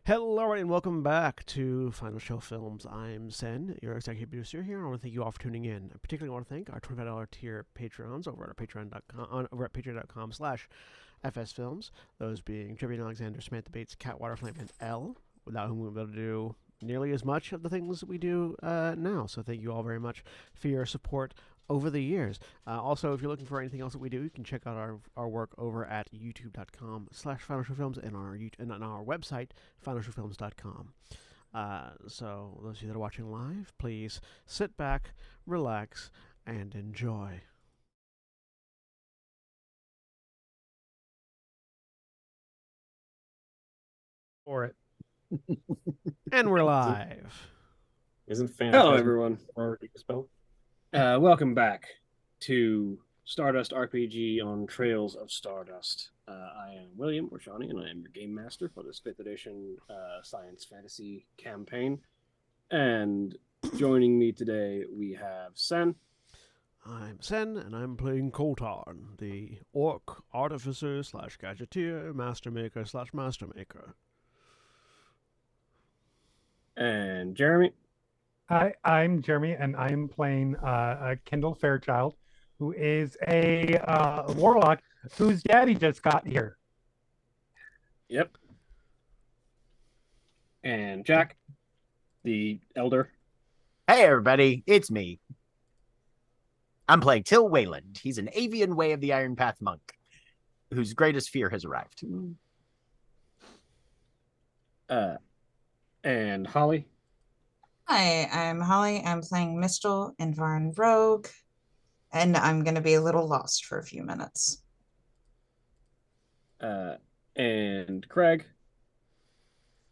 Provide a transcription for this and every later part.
Hello and welcome back to Final Show Films. I'm Sen, your executive producer here, and I want to thank you all for tuning in. I particularly want to thank our $25 tier Patreons over at our patreon.com/FSFilms, those being Tribune Alexander, Samantha Bates, Cat Waterflame, and L, without whom we wouldn't be able to do nearly as much of the things that we do now. So thank you all very much for your support over the years. Also, if you're looking for anything else that we do, you can check out our work over at youtube.com/FinalShowFilms and on our website, FinalShowFilms.com. So those of you that are watching live, please sit back, relax, and enjoy. For it. And we're live. Isn't Phantasm Hello, everyone. already spelled? Welcome back to Stardust RPG on Trails of Stardust. I am William Orshani, and I am your game master for this 5th edition science fantasy campaign. And joining me today, we have Sen. I'm Sen, and I'm playing Koltarn, the orc artificer / gadgeteer, master maker / master maker. And Jeremy. Hi, I'm Jeremy, and I'm playing Kendall Fairchild, who is a warlock whose daddy just got here. Yep. And Jack, the elder. Hey everybody, it's me. I'm playing Till Wayland. He's an avian way of the Iron Path monk, whose greatest fear has arrived. And Holly. Hi, I'm Holly. I'm playing Mistel, Invarn Rogue, and I'm going to be a little lost for a few minutes. And Craig.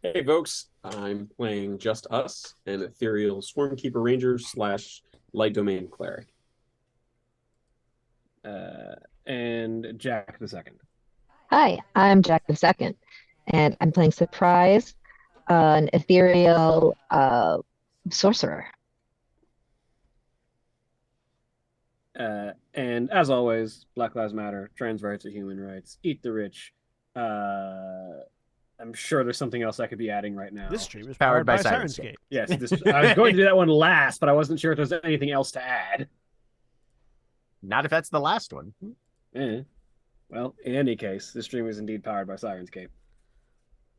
Hey folks, I'm playing Just Us, an ethereal Swarmkeeper Ranger / Light Domain Cleric. And Jack the Second. Hi, I'm Jack the Second, and I'm playing Surprise, an ethereal sorcerer. And as always, Black Lives Matter, trans rights are human rights, eat the rich. I'm sure there's something else I could be adding right now. This stream is Powered powered by by Sirenscape. Yes, I was going to do that one last, but I wasn't sure if there's anything else to add. Not if that's the last one. Well, in any case, this stream is indeed powered by Sirenscape.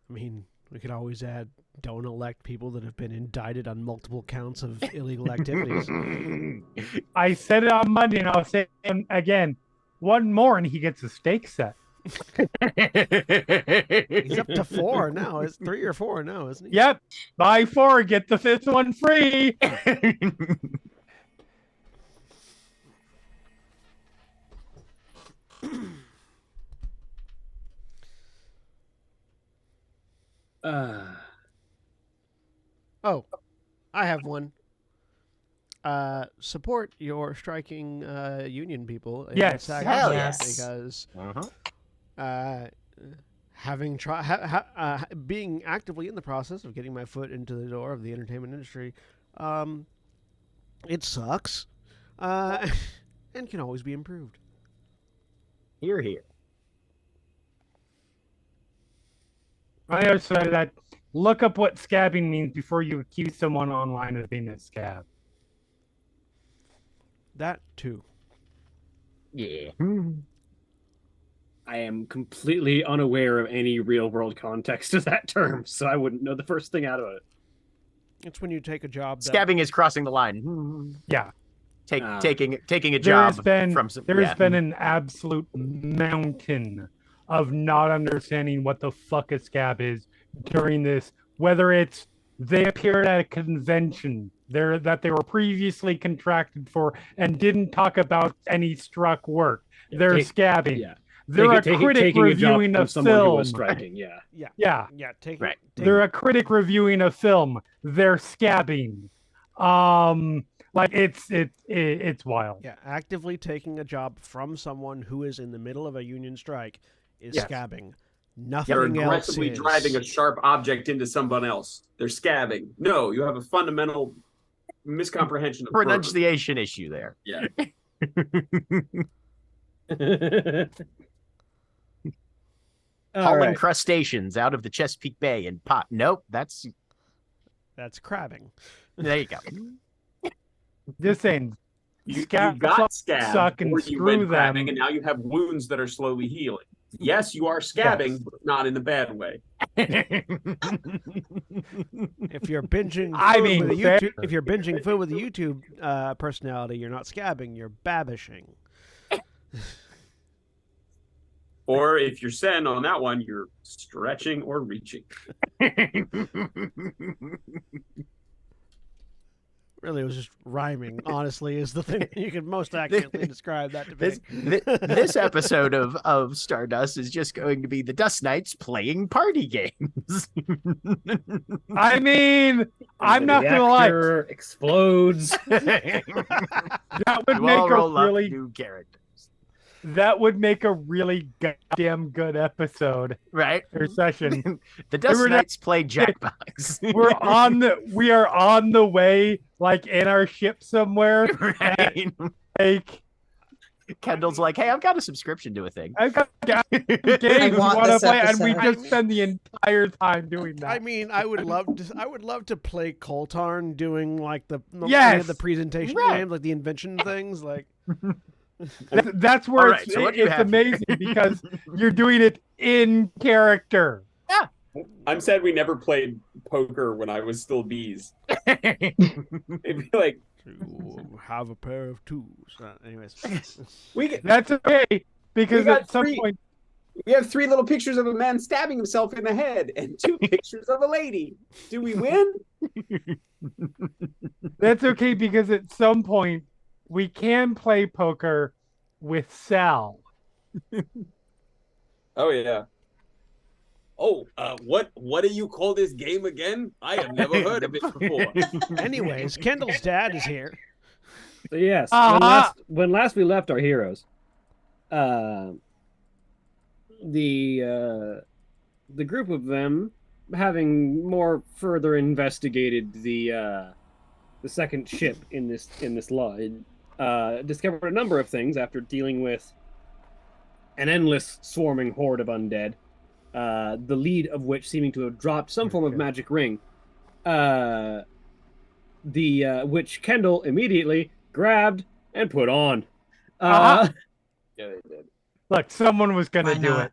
I mean, we could always add, don't elect people that have been indicted on multiple counts of illegal activities. I said it on Monday, and I'll say it again. One more, and he gets a steak set. He's up to 4 now. It's 3 or 4 now, isn't he? Yep, buy 4, get the 5th one free. Oh, I have one. Support your striking union people. In Yes. SAG Hell yes. Because Uh-huh. being actively in the process of getting my foot into the door of the entertainment industry, it sucks, and can always be improved. Here, here. On the other side of that, look up what scabbing means before you accuse someone online of being a scab. That too. Yeah. I am completely unaware of any real-world context to that term, so I wouldn't know the first thing out of it. It's when you take a job. Scabbing is crossing the line. Yeah. Taking a There job has been from some. there has been an absolute mountain of not understanding what the fuck a scab is during this. Whether it's they appeared at a convention that they were previously contracted for and didn't talk about any struck work. They're scabbing. Yeah. They're a critic taking reviewing a job a from someone who film. was striking. Yeah. Yeah. Take Right. They're a critic reviewing a film. They're scabbing. Like it's wild. Yeah, actively taking a job from someone who is in the middle of a union strike is Yes. scabbing. You're Nothing else aggressively is. driving a sharp object into someone else. They're scabbing. No, you have a fundamental miscomprehension of verb. pronunciation issue there. Yeah. Hauling right. crustaceans out of the Chesapeake Bay and pot. Nope, that's crabbing. there you go. Just saying, You Scab got scabbed, suck and or you screw went crabbing, them. and now you have wounds that are slowly healing. Yes, you are scabbing, Yes. but not in a bad way. If you're binging food I mean, with a fair. YouTube, if you're binging food with a YouTube personality, you're not scabbing, you're babishing. Or if you're Sen on that one, you're stretching or reaching. Really, it was just rhyming. Honestly, is the thing you can most accurately describe that to be. This episode of Stardust is just going to be the Dust Knights playing party games. I mean, I'm The not gonna lie. reactor explodes. That would You make all roll a up really new characters, goddamn good episode right? or session. The Dust We're not- Knights play Jackbox. We are on the way, like in our ship somewhere. Right. Like Kendall's like, hey, I've got a subscription to a thing. I've got games I we want want to this play, and we episode. just spend the entire time doing that. I mean, I would love to play Coltarn doing like the Yes! the presentation Right. games, like the invention things, like. That's where All right, so what do you it's have here? amazing because you're doing it in character. I'm sad we never played poker when I was still bees. It'd be like, To have a pair of twos. Anyways, That's okay because got at some three. point, we have 3 little pictures of a man stabbing himself in the head and 2 pictures of a lady. Do we win? that's okay because at some point we can play poker with Sal. Oh yeah. Oh, what do you call this game again? I have never heard of it before. anyways, Kendall's dad is here. So yes, Uh-huh. when last we left our heroes, the group of them, having more further investigated the second ship in this line, discovered a number of things after dealing with an endless swarming horde of undead. The lead of which seeming to have dropped some form of magic ring, which Kendall immediately grabbed and put on. Uh-huh. Yeah, they did. Look, someone was gonna Why do not?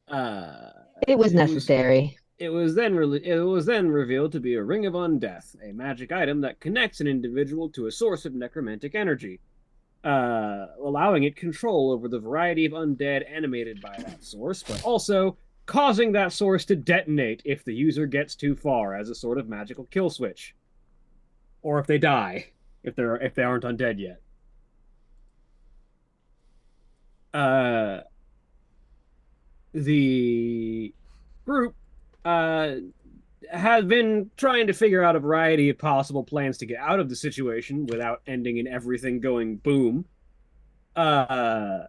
it. It was necessary. It was then revealed to be a ring of undeath, a magic item that connects an individual to a source of necromantic energy, allowing it control over the variety of undead animated by that source, but also causing that source to detonate if the user gets too far as a sort of magical kill switch, or if they die, if they aren't undead yet. The group has been trying to figure out a variety of possible plans to get out of the situation without ending in everything going boom. But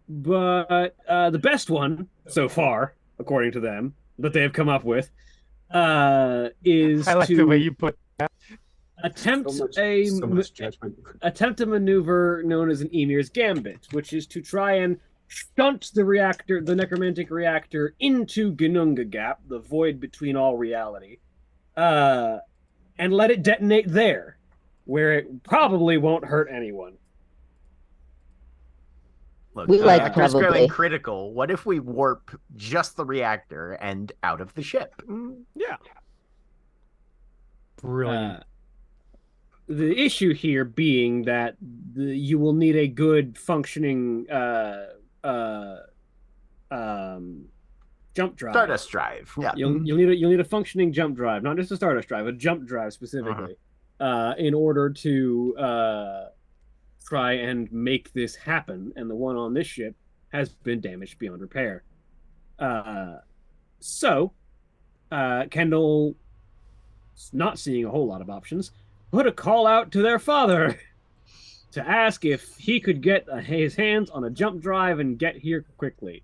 the best one so far, according to them, that they have come up with, is I like to the way you put. attempt So much judgment. attempt a maneuver known as an Emir's Gambit, which is to try and shunt the necromantic reactor into Ginunga Gap, the void between all reality, and let it detonate there, where it probably won't hurt anyone. Look, We the like reactor's probably. growing critical. What if we warp just the reactor and out of the ship? Yeah. Brilliant. The issue here being that you will need a good functioning jump drive. Stardust drive. Yeah. You'll need a functioning jump drive, not just a Stardust drive, a jump drive specifically, in order to try and make this happen. And the one on this ship has been damaged beyond repair. So Kendall, not seeing a whole lot of options, put a call out to their father to ask if he could get his hands on a jump drive and get here quickly.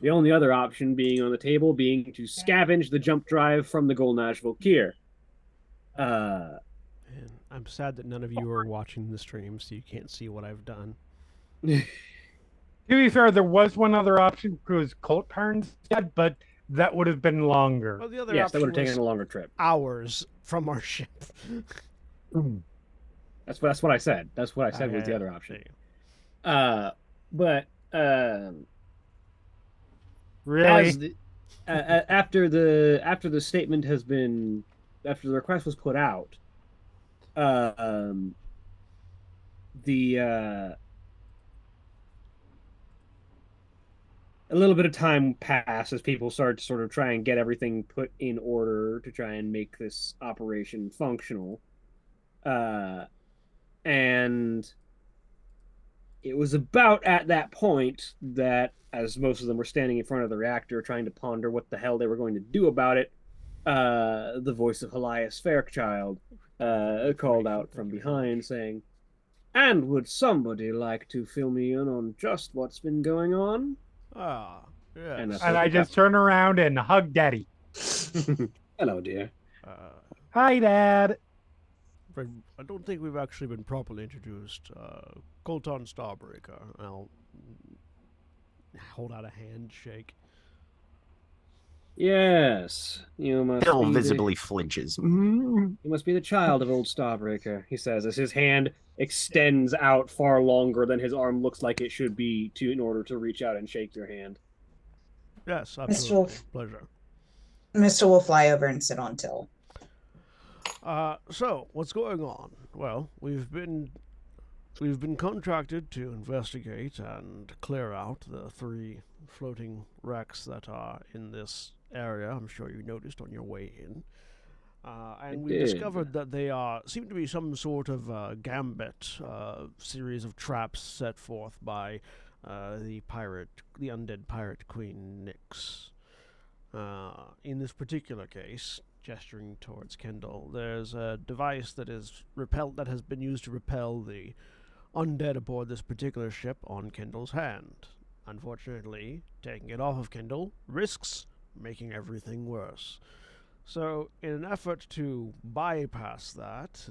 The only other option being on the table being to scavenge the jump drive from the Golnash Volkir. And I'm sad that none of you are watching the stream, so you can't see what I've done. To be fair, there was one other option, which was Colt Tarn's dad, but that would have been longer. Well, the other Yes, that would option have was taken a longer trip. hours from our ship. That's what I said. That's what I said was the other option. But Really? as the, after the statement has been, after the request was put out, a little bit of time passed as people started to sort of try and get everything put in order to try and make this operation functional. And it was about at that point that, as most of them were standing in front of the reactor trying to ponder what the hell they were going to do about it, the voice of Elias Fairchild called out from behind saying, "And would somebody like to fill me in on just what's been going on?" Ah, yeah. And And I just turn around and hug Daddy. Hello, dear. Hi, Dad. I don't think we've actually been properly introduced. Colton Starbreaker. I'll hold out a handshake. Yes, you must Bill be visibly flinches. you must be the child of old Starbreaker, he says, as his hand extends out far longer than his arm looks like it should be in order to reach out and shake your hand. Yes, Mr. absolutely. Wolf. Pleasure. Mr. will fly over and sit on Till. So, what's going on? Well, we've been contracted to investigate and clear out the 3 floating wrecks that are in this area. I'm sure you noticed on your way in. And we discovered that they seem to be some sort of gambit, series of traps set forth by the undead pirate queen Nyx. In this particular case, gesturing towards Kendall, there's a device that has been used to repel the undead aboard this particular ship on Kendall's hand. Unfortunately, taking it off of Kendall risks making everything worse. So, in an effort to bypass that,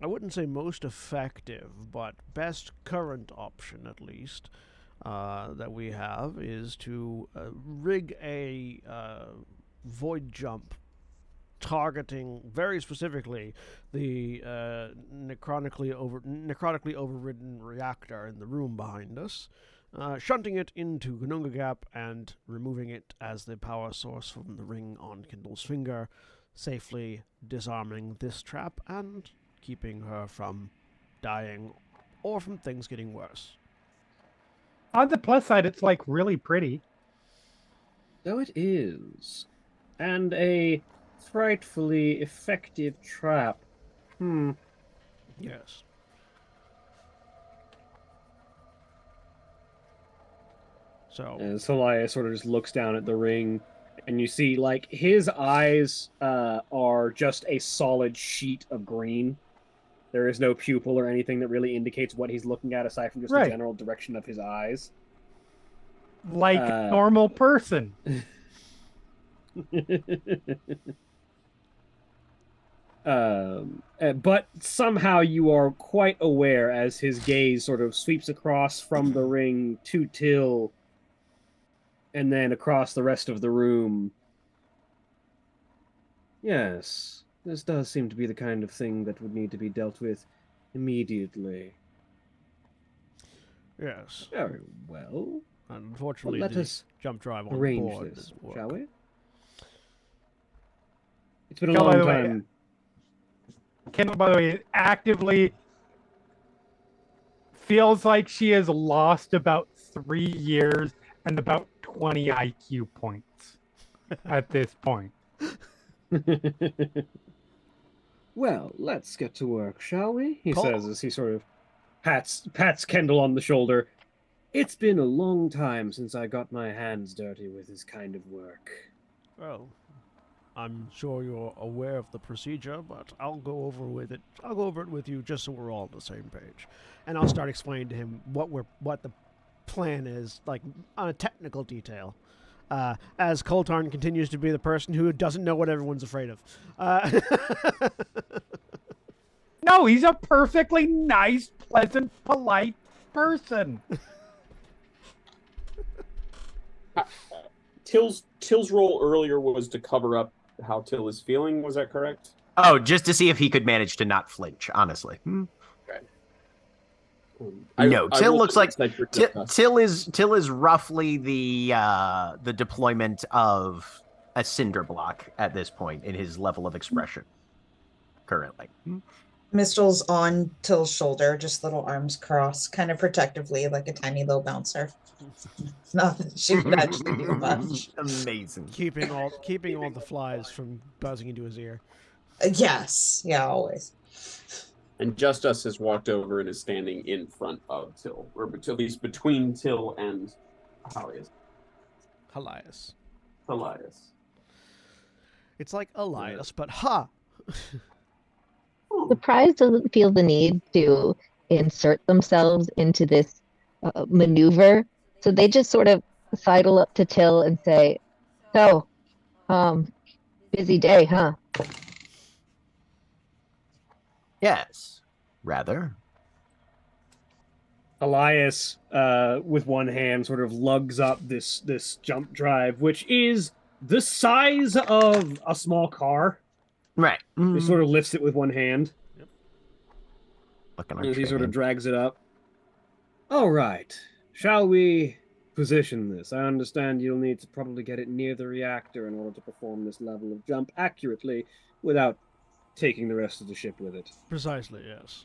I wouldn't say most effective, but best current option, at least, that we have is to rig a void jump targeting very specifically the necrotically overridden reactor in the room behind us, shunting it into Gununga Gap and removing it as the power source from the ring on Kindle's finger, safely disarming this trap and keeping her from dying or from things getting worse. On the plus side, it's like really pretty. Though it is. And a frightfully effective trap. Yes. So as Elias sort of just looks down at the ring, and you see, like, his eyes are just a solid sheet of green. There is no pupil or anything that really indicates what he's looking at aside from just the general direction of his eyes. Like a normal person. But somehow you are quite aware as his gaze sort of sweeps across from the ring to Till and then across the rest of the room. Yes, this does seem to be the kind of thing that would need to be dealt with immediately. yes. Very well. Unfortunately, let the us jump drive on arrange board this, doesn't work. shall we? It's been a By long the way, time. Kendall, by the way, actively feels like she has lost about 3 years and about 20 IQ points at this point. Well, let's get to work, shall we? He Call- says as he sort of pats Kendall on the shoulder. It's been a long time since I got my hands dirty with this kind of work. Well, I'm sure you're aware of the procedure, but I'll go over it with you just so we're all on the same page. And I'll start explaining to him what the plan is, like on a technical detail. As Coltarn continues to be the person who doesn't know what everyone's afraid of. No, he's a perfectly nice, pleasant, polite person. Till's role earlier was to cover up how Till is feeling. Was that correct? Oh, just to see if he could manage to not flinch, honestly. Okay. No, Till looks like Till. Till is roughly the deployment of a cinder block at this point in his level of expression currently. Mistel's on Till's shoulder, just little arms crossed, kind of protectively, like a tiny little bouncer. Not that she could actually do much. Amazing. Keeping all the flies from buzzing into his ear. Yes, yeah, always. And Just Us has walked over and is standing in front of Till, or at least between Till and Elias. Elias. It's like Elias, but ha! Surprise doesn't feel the need to insert themselves into this maneuver, so they just sort of sidle up to Till and say, "So, busy day, huh?" Yes, rather. Elias, with one hand, sort of lugs up this jump drive, which is the size of a small car. Right. He sort of lifts it with one hand. Looking As he sort of drags it up. All right. Shall we position this? I understand you'll need to probably get it near the reactor in order to perform this level of jump accurately without taking the rest of the ship with it. Precisely, yes.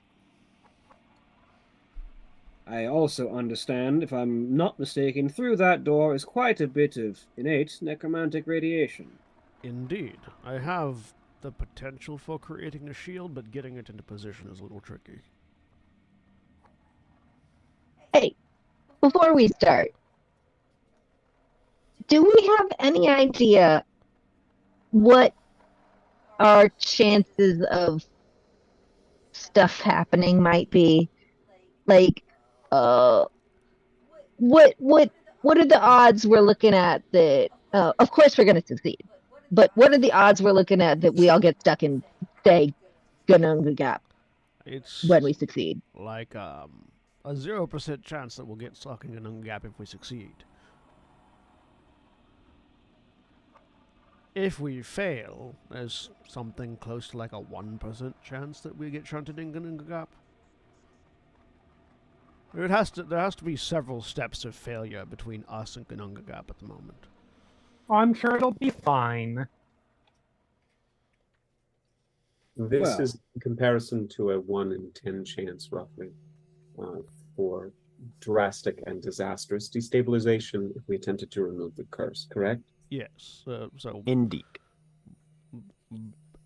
I also understand, if I'm not mistaken, through that door is quite a bit of innate necromantic radiation. Indeed. I have the potential for creating a shield, but getting it into position is a little tricky. Hey, before we start, do we have any idea what our chances of stuff happening might be? Like, what are the odds we're looking at that? Of course, we're going to succeed, but what are the odds we're looking at that we all get stuck in, say, Gununga Gap It's when we succeed? like a 0% chance that we'll get stuck in Gununga Gap if we succeed. If we fail, there's something close to like a 1% chance that we get shunted in Gununga Gap. There has to be several steps of failure between us and Gununga Gap at the moment. I'm sure it'll be fine. This is in comparison to a 1 in 10 chance, roughly, for drastic and disastrous destabilization if we attempted to remove the curse, correct? Yes. So Indeed.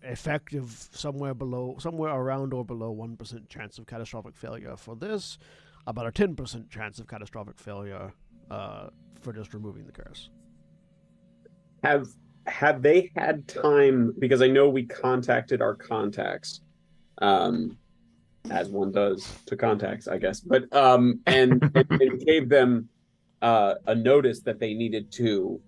effective somewhere around or below 1% chance of catastrophic failure for this, about a 10% chance of catastrophic failure for just removing the curse. Have they had time, because I know we contacted our contacts, as one does to contacts, I guess, but and gave them a notice that they needed to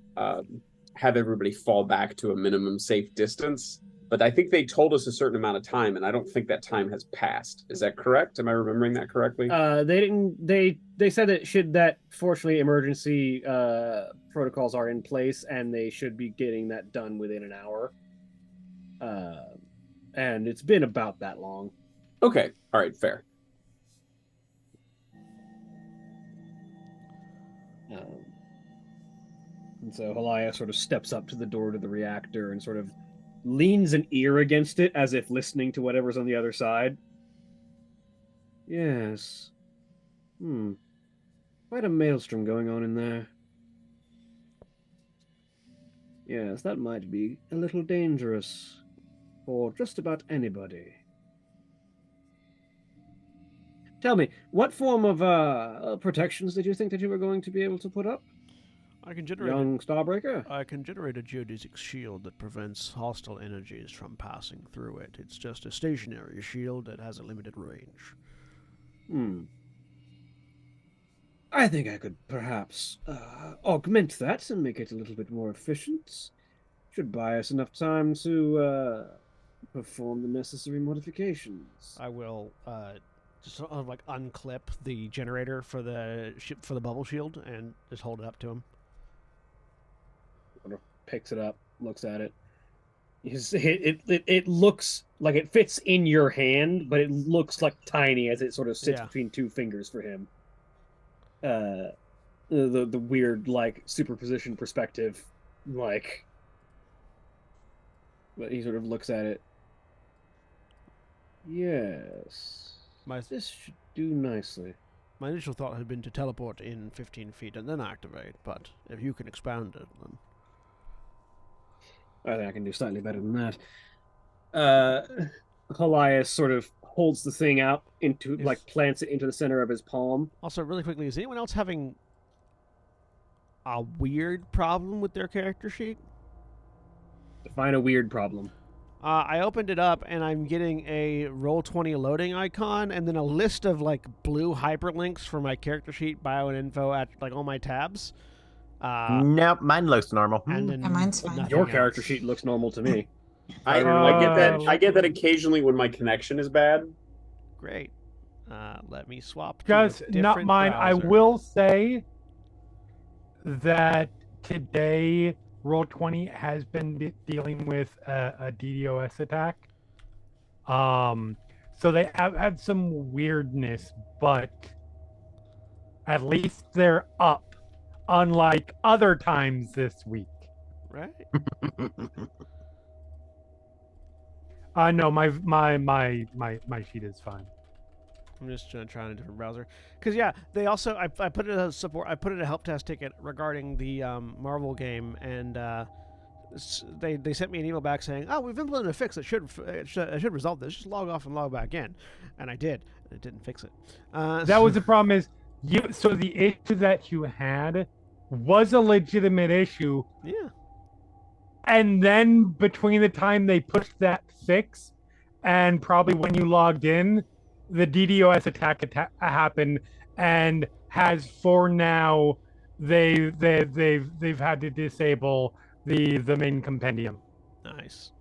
have everybody fall back to a minimum safe distance. But I think they told us a certain amount of time, and I don't think that time has passed. Is that correct? Am I remembering that correctly? They didn't. They said that fortunately emergency protocols are in place, and they should be getting that done within an hour. And it's been about that long. Okay. All right. Fair. And so Halaya sort of steps up to the door to the reactor and sort of leans an ear against it as if listening to whatever's on the other side. Yes. Quite a maelstrom going on in there. Yes, that might be a little dangerous for just about anybody. Tell me, what form of protections did you think that you were going to be able to put up? I can generate Young Starbreaker? I can generate a geodesic shield that prevents hostile energies from passing through it. It's just a stationary shield that has a limited range. I think I could perhaps augment that and make it a little bit more efficient. Should buy us enough time to perform the necessary modifications. I will just sort of like unclip the generator for the for the bubble shield and just hold it up to him. Picks it up, looks at it. It looks like it fits in your hand, but it looks like tiny as it sort of sits between two fingers for him. The weird like superposition perspective, like. But he sort of looks at it. Yes, this should do nicely. My initial thought had been to teleport in 15 feet and then activate, but if you can expand it, then I think I can do slightly better than that. Helias sort of holds the thing out into, plants it into the center of his palm. Also, really quickly, is anyone else having a weird problem with their character sheet? Define a weird problem. I opened it up, and I'm getting a Roll20 loading icon, and then a list of, blue hyperlinks for my character sheet, bio, and info at, all my tabs. Nope, mine looks normal. And then mine's fine. Your character sheet looks normal to me. I get that. I get that occasionally when my connection is bad. Great. Let me swap. Just not mine. Browser. I will say that today Roll20 has been dealing with a DDoS attack. So they have had some weirdness, but at least they're up, unlike other times this week. Right? No, my sheet is fine. I'm just trying a different browser. Because, yeah, they also, I put it as support, I put it a help test ticket regarding the Marvel game, and they sent me an email back saying, oh, we've implemented a fix that should resolve this. Just log off and log back in. And I did. It didn't fix it. That was the problem is, so the issue that you had was a legitimate issue. Yeah. And then between the time they pushed that fix and probably when you logged in, the DDoS attack happened, and has for now they've had to disable the main compendium. Nice.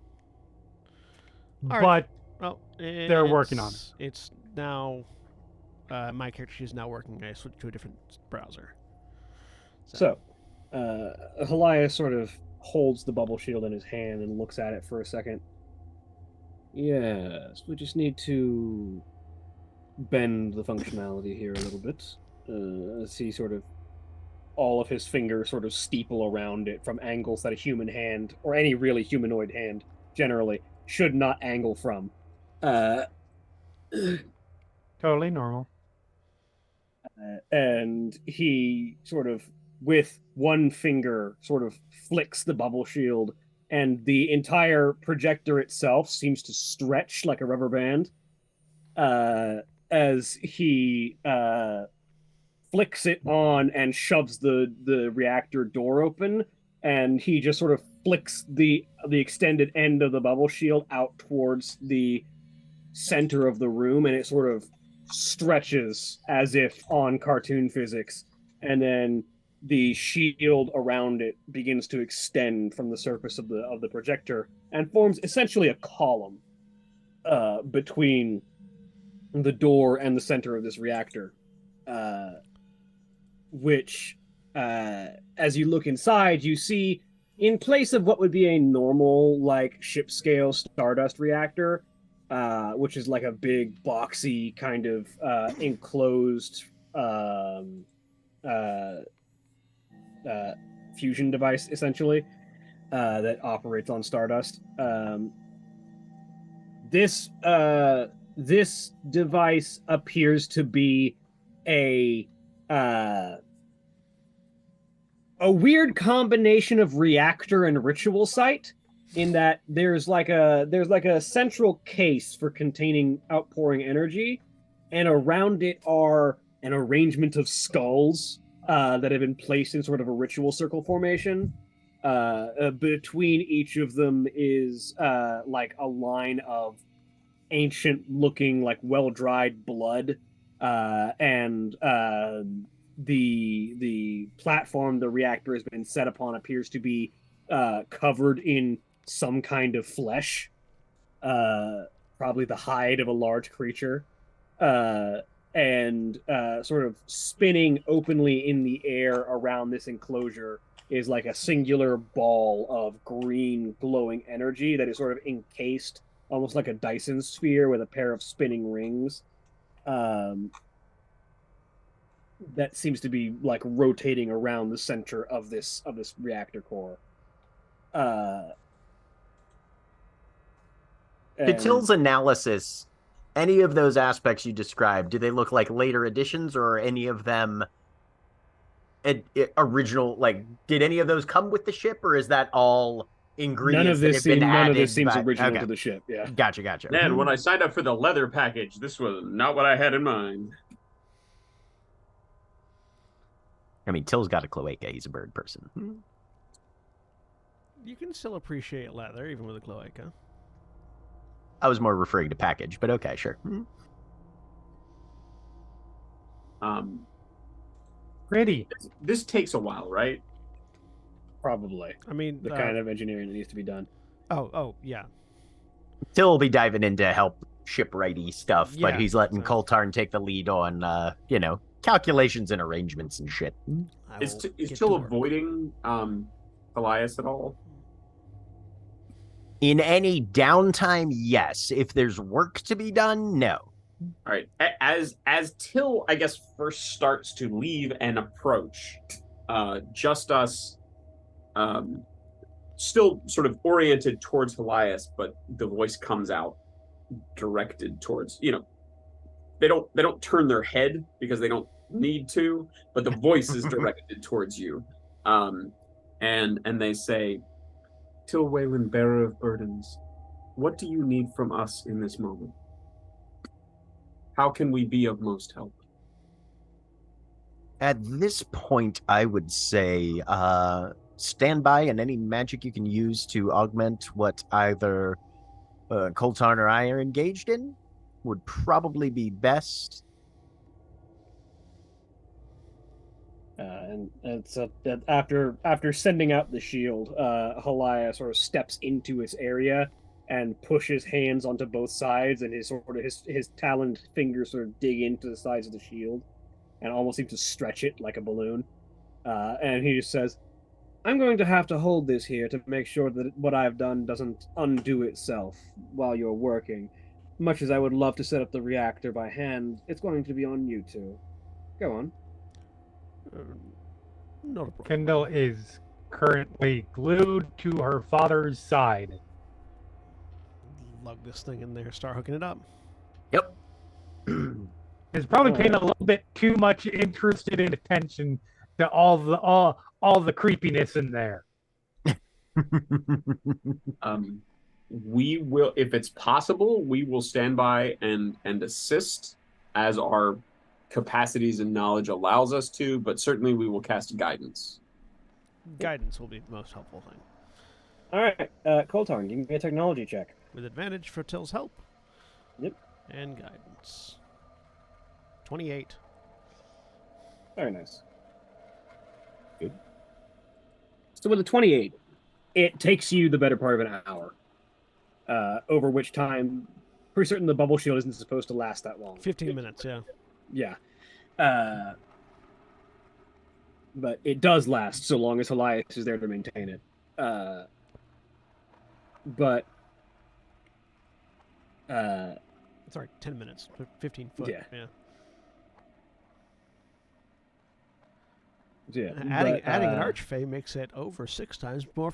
But well, they're working on it. It's now my character sheet is now working. I switched to a different browser. So Helias sort of holds the bubble shield in his hand and looks at it for a second. Yes, we just need to bend the functionality here a little bit. As he sort of, all of his fingers sort of steeple around it from angles that a human hand, or any really humanoid hand generally, should not angle from. Totally normal. And he sort of, with one finger, sort of flicks the bubble shield, and the entire projector itself seems to stretch like a rubber band. As he flicks it on and shoves the reactor door open, and he just sort of flicks the extended end of the bubble shield out towards the center of the room, and it sort of stretches as if on cartoon physics, and then the shield around it begins to extend from the surface of the projector and forms essentially a column between the door and the center of this reactor, which, as you look inside, you see, in place of what would be a normal, ship scale Stardust reactor, which is like a big, boxy kind of enclosed fusion device, essentially, that operates on Stardust. This device appears to be a weird combination of reactor and ritual site, in that there's like a central case for containing outpouring energy, and around it are an arrangement of skulls that have been placed in sort of a ritual circle formation. Between each of them is like a line of ancient looking, like well-dried blood, and the platform the reactor has been set upon appears to be covered in some kind of flesh. probably the hide of a large creature, uh, and sort of spinning openly in the air around this enclosure is like a singular ball of green glowing energy that is sort of encased almost like a Dyson sphere with a pair of spinning rings. Um, that seems to be like rotating around the center of this reactor core. To And Till's analysis, any of those aspects you described, do they look like later additions, or are any of them original? Like, did any of those come with the ship, or is that all ingredients that have been none of added? this seems by... original Okay. to the ship. Yeah. Gotcha. And when I signed up for the leather package, this was not what I had in mind. I mean, Till's got a cloaca. He's a bird person. You can still appreciate leather, even with a cloaca. I was more referring to package, but okay, sure. Pretty. This takes a while, right? Probably I mean, the kind of engineering that needs to be done. Oh, yeah. Till will be diving into help shipwrighty stuff, but Yeah, he's letting so- Coltarn take the lead on, calculations and arrangements and shit. I Is will get Till to work. avoiding Elias at all? In any downtime, yes. If there's work to be done, no. All right. As Till, I guess, first starts to leave and approach, just us, still sort of oriented towards Elias, but the voice comes out directed towards. They don't turn their head because they don't need to, but the voice is directed towards you, and they say, "Till Wayland, bearer of burdens, what do you need from us in this moment? How can we be of most help?" At this point, I would say stand by, and any magic you can use to augment what either Coltarn or I are engaged in would probably be best. And it's after sending out the shield, Halaya sort of steps into its area and pushes hands onto both sides, and his taloned fingers sort of dig into the sides of the shield, and almost seems to stretch it like a balloon. And he just says, "I'm going to have to hold this here to make sure that what I've done doesn't undo itself while you're working. Much as I would love to set up the reactor by hand, it's going to be on you two. Go on." Not a problem. Kendall is currently glued to her father's side. Lug this thing in there, start hooking it up. Yep. Is probably paying a little bit too much interested in attention to all the creepiness in there. We will, if it's possible, we will stand by and assist as our capacities and knowledge allows us to, but certainly we will cast guidance. Guidance will be the most helpful thing. All right, Coltarn, give me a technology check. With advantage for Till's help. Yep. And guidance. 28. Very nice. Good. So with a 28, it takes you the better part of an hour. Over which time, pretty certain the bubble shield isn't supposed to last that long. 15 minutes, yeah. Yeah. But it does last so long as Elias is there to maintain it. Sorry, 10 minutes. 15 foot. Yeah. Yeah. Adding an archfey makes it over 6 times more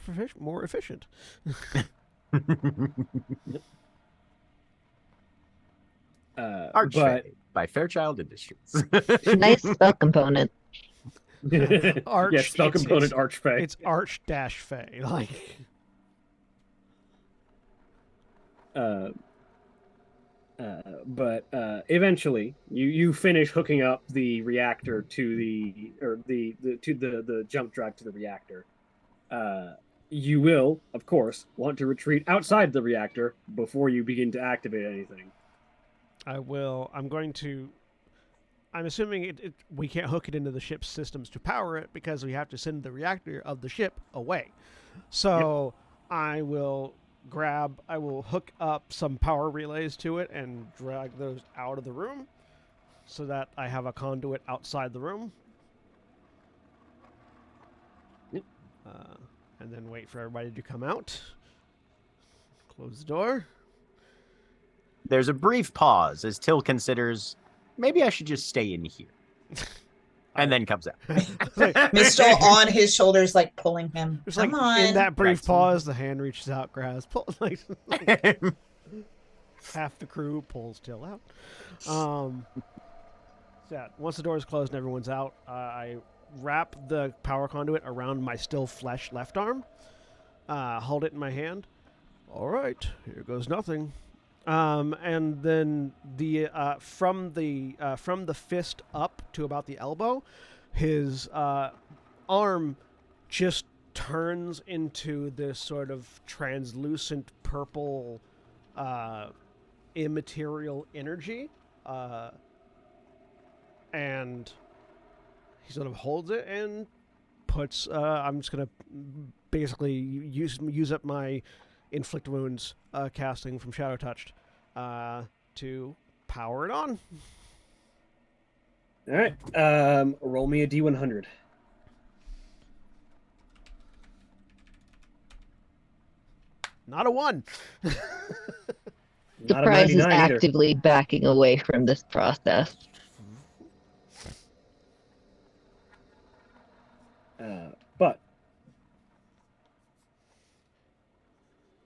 efficient. Archfey by Fairchild Industries. Nice spell component. Arch, yeah, spell component archfey. It's arch-fey. Like. But eventually you finish hooking up the reactor to the jump drive to the reactor. You will, of course, want to retreat outside the reactor before you begin to activate anything. I will. I'm assuming we can't hook it into the ship's systems to power it because we have to send the reactor of the ship away. So I will I will hook up some power relays to it and drag those out of the room so that I have a conduit outside the room. Yep. And then wait for everybody to come out. Close the door. There's a brief pause as Till considers, maybe I should just stay in here. And then comes out. Mistel on his shoulders, like pulling him. Just Come like on. in that brief Right. pause, the hand reaches out, grabs, like half the crew pulls Till out. So yeah, once the door is closed and everyone's out, I wrap the power conduit around my still flesh left arm, hold it in my hand. All right, here goes nothing. And then the from the fist up to about the elbow, his arm just turns into this sort of translucent purple immaterial energy, and he sort of holds it and puts I'm just gonna basically use up my inflict wounds casting from Shadow Touched to power it on. All right. Roll me a D100. Not a 1. Not a Surprise is 99 either. actively backing away from this process. But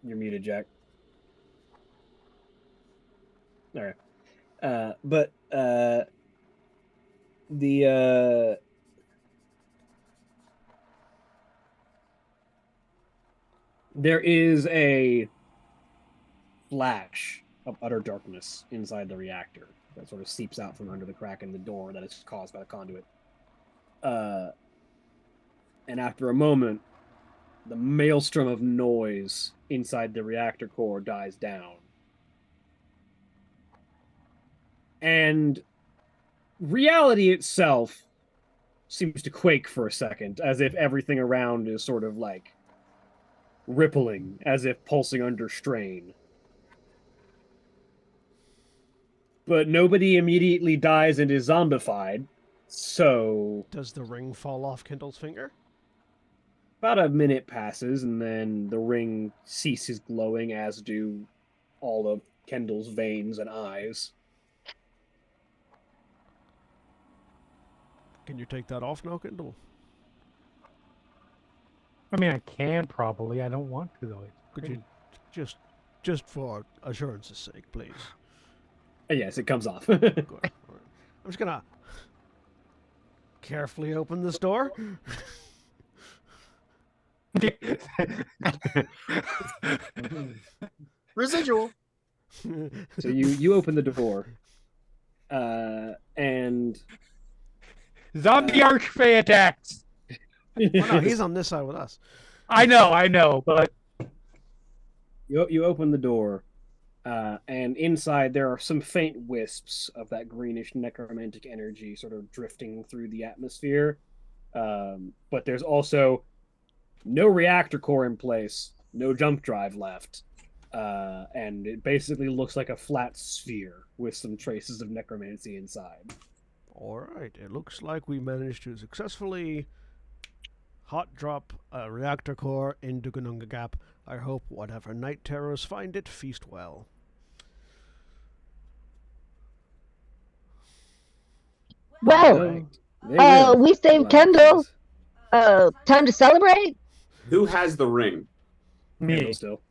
you're muted, Jack. All right. There is a flash of utter darkness inside the reactor that sort of seeps out from under the crack in the door that is caused by the conduit. And after a moment, the maelstrom of noise inside the reactor core dies down. And reality itself seems to quake for a second, as if everything around is sort of like rippling, as if pulsing under strain. But nobody immediately dies and is zombified, so Does the ring fall off Kindle's finger? about a minute passes, and then the ring ceases glowing, as do all of Kendall's veins and eyes. Can you take that off now, Kindle? I mean, I can probably. I don't want to though. It's Could pretty- you just for assurance's sake, please? And yes, it comes off. Good. All right. I'm just gonna carefully open this door. Residual. So you open the door, and Zombie Archfey attacks. Oh, no, he's on this side with us. I know, but you open the door, and inside there are some faint wisps of that greenish necromantic energy sort of drifting through the atmosphere. But there's also no reactor core in place, no jump drive left, and it basically looks like a flat sphere with some traces of necromancy inside. All right, it looks like we managed to successfully hot drop a reactor core into Gununga Gap. I hope whatever night terrors find it feast well. Well, Right. They will. we saved Kendall. Time to celebrate? Who has the ring? me Kendall still.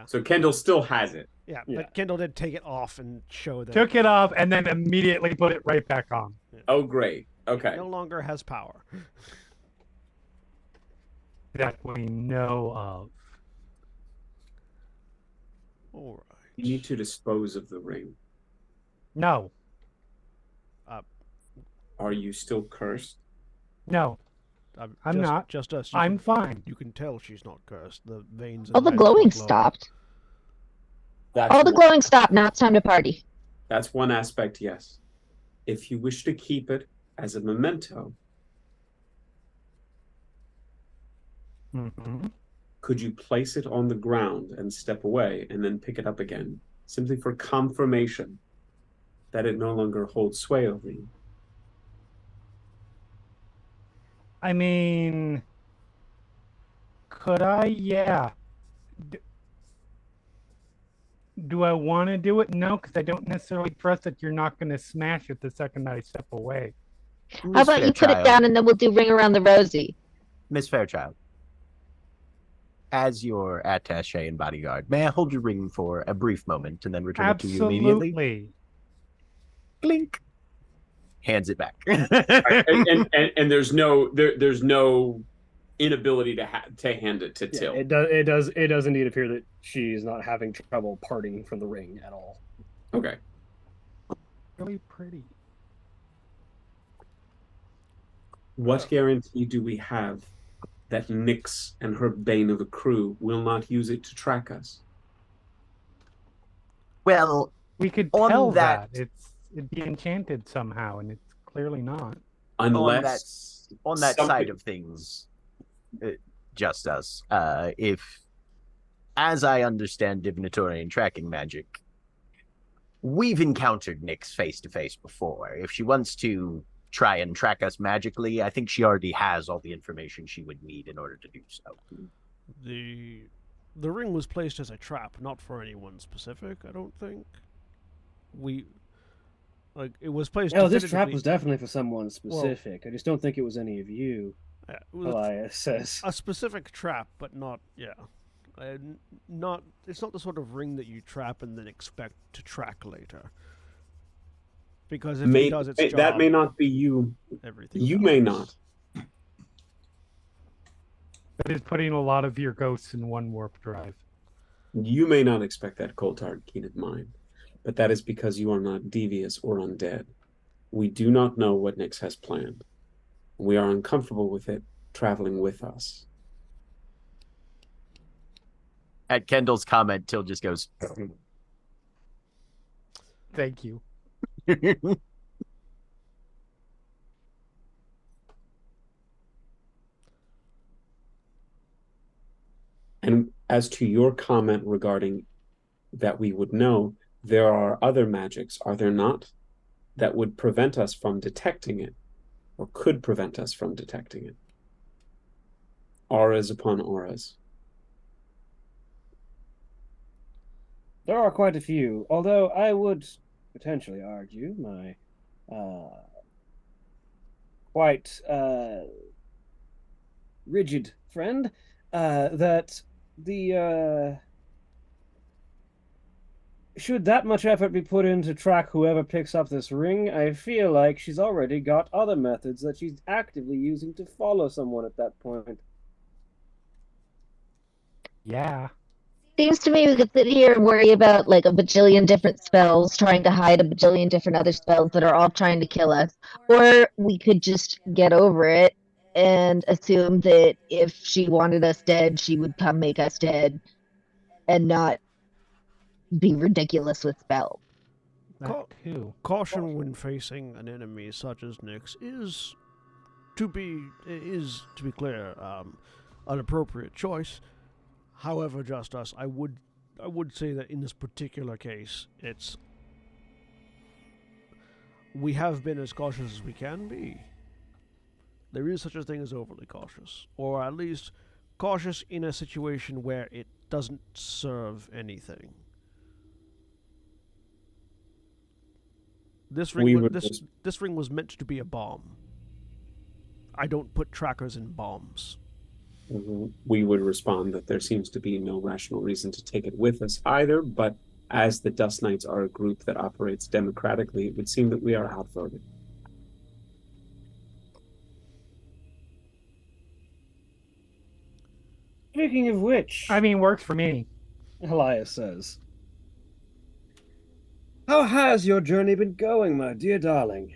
So Kendall still has it. Yeah, Yeah. but Kendall did take it off and show that took it off and then immediately put it right back on. Oh, great. it Okay. no longer has power. That we know of. All right. You need to dispose of the ring. No, Are you still cursed? no, I'm not. Just us. I'm fine. You can tell she's not cursed. The veins. All the glowing stopped. That's All the one- glowing stopped. Now it's time to party. That's one aspect, yes. If you wish to keep it as a memento, Mhm. could you place it on the ground and step away and then pick it up again, simply for confirmation that it no longer holds sway over you? I mean, could I? Yeah. Do I want to do it? No, because I don't necessarily trust that you're not going to smash it the second I step away. How Miss about you put it Fairchild, down and then we'll do Ring Around the Rosie? Miss Fairchild, as your attaché and bodyguard, may I hold your ring for a brief moment and then return it to you immediately? Absolutely. Blink. Hands it back. And there's no inability to hand it to Till. It does indeed appear that she's not having trouble parting from the ring at all. Okay. Really pretty. What guarantee do we have that Nyx and her bane of a crew will not use it to track us? Well, We could On tell that- that it'd be enchanted somehow, and it's clearly not. Unless on that something- side of things, just us. If, as I understand Divinatorian tracking magic, we've encountered Nyx face to face before. If she wants to try and track us magically, I think she already has all the information she would need in order to do so. The ring was placed as a trap, not for anyone specific, I don't think. It was placed. No, this trap definitively- was definitely for someone specific. I just don't think it was any of you, it was Elias says. a specific trap, but not not. It's not the sort of ring that you trap and then expect to track later. Because if it does its job, that may not be you. everything. You does. may not. That is putting a lot of your ghosts in one warp drive. You may not expect that cold hard keen of mine, but that is because you are not devious or undead. We do not know what Nyx has planned. We are uncomfortable with it traveling with us. At Kendall's comment, Till just goes, Thank you. And as to your comment regarding that we would know, there are other magics, are there not, that would prevent us from detecting it, or could prevent us from detecting it? Auras upon auras. There are quite a few, although I would potentially argue my quite rigid friend that the should that much effort be put in to track whoever picks up this ring, I feel like she's already got other methods that she's actively using to follow someone at that point. Yeah. Seems to me we could sit here and worry about like a bajillion different spells, trying to hide a bajillion different other spells that are all trying to kill us. Or we could just get over it and assume that if she wanted us dead, she would come make us dead and not be ridiculous with spells. That too. Caution when facing an enemy such as Nyx is, to be clear, an appropriate choice. However, just us, I would say that in this particular case, we have been as cautious as we can be. There is such a thing as overly cautious, or at least cautious in a situation where it doesn't serve anything. This ring, this ring was meant to be a bomb. I don't put trackers in bombs. We would respond that there seems to be no rational reason to take it with us either, but as the Dust Knights are a group that operates democratically, it would seem that we are outvoted. Speaking of which, I mean, works for me. Elias says, how has your journey been going, my dear darling?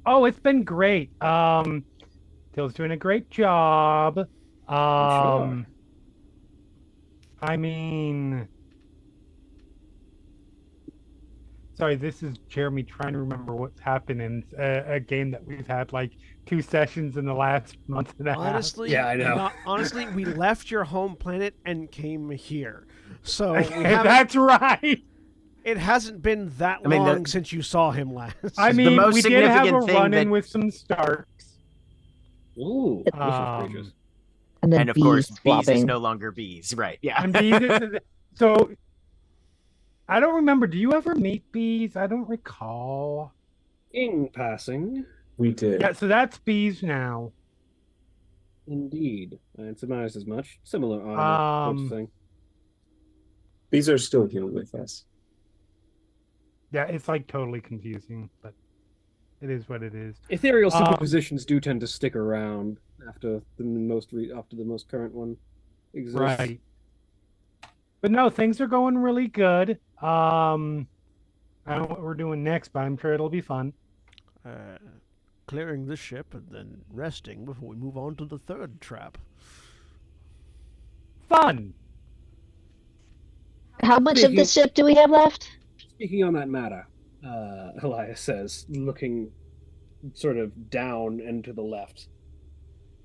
Oh, it's been great. Till's doing a great job. Sure. I mean, sorry, this is Jeremy trying to remember what's happened in a game that we've had like 2 sessions in the last month and a half. Honestly, Yeah, I know. honestly, we left your home planet and came here, so we haven't. That's right. It hasn't been that I mean, long since you saw him last. I The mean, most we did have a significant thing run-in that- with some Starks. Ooh, goodness Um, gracious. And then And of course, bees bees is swapping. no longer bees, right? Yeah. And bees so I don't remember. Do you ever meet bees? I don't recall. In passing, We did. Yeah, so that's bees now. indeed. I surmised as much. Similar armor sort of thing. These are still here with us. Yeah, it's like totally confusing, but it is what it is. Ethereal superpositions do tend to stick around after the most current one exists. Right. But no, things are going really good. I don't know what we're doing next, but I'm sure it'll be fun. Clearing this ship and then resting before we move on to the third trap. Fun. How much of Speaking- the ship do we have left? Speaking on that matter, Elias says, looking sort of down and to the left.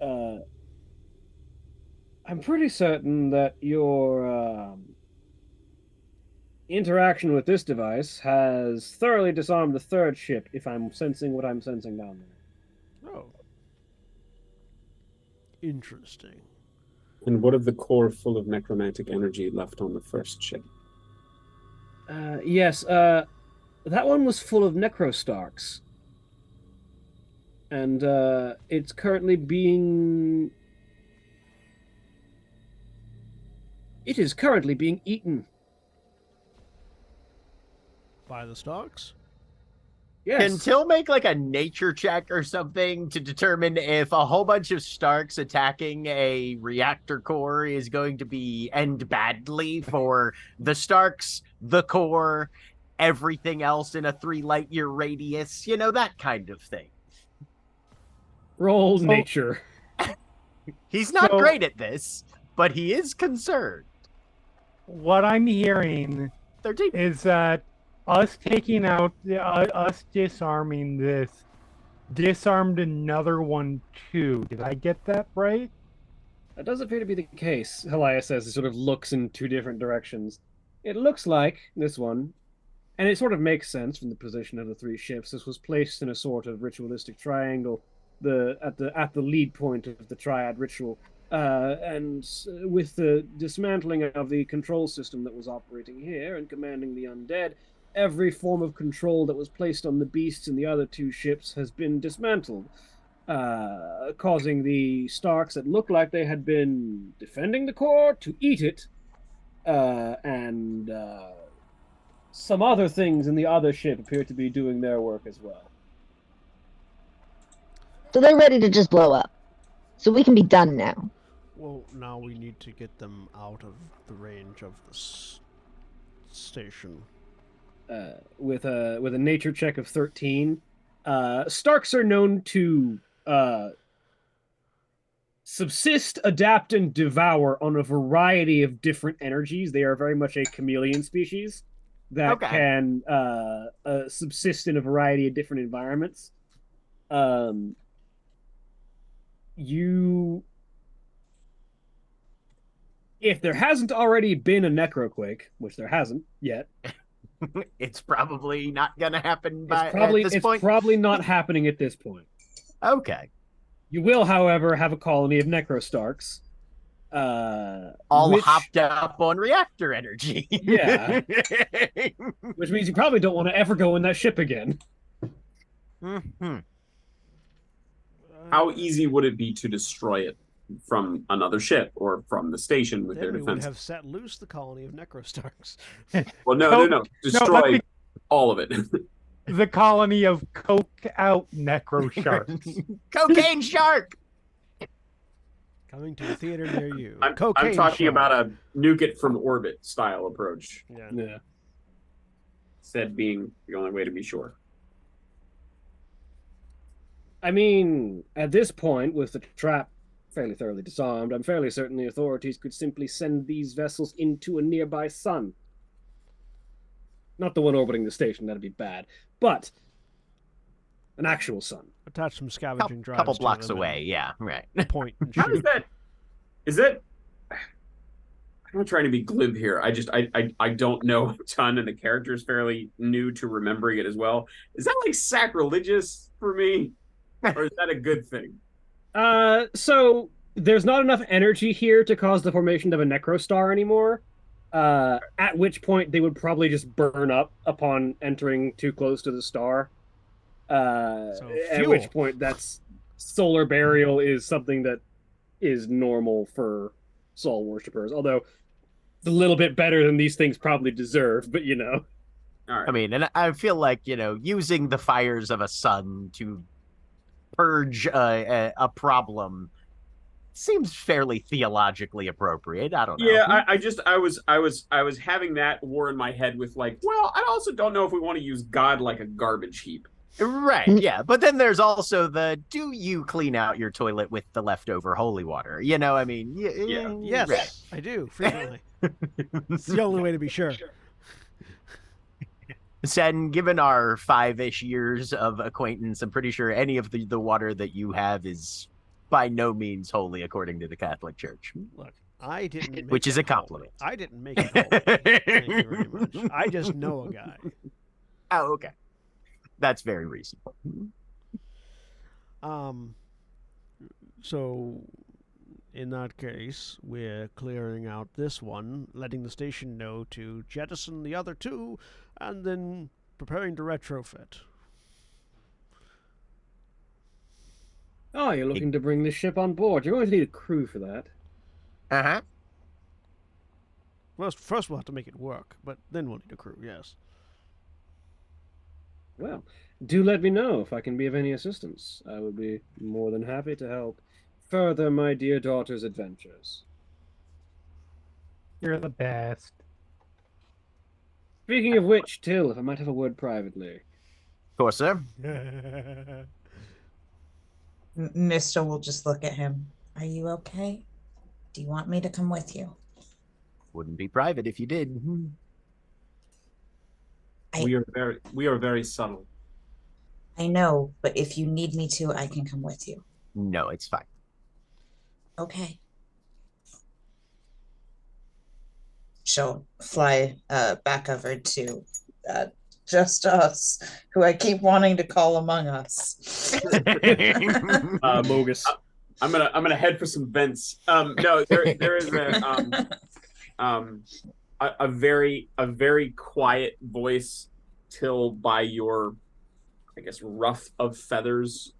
I'm pretty certain that your interaction with this device has thoroughly disarmed the third ship, if I'm sensing what I'm sensing down there. Oh. Interesting. And what of the core full of necromantic energy left on the first ship? Yes, that one was full of necrostarks. And it's currently being... It is currently being eaten. By the stalks? Can Yes. Till make like a nature check or something to determine if a whole bunch of Starks attacking a reactor core is going to end badly for the Starks, the core, everything else in a 3 light year radius, that kind of thing. Roll nature. He's not So- great at this, but he is concerned. What I'm hearing 13. is that us taking out, us disarming this, disarmed another one too. Did I get that right? That does appear to be the case, Elias says. He sort of looks in 2 different directions. It looks like this one, and it sort of makes sense from the position of the 3 ships. This was placed in a sort of ritualistic triangle, at the lead point of the triad ritual, and with the dismantling of the control system that was operating here and commanding the undead, every form of control that was placed on the beasts in the other 2 ships has been dismantled, causing the Starks that looked like they had been defending the core to eat it, and some other things in the other ship appear to be doing their work as well. So they're ready to just blow up. So we can be done now. Well, now we need to get them out of the range of the station. With a nature check of 13, Starks are known to subsist, adapt, and devour on a variety of different energies. They are very much a chameleon species that Okay. can subsist in a variety of different environments. If there hasn't already been a necroquake, which there hasn't yet, It's probably not going to happen at this it's point. probably not happening at this point. Okay. You will, however, have a colony of necrostarks. All which, hopped up on reactor energy. Yeah. Which means you probably don't want to ever go in that ship again. Mhm. How easy would it be to destroy it from another ship or from the station with Then their we would defense? have set loose the colony of necrostarks. Well, no. Destroy that'd all of it. The colony of coked out necro sharks. Cocaine shark. Coming to a theater near you. I'm Cocaine talking shark. about a nuke it from orbit style approach. Yeah. Yeah. Said being the only way to be sure. I mean, at this point, with the trap fairly thoroughly disarmed, I'm fairly certain the authorities could simply send these vessels into a nearby sun. Not the one orbiting the station, that'd be bad. But an actual sun. Attach some scavenging drives. Couple to blocks them away. Yeah, right. and point and How does shoot. that? Is that? I'm not trying to be glib here. I don't know a ton, and the character is fairly new to remembering it as well. Is that like sacrilegious for me, or is that a good thing? So there's not enough energy here to cause the formation of a necrostar anymore. At which point they would probably just burn up upon entering too close to the star. So, At fuel. which point that's solar burial is something that is normal for Sol worshippers, although it's a little bit better than these things probably deserve, but you know. All right. I mean, and I feel like, using the fires of a sun to purge a problem seems fairly theologically appropriate. I don't know. Yeah, I was having that war in my head with like, well, I also don't know if we want to use God like a garbage heap. Right, yeah. But then there's also do you clean out your toilet with the leftover holy water? I mean, Yeah. Yes, right. I do frequently. It's the only way to be sure. Sen, given our 5-ish years of acquaintance, I'm pretty sure any of the water that you have is by no means holy according to the Catholic Church. Look, I didn't make Which is it a compliment. holy. I didn't make it holy. Thank you very much. I just know a guy. Oh, okay. That's very reasonable. So in that case, we're clearing out this one, letting the station know to jettison the other two, and then preparing to retrofit. Oh, you're looking to bring this ship on board. You're going to need a crew for that. Uh-huh. First we'll have to make it work, but then we'll need a crew, yes. Well, do let me know if I can be of any assistance. I would be more than happy to help further my dear daughter's adventures. You're the best. Speaking of which, Till, if I might have a word privately. Of course, sir. Mister will just look at him. Are you okay? Do you want me to come with you? Wouldn't be private if you did. We are very subtle. I know, but if you need me to, I can come with you. No, it's fine. Okay. She'll fly back over to just us, who I keep wanting to call among us. Mogus. I'm gonna head for some vents. No, there is a very quiet voice till by your, I guess, ruff of feathers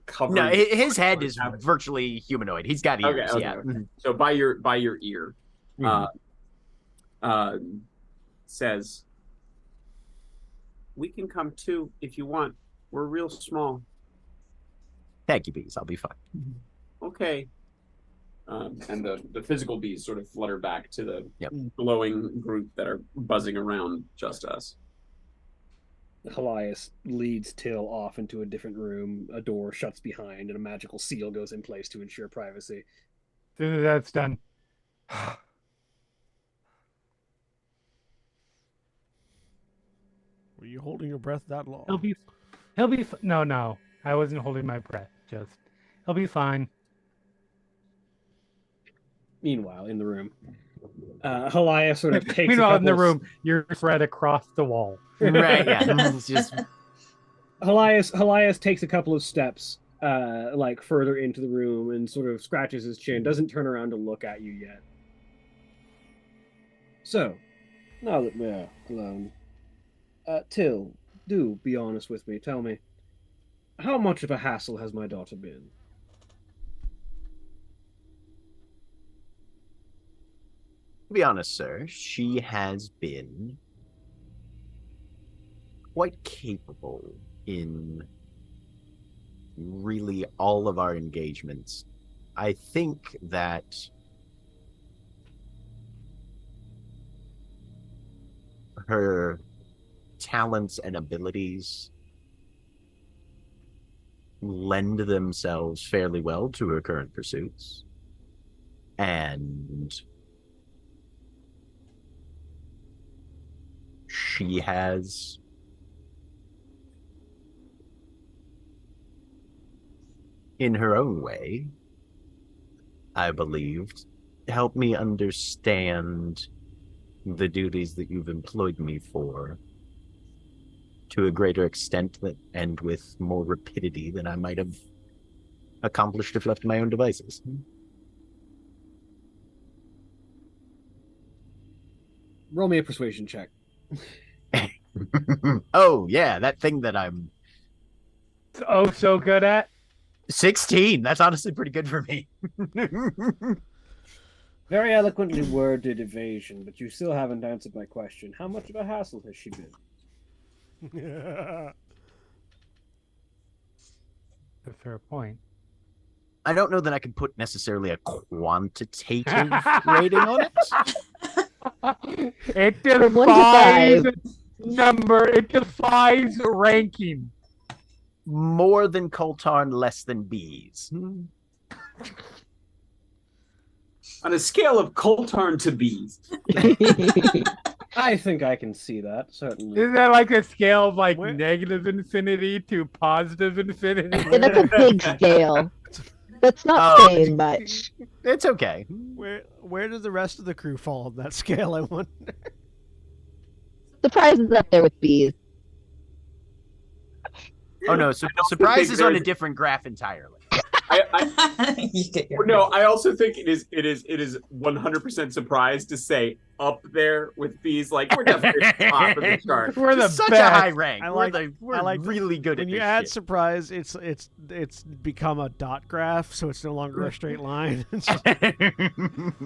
covered. No, his head is virtually humanoid. He's got ears. Okay, yeah. okay. So by your ear, says, "We can come too if you want. We're real small." Thank you, bees. I'll be fine. Okay. And the physical bees sort of flutter back to the glowing group that are buzzing around just us. Helias leads Till off into a different room. A door shuts behind, and a magical seal goes in place to ensure privacy. As soon as that's done. Were you holding your breath that long? He'll be. No. I wasn't holding my breath. He'll be fine. Meanwhile, in the room, Helias sort of takes. Meanwhile, in the room, you're spread across the wall. Right? Yeah. It's just Helias takes a couple of steps, like further into the room, and sort of scratches his chin. Doesn't turn around to look at you yet. So, now that we're alone, Till, do be honest with me. Tell me, how much of a hassle has my daughter been? to be honest, sir, she has been quite capable in really all of our engagements. I think that her talents and abilities lend themselves fairly well to her current pursuits. And she has in her own way, I believed, helped me understand the duties that you've employed me for to a greater extent and with more rapidity than I might have accomplished if left to my own devices. Roll me a persuasion check. Oh, yeah, that thing that I'm Oh, so good at. 16. That's honestly pretty good for me. Very eloquently worded evasion, but you still haven't answered my question. How much of a hassle has she been? A fair point. I don't know that I can put necessarily a quantitative rating on it. It From 1 to defies 5. number. It defies ranking. More than Coltarn, less than bees. On a scale of Coltarn to bees. I think I can see that, certainly. Isn't that like a scale of like Where- negative infinity to positive infinity? Yeah, that's a big scale. That's not Oh. saying much. It's okay. Where does the rest of the crew fall on that scale? I wonder. Surprise is up there with bees. Oh no, I also surprise think is on a there's- different graph entirely. You get your No, I also think it is 100% surprise to say up there with bees. Like we're definitely at the top of the chart. We're the Just such best. a high rank. I like- we're I like really good When at you this add shit. surprise, it's become a dot graph, so it's no longer a straight line. It's just-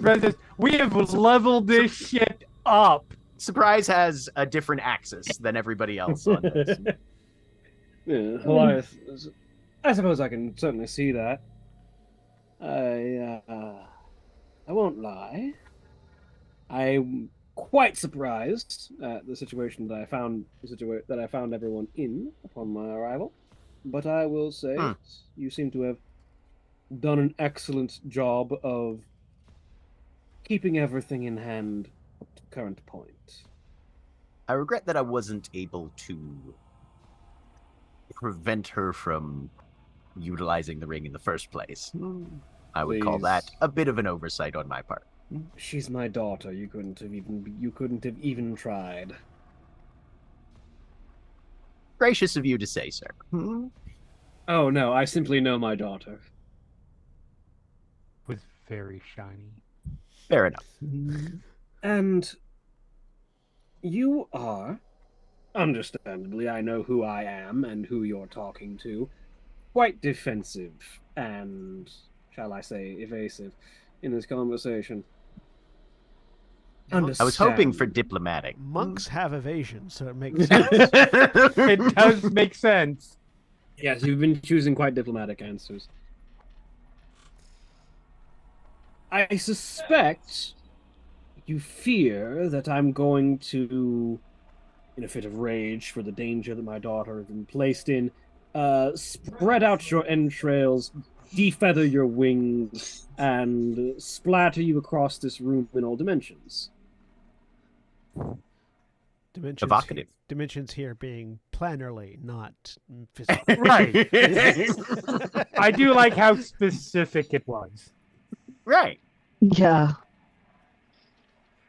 Francis, we have leveled this shit up. Surprise has a different axis than everybody else on this. Yeah, Elias, I suppose I can certainly see that. I won't lie. I'm quite surprised at the situation that I found everyone in upon my arrival. But I will say you seem to have done an excellent job of keeping everything in hand up to the current point. I regret that I wasn't able to prevent her from utilizing the ring in the first place. I would call Please. that a bit of an oversight on my part. She's my daughter. You couldn't have even tried. Gracious of you to say, sir. Oh no, I simply know my daughter. Was very shiny. Fair enough. And you are, understandably, I know who I am and who you're talking to, quite defensive and, shall I say, evasive in this conversation. I was hoping for Understand. diplomatic. Monks have evasion, so it makes sense. It does make sense. Yes, you've been choosing quite diplomatic answers. I suspect you fear that I'm going to, in a fit of rage for the danger that my daughter has been placed in, spread out your entrails, defeather your wings, and splatter you across this room in all dimensions. Dimensions Evocative. Dimensions here being planarly, not physically. Right. I do like how specific it was. Right. Yeah.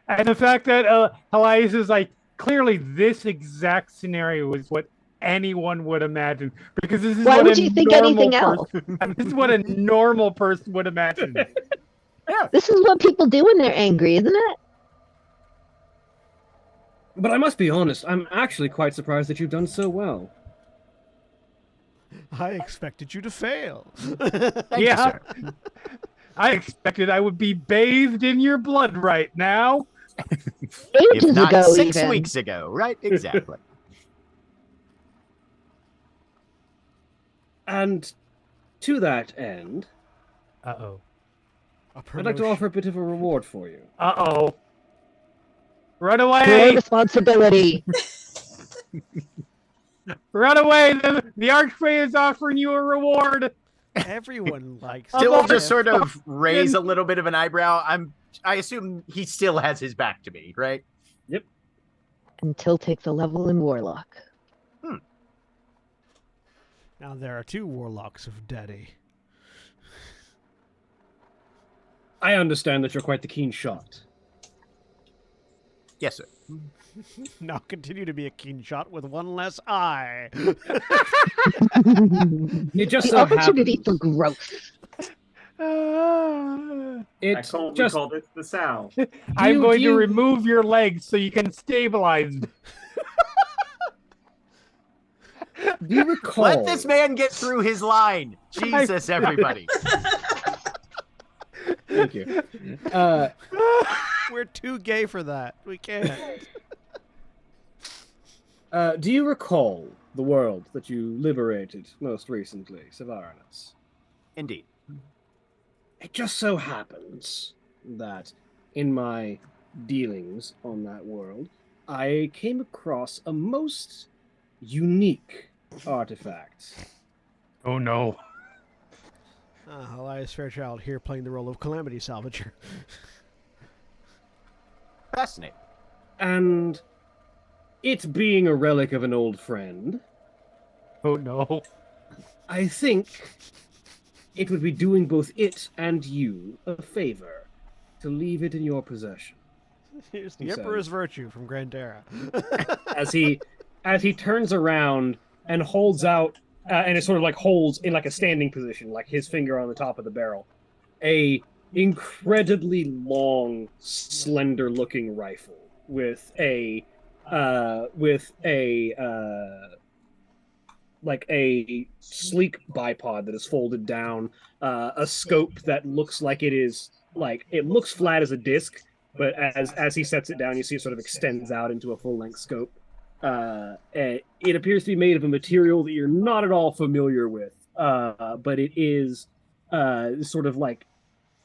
And the fact that Elias is like, clearly this exact scenario is what anyone would imagine. Because this is Why what would a you think normal anything else? person, this is what a normal person would imagine. This is what people do when they're angry, isn't it? But I must be honest, I'm actually quite surprised that you've done so well. I expected you to fail. Thank you, Yeah. sir. I expected I would be bathed in your blood right now. If Ages not ago, 6 even. weeks ago, right? Exactly. And to that end, Uh-oh. I'd like to offer a bit of a reward for you. Uh-oh. Run More away! responsibility. Run away! The Archfey is offering you a reward! Everyone likes Still Still Although- just sort of raise a little bit of an eyebrow. I assume he still has his back to me, right? Until takes a level in Warlock. Now there are two warlocks of Daddy. I understand that you're quite the keen shot. Yes, sir. Now continue to be a keen shot with one less eye. It just The so opportunity happens. for growth. Ah. We call this the sow. I'm going to remove your legs so you can stabilize. Do you recall? Let this man get through his line. Jesus, everybody. Thank you. We're too gay for that. We can't. Do you recall the world that you liberated most recently, Sevaranus? Indeed. It just so happens that in my dealings on that world, I came across a most unique artifact. Oh no. Elias Fairchild here playing the role of Calamity Salvager. Fascinating. And it being a relic of an old friend, Oh no. I think it would be doing both it and you a favor to leave it in your possession. Here's the He Emperor's says. Virtue from Grandera. As he turns around and holds out, and it sort of like holds in like a standing position, like his finger on the top of the barrel, a incredibly long, slender-looking rifle with a like a sleek bipod that is folded down, a scope that looks like it looks flat as a disc, but as he sets it down, you see it sort of extends out into a full-length scope. It appears to be made of a material that you're not at all familiar with, but it is sort of like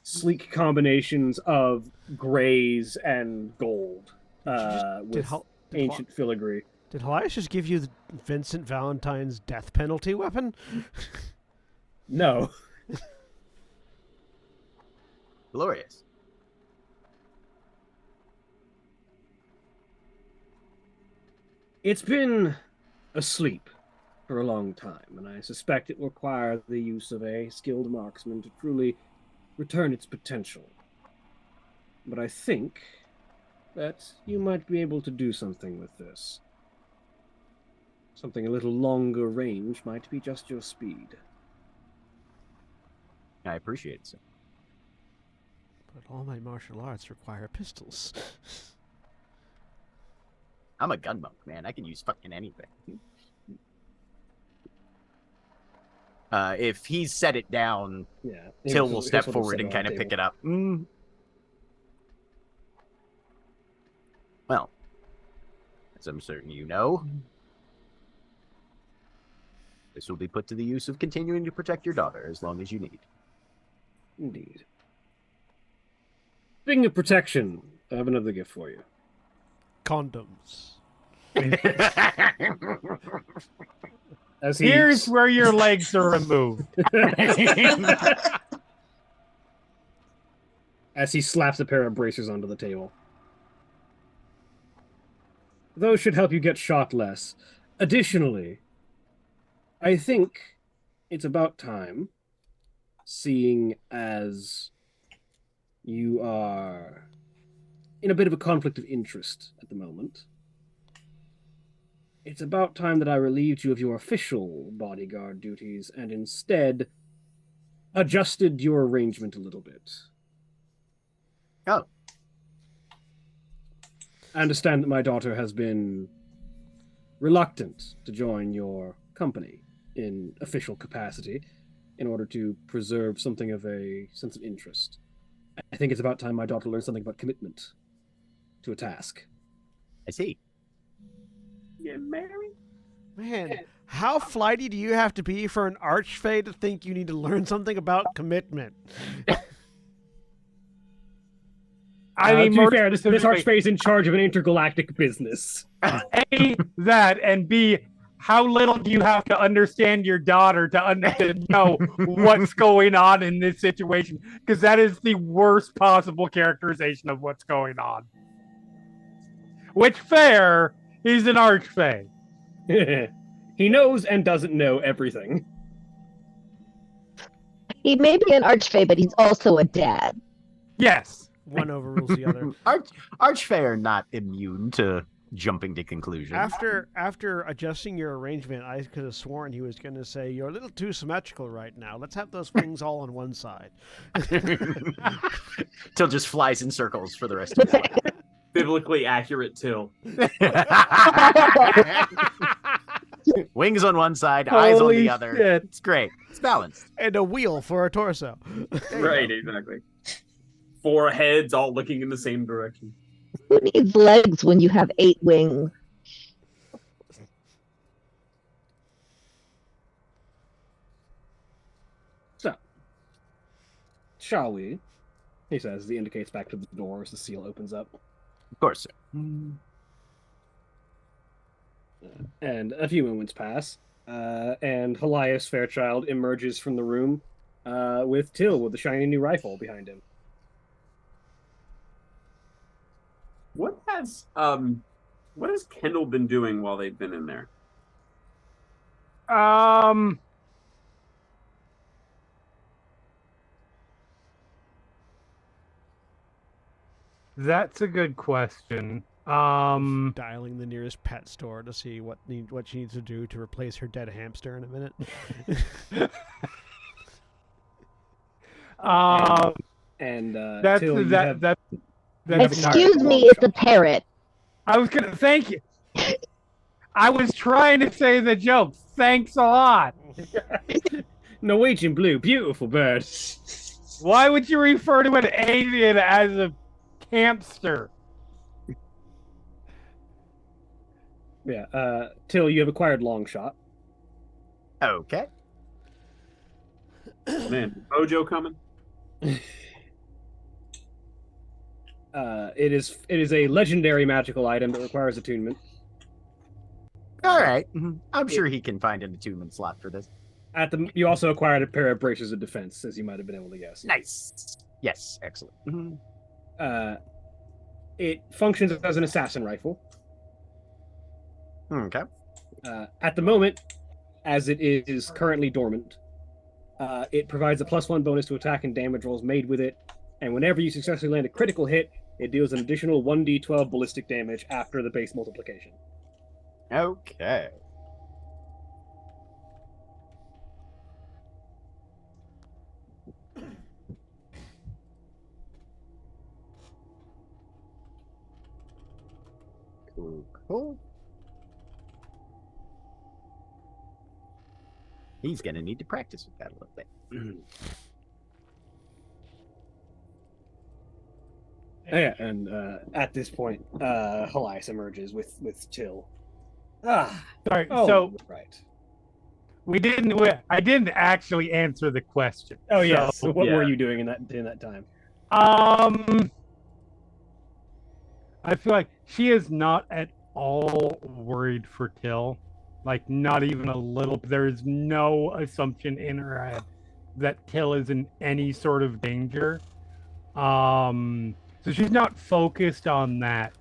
sleek combinations of grays and gold with ancient filigree. Did Elias just give you the Vincent Valentine's death penalty weapon? No. Glorious. It's been asleep for a long time, and I suspect it will require the use of a skilled marksman to truly return its potential. But I think that you might be able to do something with this. Something a little longer range might be just your speed. I appreciate it, sir. But all my martial arts require pistols. I'm a gun monk, man. I can use fucking anything. If he's set it down, Yeah, Till will step forward and kind of pick it up. Well, as I'm certain you know, this will be put to the use of continuing to protect your daughter as long as you need. Indeed. Speaking of protection, I have another gift for you. Condoms. Here's where your legs are removed. As he slaps a pair of bracers onto the table. Those should help you get shot less. Additionally, I think it's about time, seeing as you are in a bit of a conflict of interest at the moment, it's about time that I relieved you of your official bodyguard duties and instead adjusted your arrangement a little bit. Oh. I understand that my daughter has been reluctant to join your company in official capacity in order to preserve something of a sense of interest. I think it's about time my daughter learned something about commitment to a task. I see. Yeah, Mary? Man, how flighty do you have to be for an archfey to think you need to learn something about commitment? I mean, to more be fair, this specifically, archfey is in charge of an intergalactic business. A, that, and B, how little do you have to understand your daughter to know what's going on in this situation? Because that is the worst possible characterization of what's going on. Which, fair, he's an archfey. He knows and doesn't know everything. He may be an archfey, but he's also a dad. Yes. One overrules the other. Archfey are not immune to jumping to conclusions. After adjusting your arrangement, I could have sworn he was going to say, "You're a little too symmetrical right now. Let's have those wings all on one side." Till just flies in circles for the rest of his life. Biblically accurate Till. Wings on one side, eyes on Holy the other. shit. It's great. It's balanced. And a wheel for a torso. Right, exactly. 4 heads all looking in the same direction. Who needs legs when you have 8 wings? So, shall we? He says, as he indicates back to the door as the seal opens up. Of course, sir. And a few moments pass, and Helias Fairchild emerges from the room with Till with the shiny new rifle behind him. What has Kendall been doing while they've been in there? That's a good question. Dialing the nearest pet store to see what she needs to do to replace her dead hamster in a minute. That's Till, that's Excuse me, it's a parrot. I was gonna thank you. I was trying to say the joke. Thanks a lot. Norwegian blue, beautiful bird. Why would you refer to an alien as a hamster? Yeah, Till, you have acquired long shot. Okay. Man, Mojo coming? It is a legendary magical item that requires attunement. All right. I'm sure he can find an attunement slot for this. You also acquired a pair of braces of defense, as you might have been able to guess. Nice. Yes, excellent. It functions as an assassin rifle. Okay. At the moment, as it is currently dormant, it provides a +1 bonus to attack and damage rolls made with it, and whenever you successfully land a critical hit, it deals an additional 1d12 ballistic damage after the base multiplication. Okay. Cool. He's going to need to practice with that a little bit. Yeah, and at this point, Helias emerges with Till. Sorry, Oh, so right. I didn't actually answer the question. Oh yes. So, What yeah. were you doing in that time? I feel like she is not at all worried for Till. Like, not even a little. There is no assumption in her head that Till is in any sort of danger. So she's not focused on that.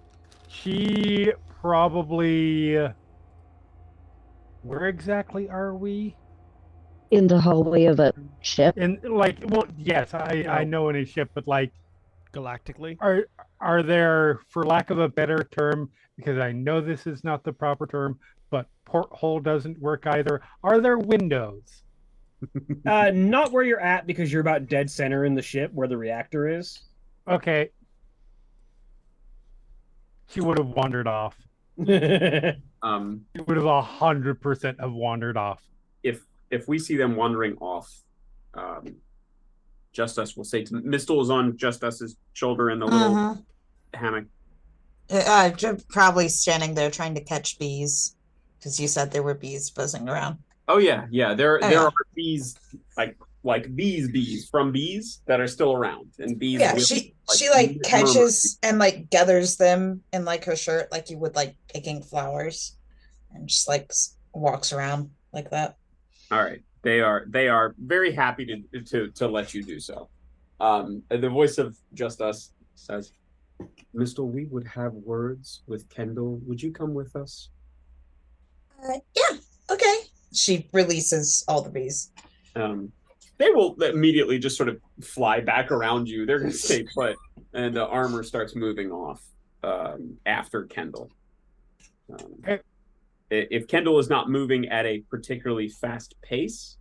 She probably... Where exactly are we? In the hallway of a ship. In, like, well, yes, I know in a ship, but like, Galactically. are there, for lack of a better term, because I know this is not the proper term, but porthole doesn't work either. Are there windows? Not where you're at, because you're about dead center in the ship where the reactor is. Okay. She would have wandered off. She would have 100% have wandered off. If we see them wandering off, Justus will say to Mistle is on Justus's shoulder in the little hammock. Probably standing there trying to catch bees, because you said there were bees buzzing around. Oh yeah. There are bees like these bees from bees that are still around, and bees. Yeah, will, she like catches and like gathers them in like her shirt, like you would like picking flowers, and just like walks around like that. All right, they are very happy to let you do so. The voice of Justus says, "Mistle, we would have words with Kendall. Would you come with us?" Yeah, okay. She releases all the bees. They will immediately just sort of fly back around you. They're going to stay put, and the armor starts moving off after Kendall. If Kendall is not moving at a particularly fast pace,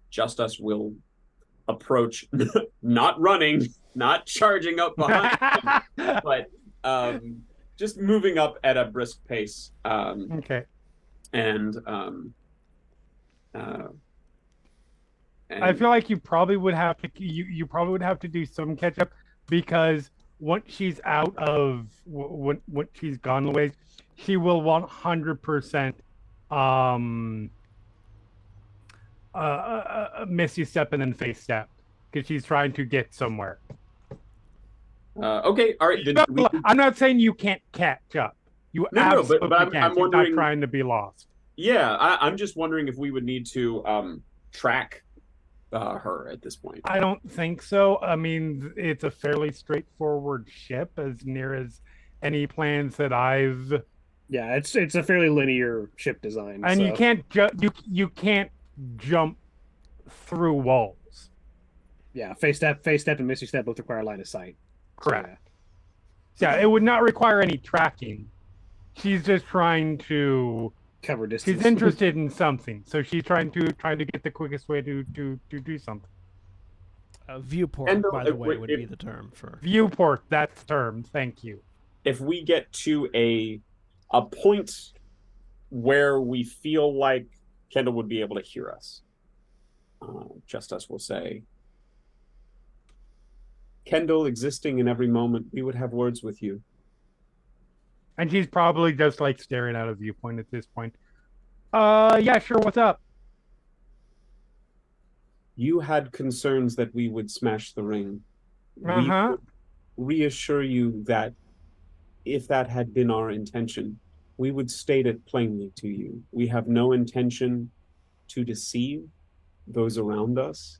Justice will approach, not running, not charging up behind him, but just moving up at a brisk pace. Okay. And I feel like you probably would have to you probably would have to do some catch up, because once she's out of when she's gone the ways, she will 100% miss you step and then face step, because she's trying to get somewhere. Okay, all right. Then I'm not saying you can't catch up. You absolutely but can. I'm wondering, she's not trying to be lost. Yeah, I'm just wondering if we would need to track her at this point. I don't think so. I mean, it's a fairly straightforward ship, as near as any plans that I've. Yeah, it's a fairly linear ship design, and so. you can't you can't jump through walls. Yeah, face step, and misty step both require line of sight. Correct. So, yeah, it would not require any tracking. She's just trying to cover distance. She's interested in something, so she's trying to get the quickest way to do something. Viewport, by the way, would be the term for viewport. That's the term. Thank you. If we get to a point where we feel like Kendall would be able to hear us, Justice will say, Kendall, existing in every moment, we would have words with you. And she's probably just like staring out of viewpoint at this point. Yeah, sure, what's up? You had concerns that we would smash the ring. Uh-huh. We reassure you that if that had been our intention, we would state it plainly to you. We have no intention to deceive those around us.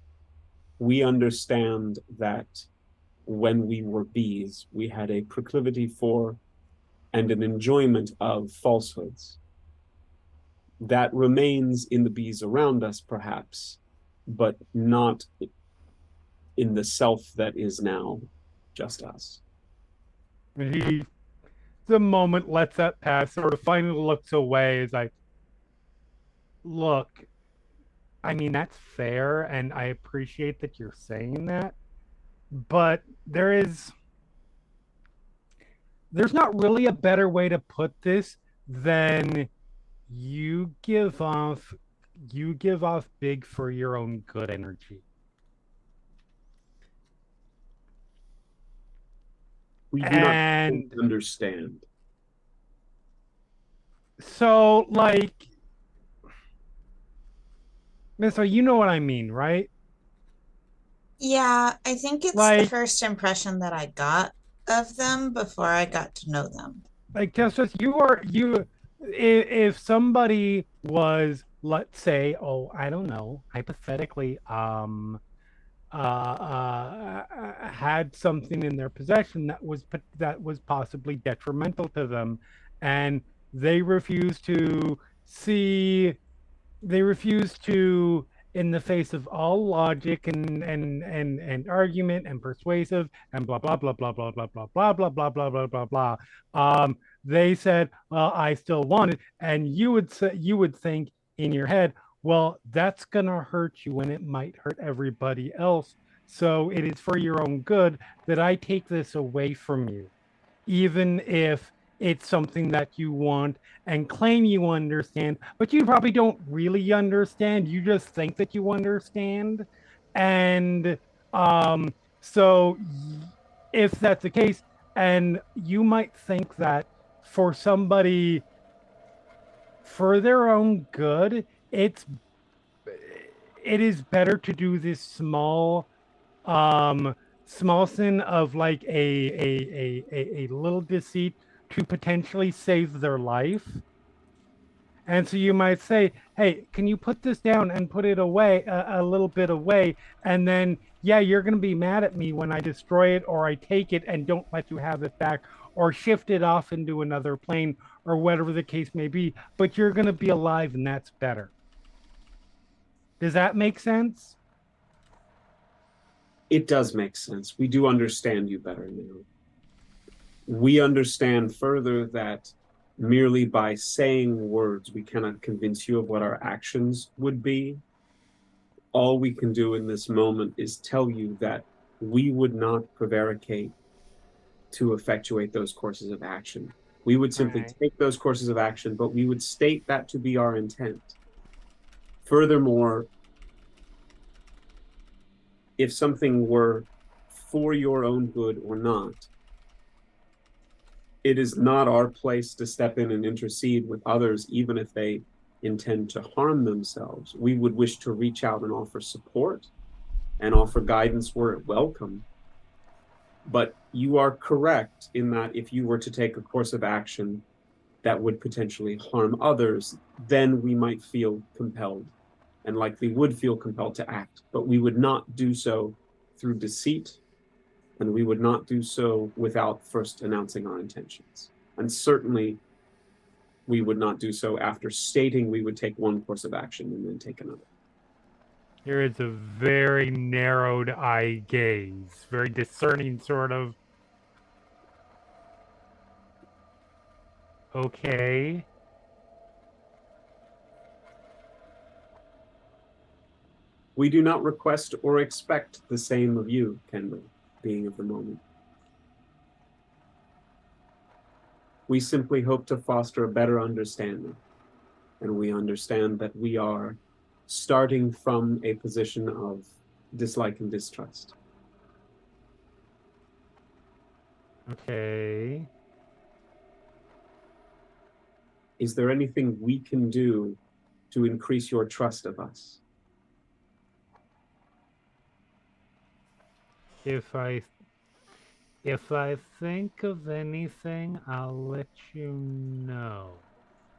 We understand that when we were bees, we had a proclivity for and an enjoyment of falsehoods. That remains in the bees around us, perhaps, but not in the self that is now just us. He, the moment, lets that pass, sort of finally looks away, is like, look, I mean, that's fair, and I appreciate that you're saying that, but there's not really a better way to put this than you give off big for your own good energy. We do not understand. So, like, Mister, you know what I mean, right? Yeah, I think it's like, the first impression that I got of them before I got to know them. Like, Justice, if somebody was, let's say, I don't know, hypothetically, had something in their possession that was possibly detrimental to them, and they refused to, in the face of all logic and argument and persuasive and blah blah blah blah blah blah blah blah blah blah blah blah blah blah, they said, well, I still want it, and you would think in your head, well, that's gonna hurt you and it might hurt everybody else, so it is for your own good that I take this away from you, even if it's something that you want and claim you understand, but you probably don't really understand. You just think that you understand. And so if that's the case, and you might think that for somebody, for their own good, it is better to do this small sin of like a little deceit to potentially save their life. And so you might say, hey, can you put this down and put it away, a little bit away, and then, yeah, you're going to be mad at me when I destroy it, or I take it and don't let you have it back, or shift it off into another plane, or whatever the case may be, but you're going to be alive, and that's better. Does that make sense? It does make sense. We do understand you better now. We understand further that merely by saying words, we cannot convince you of what our actions would be. All we can do in this moment is tell you that we would not prevaricate to effectuate those courses of action. We would simply take those courses of action, but we would state that to be our intent. Furthermore, if something were for your own good or not, it is not our place to step in and intercede with others, even if they intend to harm themselves. We would wish to reach out and offer support and offer guidance where welcome. But you are correct in that if you were to take a course of action that would potentially harm others, then we might feel compelled and likely would feel compelled to act. But we would not do so through deceit, and we would not do so without first announcing our intentions. And certainly we would not do so after stating we would take one course of action and then take another. Here is a very narrowed eye gaze, very discerning sort of. Okay. We do not request or expect the same of you, Kendall, being of the moment. We simply hope to foster a better understanding, and we understand that we are starting from a position of dislike and distrust. Okay. Is there anything we can do to increase your trust of us? If I think of anything, I'll let you know.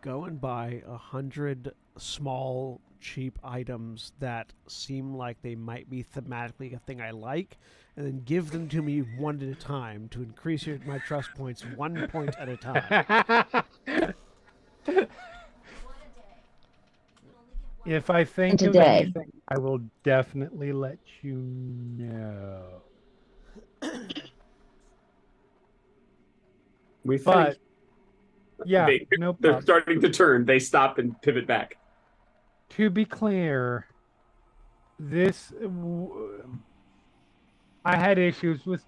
Go and buy 100 small, cheap items that seem like they might be thematically a thing I like, and then give them to me one at a time to increase my trust points 1 point at a time. If I think of Today. anything, I will definitely let you know. We But think yeah, they're starting to turn. They stop and pivot back. To be clear, I had issues with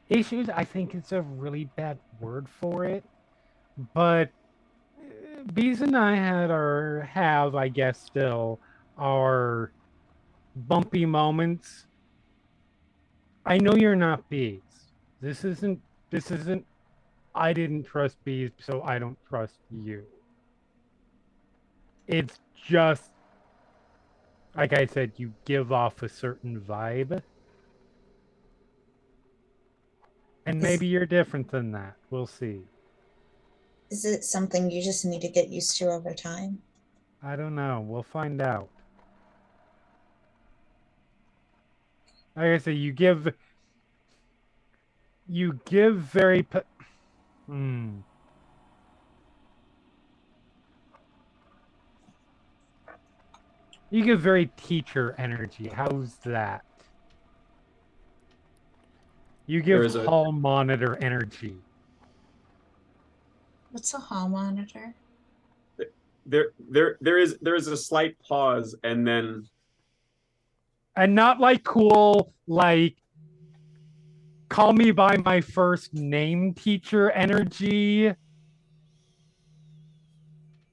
issues. I think it's a really bad word for it, but Bees and I have, I guess, still our bumpy moments. I know you're not Bees. This isn't. I didn't trust Bees, so I don't trust you. It's just, like I said, you give off a certain vibe. And maybe you're different than that. We'll see. Is it something you just need to get used to over time? I don't know. We'll find out. Like I say, you give very You give very teacher energy. How's that? You give hall monitor energy. What's a hall monitor? There is a slight pause, and then, and not like cool, like call me by my first name teacher energy,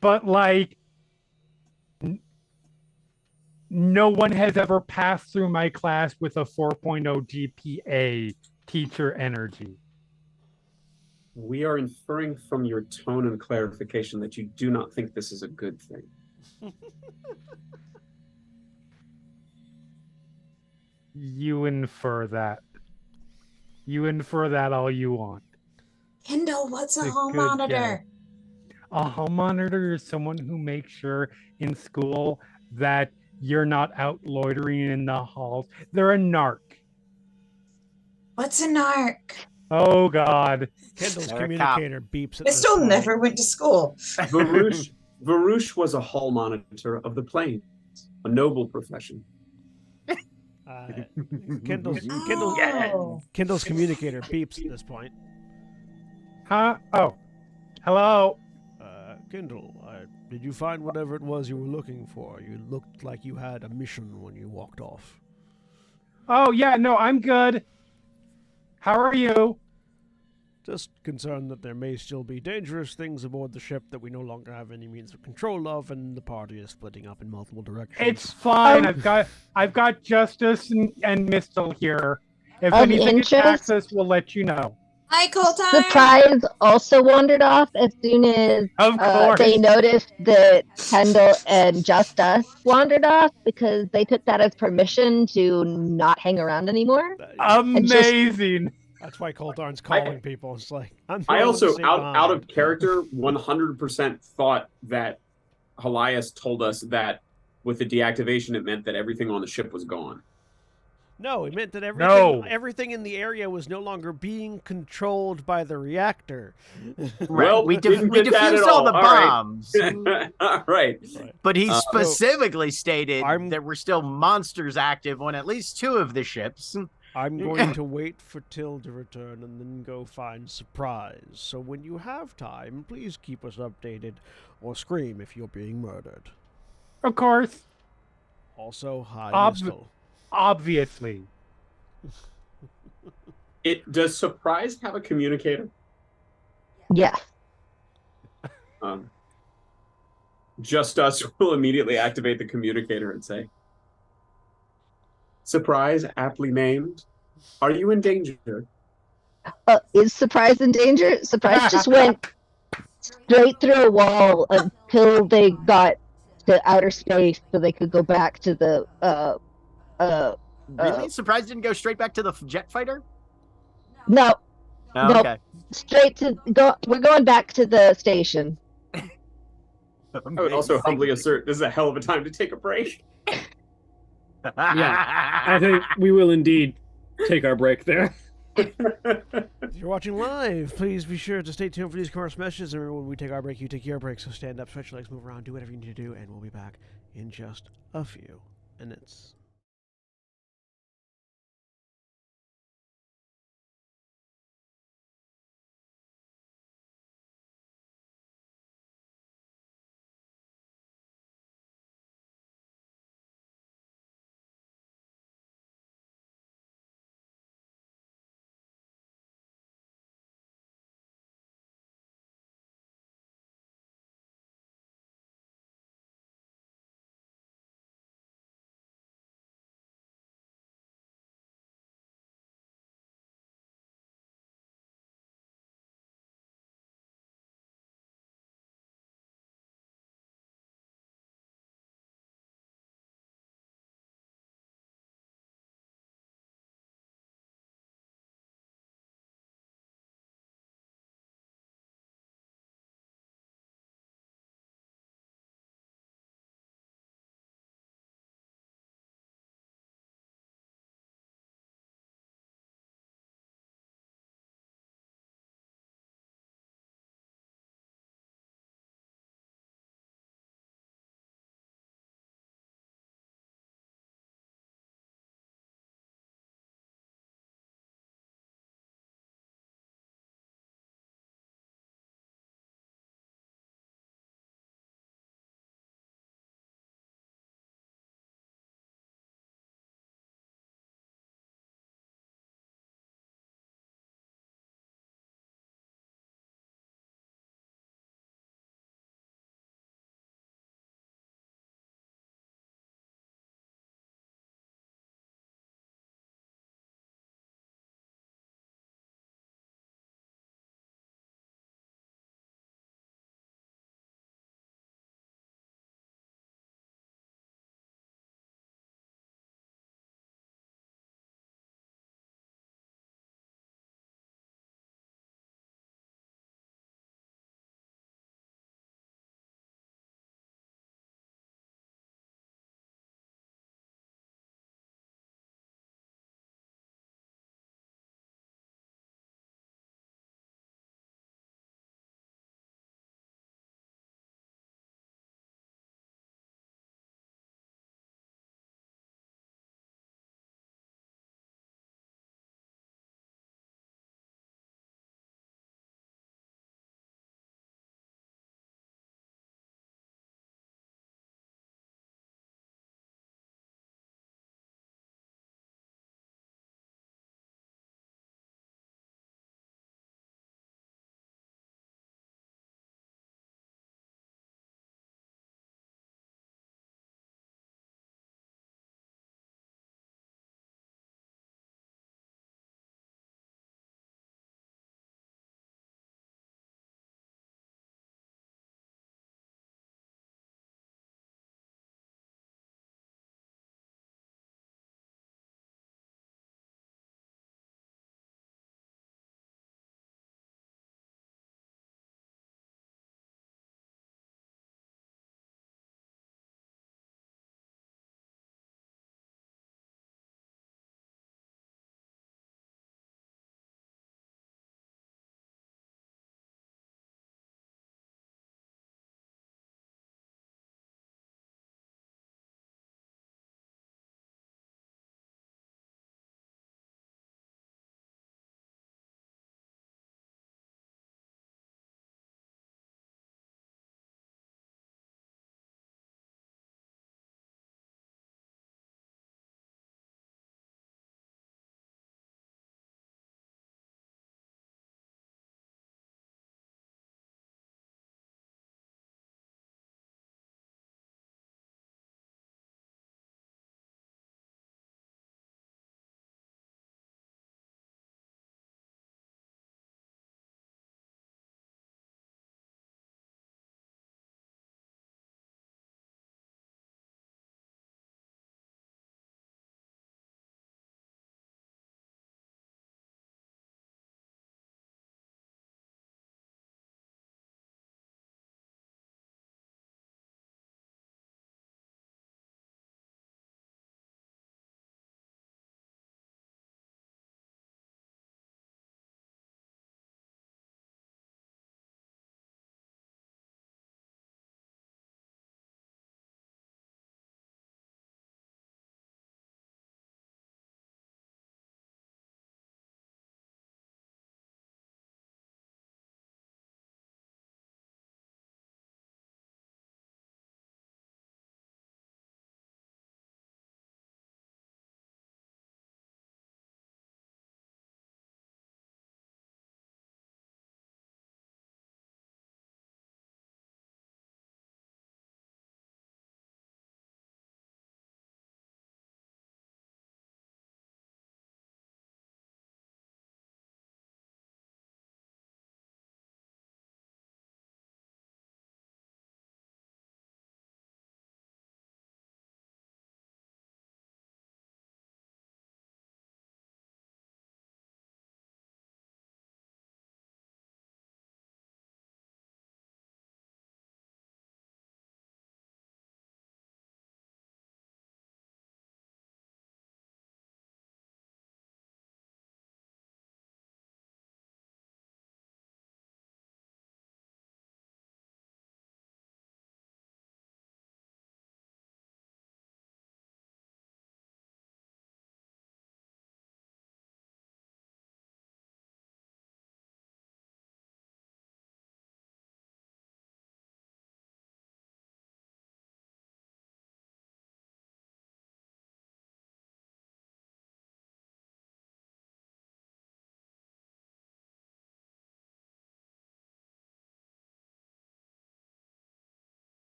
but like no one has ever passed through my class with a 4.0 GPA teacher energy. We are inferring from your tone and clarification that you do not think this is a good thing. You infer that. You infer that all you want. Kendall, what's a hall monitor? A hall monitor is someone who makes sure in school that you're not out loitering in the halls. They're a narc. What's a narc? Oh, God. Kendall's communicator beeps at I still never went to school. Varush was a hall monitor of the plains, a noble profession. Kindle's communicator beeps at this point. Huh? Oh, hello. Kindle, did you find whatever it was you were looking for? You looked like you had a mission when you walked off. Oh yeah, no, I'm good. How are you? Just concerned that there may still be dangerous things aboard the ship that we no longer have any means of control of, and the party is splitting up in multiple directions. It's fine. I've got Justice and Mistle here. If Of anything interest? attacks us, we'll let you know. Hi, Colton. Surprise also wandered off as soon as Of course. they noticed that Kendall and Just Us wandered off because they took that as permission to not hang around anymore. Amazing. That's why Coldarn's calling people. It's like I also out of character 100% thought that Helias told us that with the deactivation it meant that everything on the ship was gone. No, it meant that No. everything in the area was no longer being controlled by the reactor. Well, we didn't get that defused at all the all. All right. bombs. All right. But he So, specifically stated there were still monsters active on at least 2 of the ships. I'm going to wait for Till to return and then go find Surprise. So when you have time, please keep us updated or scream if you're being murdered. Of course. Also, hi, Mistle. Obviously. Does Surprise have a communicator? Yeah. Just Us will immediately activate the communicator and say, Surprise, aptly named. Are you in danger? Is Surprise in danger? Surprise just went straight through a wall until they got to outer space so they could go back to the Really? Surprise didn't go straight back to the jet fighter? No. Oh, No. okay. Straight to we're going back to the station. I would also humbly assert this is a hell of a time to take a break. Yeah, I think we will indeed take our break there. If you're watching live, please be sure to stay tuned for these commercial messages. And remember, when we take our break, you take your break. So stand up, stretch your legs, move around, do whatever you need to do, and we'll be back in just a few minutes.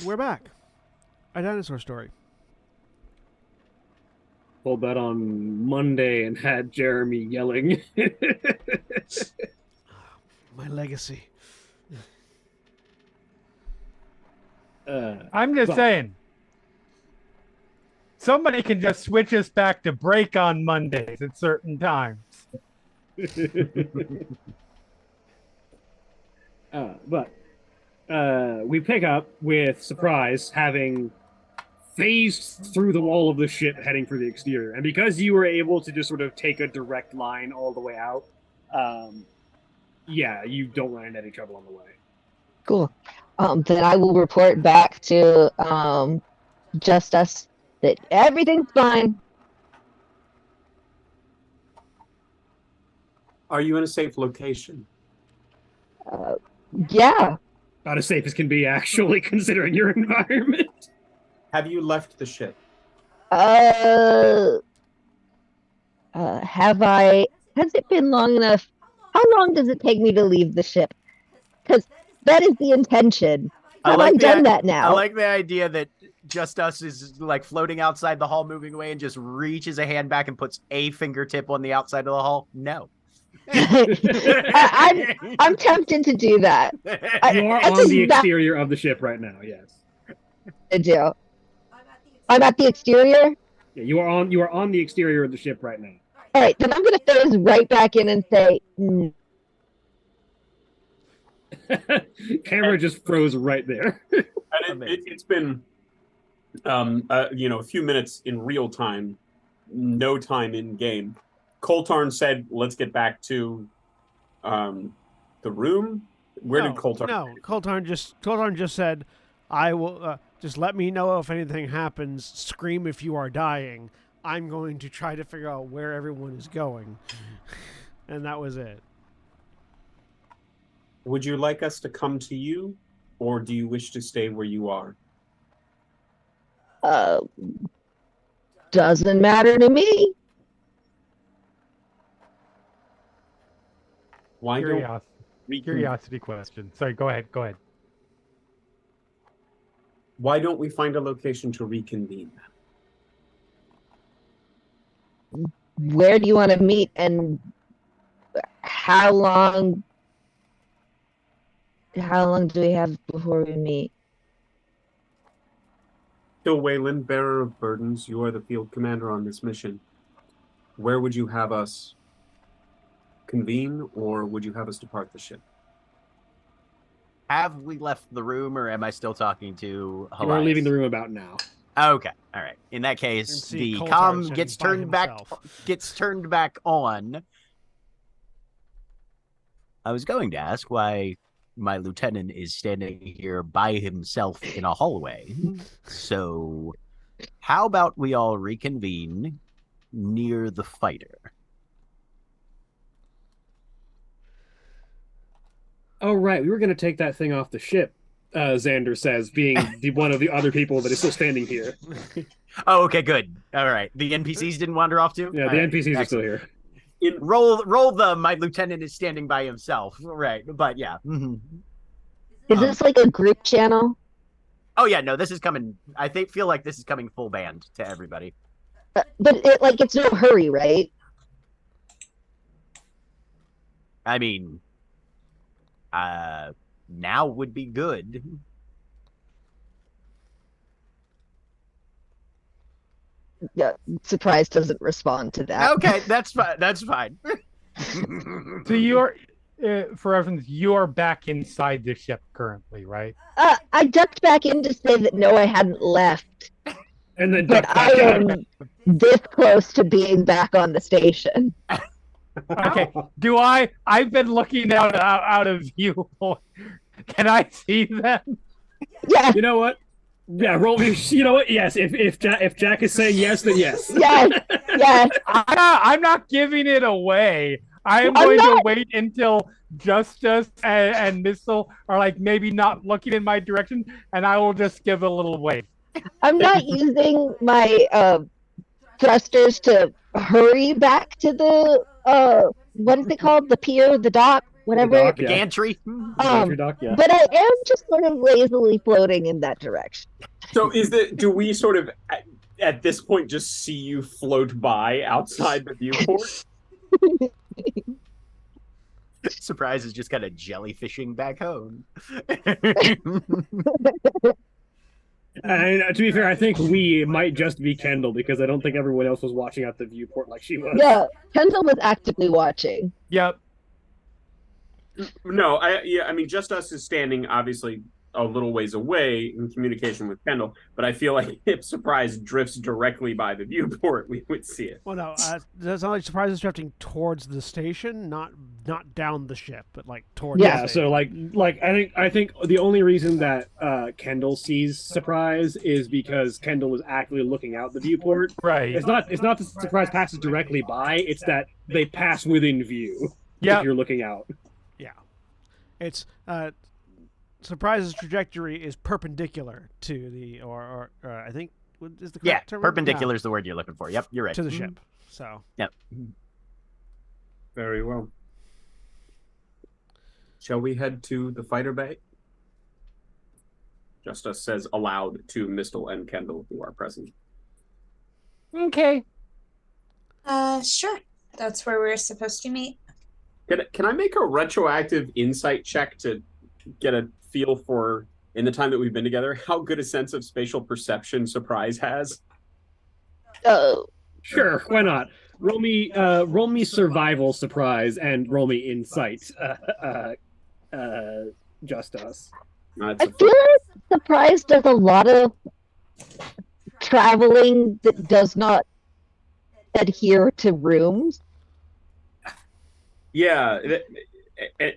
we're back. A dinosaur story. Pulled that on Monday and had Jeremy yelling. My legacy. I'm just saying. Somebody can just switch us back to break on Mondays at certain times. But we pick up with Surprise having phased through the wall of the ship heading for the exterior. And because you were able to just sort of take a direct line all the way out, you don't run into any trouble on the way. Cool. Then I will report back to Just Us that everything's fine. Are you in a safe location? Yeah. About as safe as can be, actually, considering your environment. Have you left the ship? Have I? Has it been long enough? How long does it take me to leave the ship? Because that is the intention. Have I done that now? I like the idea that Just Us is like floating outside the hall, moving away, and just reaches a hand back and puts a fingertip on the outside of the hall. No. I'm tempted to do that. You are on the exterior of the ship right now, yes. I do. I'm at the exterior? Yeah, you are on the exterior of the ship right now. All right, then I'm going to phase right back in and say, Camera just froze right there. And it's been, a few minutes in real time, no time in game. Coltarn said, "Let's get back to the room." Where did Coltarn? No, Coltarn just said, "I will just let me know if anything happens. Scream if you are dying. I'm going to try to figure out where everyone is going," and that was it. Would you like us to come to you, or do you wish to stay where you are? Doesn't matter to me. Why don't Curiosity question. Sorry, go ahead. Why don't we find a location to reconvene? Where do you want to meet, and how long do we have before we meet? Still Wayland, bearer of burdens, you are the field commander on this mission. Where would you have us convene, or would you have us depart the ship? Have we left the room, or am I still talking to Elias? We're leaving the room about now. Okay, all right. In that case, the comm gets turned back on. I was going to ask why my lieutenant is standing here by himself in a hallway. So, how about we all reconvene near the fighter? Oh, right. We were going to take that thing off the ship, Xander says, being one of the other people that is still standing here. Oh, okay, good. All right. The NPCs didn't wander off too? Yeah, all the right. NPCs are still here. Roll the my lieutenant is standing by himself. Right. But yeah. Mm-hmm. Is this like a group channel? Oh, yeah. No, this is coming. Feel like this is coming full band to everybody. But it's no hurry, right? I mean, now would be good. Yeah, Surprise doesn't respond to that. Okay, that's fine. That's fine. So you're, for reference, you're back inside the ship currently, right? I ducked back in to say that no, I hadn't left. And then But I am this close to being back on the station. Okay. I've been looking out of view. Can I see them? Yeah. You know what? Yeah, roll me. You know what? Yes. If Jack is saying yes, then yes. Yes. I'm not giving it away. I'm going to wait until Justice and Missile are like maybe not looking in my direction, and I will just give a little wave. I'm not using my thrusters to hurry back to the what is it called? The pier, the dock. whatever. dock, The yeah. gantry. Um, Gantry dock, yeah. But I am just sort of lazily floating in that direction. So do we sort of at this point just see you float by outside the viewport? Surprise is just kind of jellyfishing back home. And to be fair, I think we might just be Kendall because I don't think everyone else was watching out the viewport like she was. Yeah, Kendall was actively watching. Yep. No, I mean, just us is standing obviously a little ways away in communication with Kendall, but I feel like if Surprise drifts directly by the viewport, we would see it. Well, no, that's not like Surprise is drifting towards the station, not down the ship, but like towards. Yeah, the so station. like I think the only reason that Kendall sees Surprise is because Kendall was actively looking out the viewport. Right. It's not that Surprise passes directly by, it's that they pass within view Yep. if you're looking out. Yeah, it's Surprise's trajectory is perpendicular to the or I think is the correct term? Perpendicular is the word you're looking for. Yep, you're right. To the ship. So Yep. Very well. Shall we head to the fighter bay? Justice says aloud to Mistle and Kendall, who are present. Okay. Sure. That's where we're supposed to meet. Can I make a retroactive insight check to get a feel for, in the time that we've been together, how good a sense of spatial perception Surprise has? Oh, Sure, why not? Roll me survival Surprise and roll me insight. Just us. It's I a feel like Surprise does a lot of traveling that does not adhere to rooms. Yeah,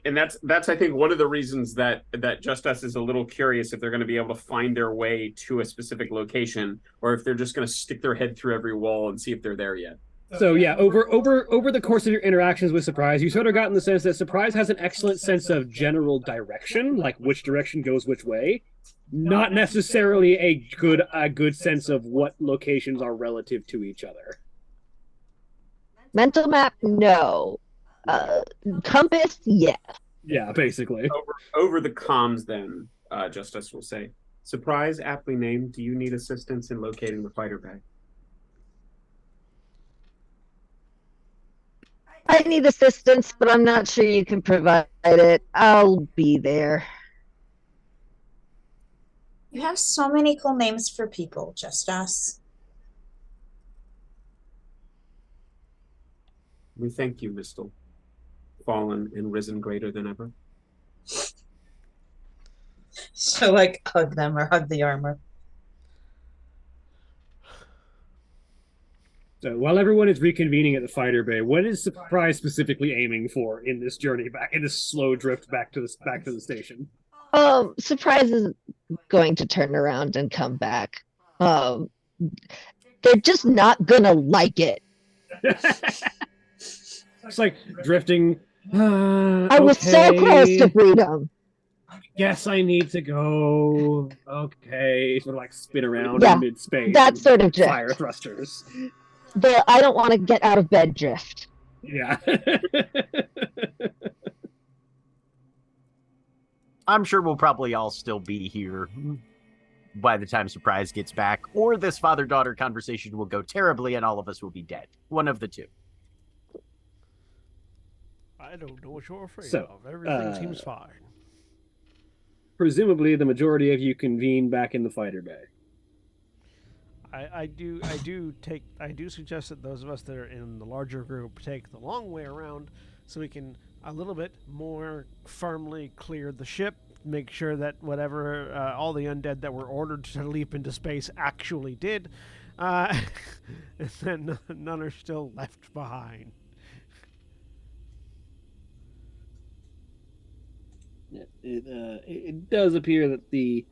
and that's I think one of the reasons that Just Us is a little curious if they're going to be able to find their way to a specific location, or if they're just going to stick their head through every wall and see if they're there yet. So yeah, over the course of your interactions with Surprise, you sort of gotten the sense that Surprise has an excellent sense of general direction, like which direction goes which way. Not necessarily a good sense of what locations are relative to each other. Mental map, no. Compass, yeah. Yeah, basically. Over the comms, then Justice will say, "Surprise, aptly named. Do you need assistance in locating the fighter bay?" I need assistance, but I'm not sure you can provide it. I'll be there. You have so many cool names for people, just us. We thank you, Mistle. Fallen and risen greater than ever. So, like, hug them or hug the armor. So while everyone is reconvening at the fighter bay, what is Surprise specifically aiming for in this journey back, in this slow drift back to the station? Surprise is going to turn around and come back. They're just not gonna like it. It's like drifting. I was so close to freedom. Guess I need to go. Okay, sort of like spin around Yeah, in mid-space. that and sort of drift. fire thrusters. The I don't want to get out of bed drift. Yeah. I'm sure we'll probably all still be here by the time Surprise gets back, or this father-daughter conversation will go terribly and all of us will be dead. One of the two. I don't know what you're afraid So, of. Everything seems fine. Presumably, the majority of you convene back in the fighter bay. I do suggest that those of us that are in the larger group take the long way around, so we can a little bit more firmly clear the ship, make sure that whatever all the undead that were ordered to leap into space actually did, and then none are still left behind. It does appear that the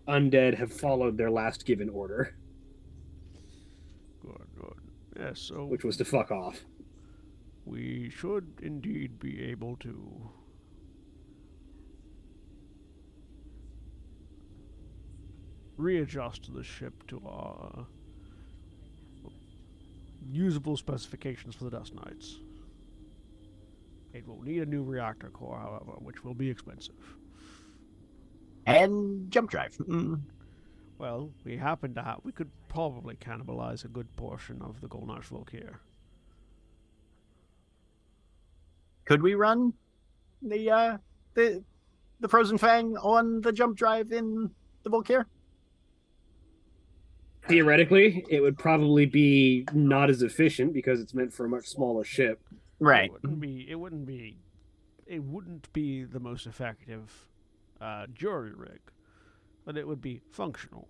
undead have followed their last given order, Good. Yes, so which was to fuck off. we should indeed be able to readjust the ship to our usable specifications for the Dust Knights. It will need a new reactor core, however, which will be expensive. And jump drive. Well, we could probably cannibalize a good portion of the Golden Volkir. Could we run the Frozen Fang on the jump drive in the Volkir? Theoretically, it would probably be not as efficient because it's meant for a much smaller ship. Right. It wouldn't be the most effective jury rig, but it would be functional.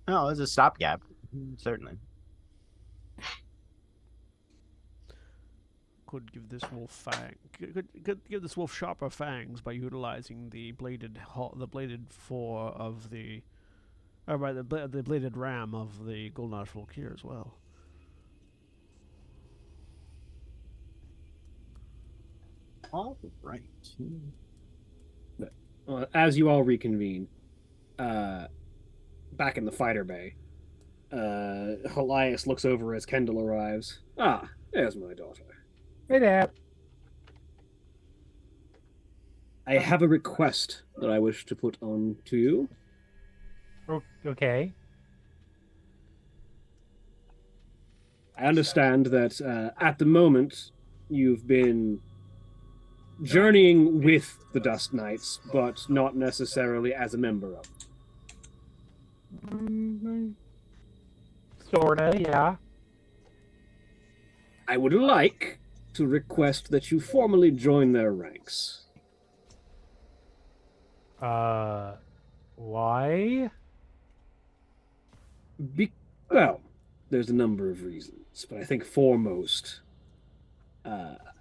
Oh, as a stopgap, certainly. Could give this wolf could give this wolf sharper fangs by utilizing the bladed fore of the bladed ram of the Golden Volkir as well. All right. As you all reconvene, back in the fighter bay, Elias looks over as Kendall arrives. Ah, there's my daughter. Hey, Dad. I have a request that I wish to put on to you. Okay. I understand that at the moment you've been journeying with the Dust Knights, but not necessarily as a member of them. Sorta, yeah. I would like to request that you formally join their ranks. Why? Well, there's a number of reasons, but I think foremost,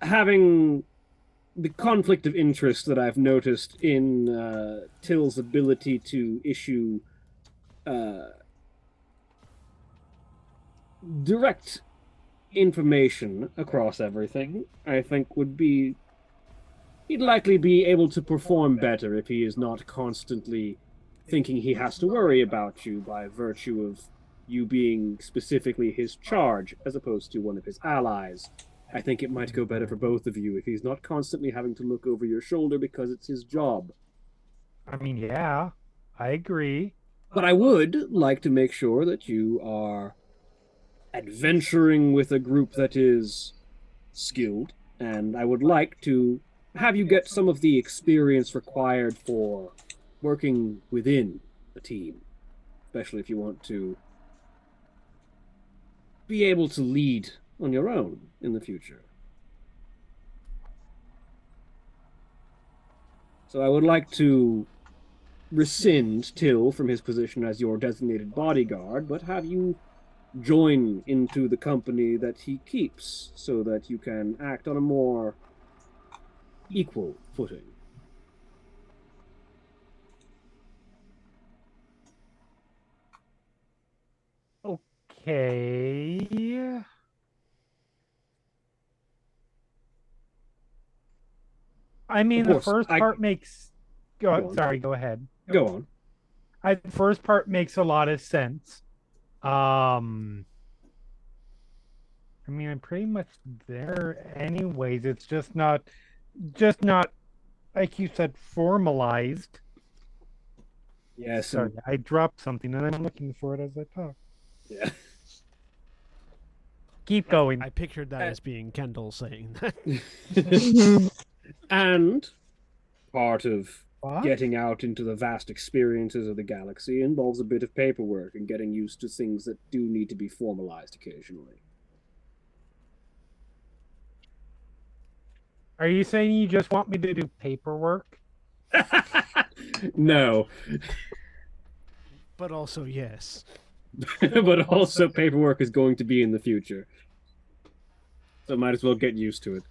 having the conflict of interest that I've noticed in Till's ability to issue direct information across everything, I think would be... He'd likely be able to perform better if he is not constantly thinking he has to worry about you by virtue of you being specifically his charge as opposed to one of his allies. I think it might go better for both of you if he's not constantly having to look over your shoulder because it's his job. I mean, yeah, I agree. But I would like to make sure that you are adventuring with a group that is skilled, and I would like to have you get some of the experience required for working within a team, especially if you want to be able to lead on your own in the future. So I would like to rescind Till from his position as your designated bodyguard, but have you join into the company that he keeps so that you can act on a more equal footing. Okay. I mean, the first part makes... Go on. Sorry, go ahead. Go on. The first part makes a lot of sense. I mean, I'm pretty much there anyways. It's just not, like you said, formalized. Yes. Sorry, I dropped something and I'm looking for it as I talk. Yeah. Keep going. I pictured that as being Kendall saying that. And part of What? getting out into the vast experiences of the galaxy involves a bit of paperwork and getting used to things that do need to be formalized occasionally. Are you saying you just want me to do paperwork? No. But also, yes. But also paperwork is going to be in the future. So might as well get used to it.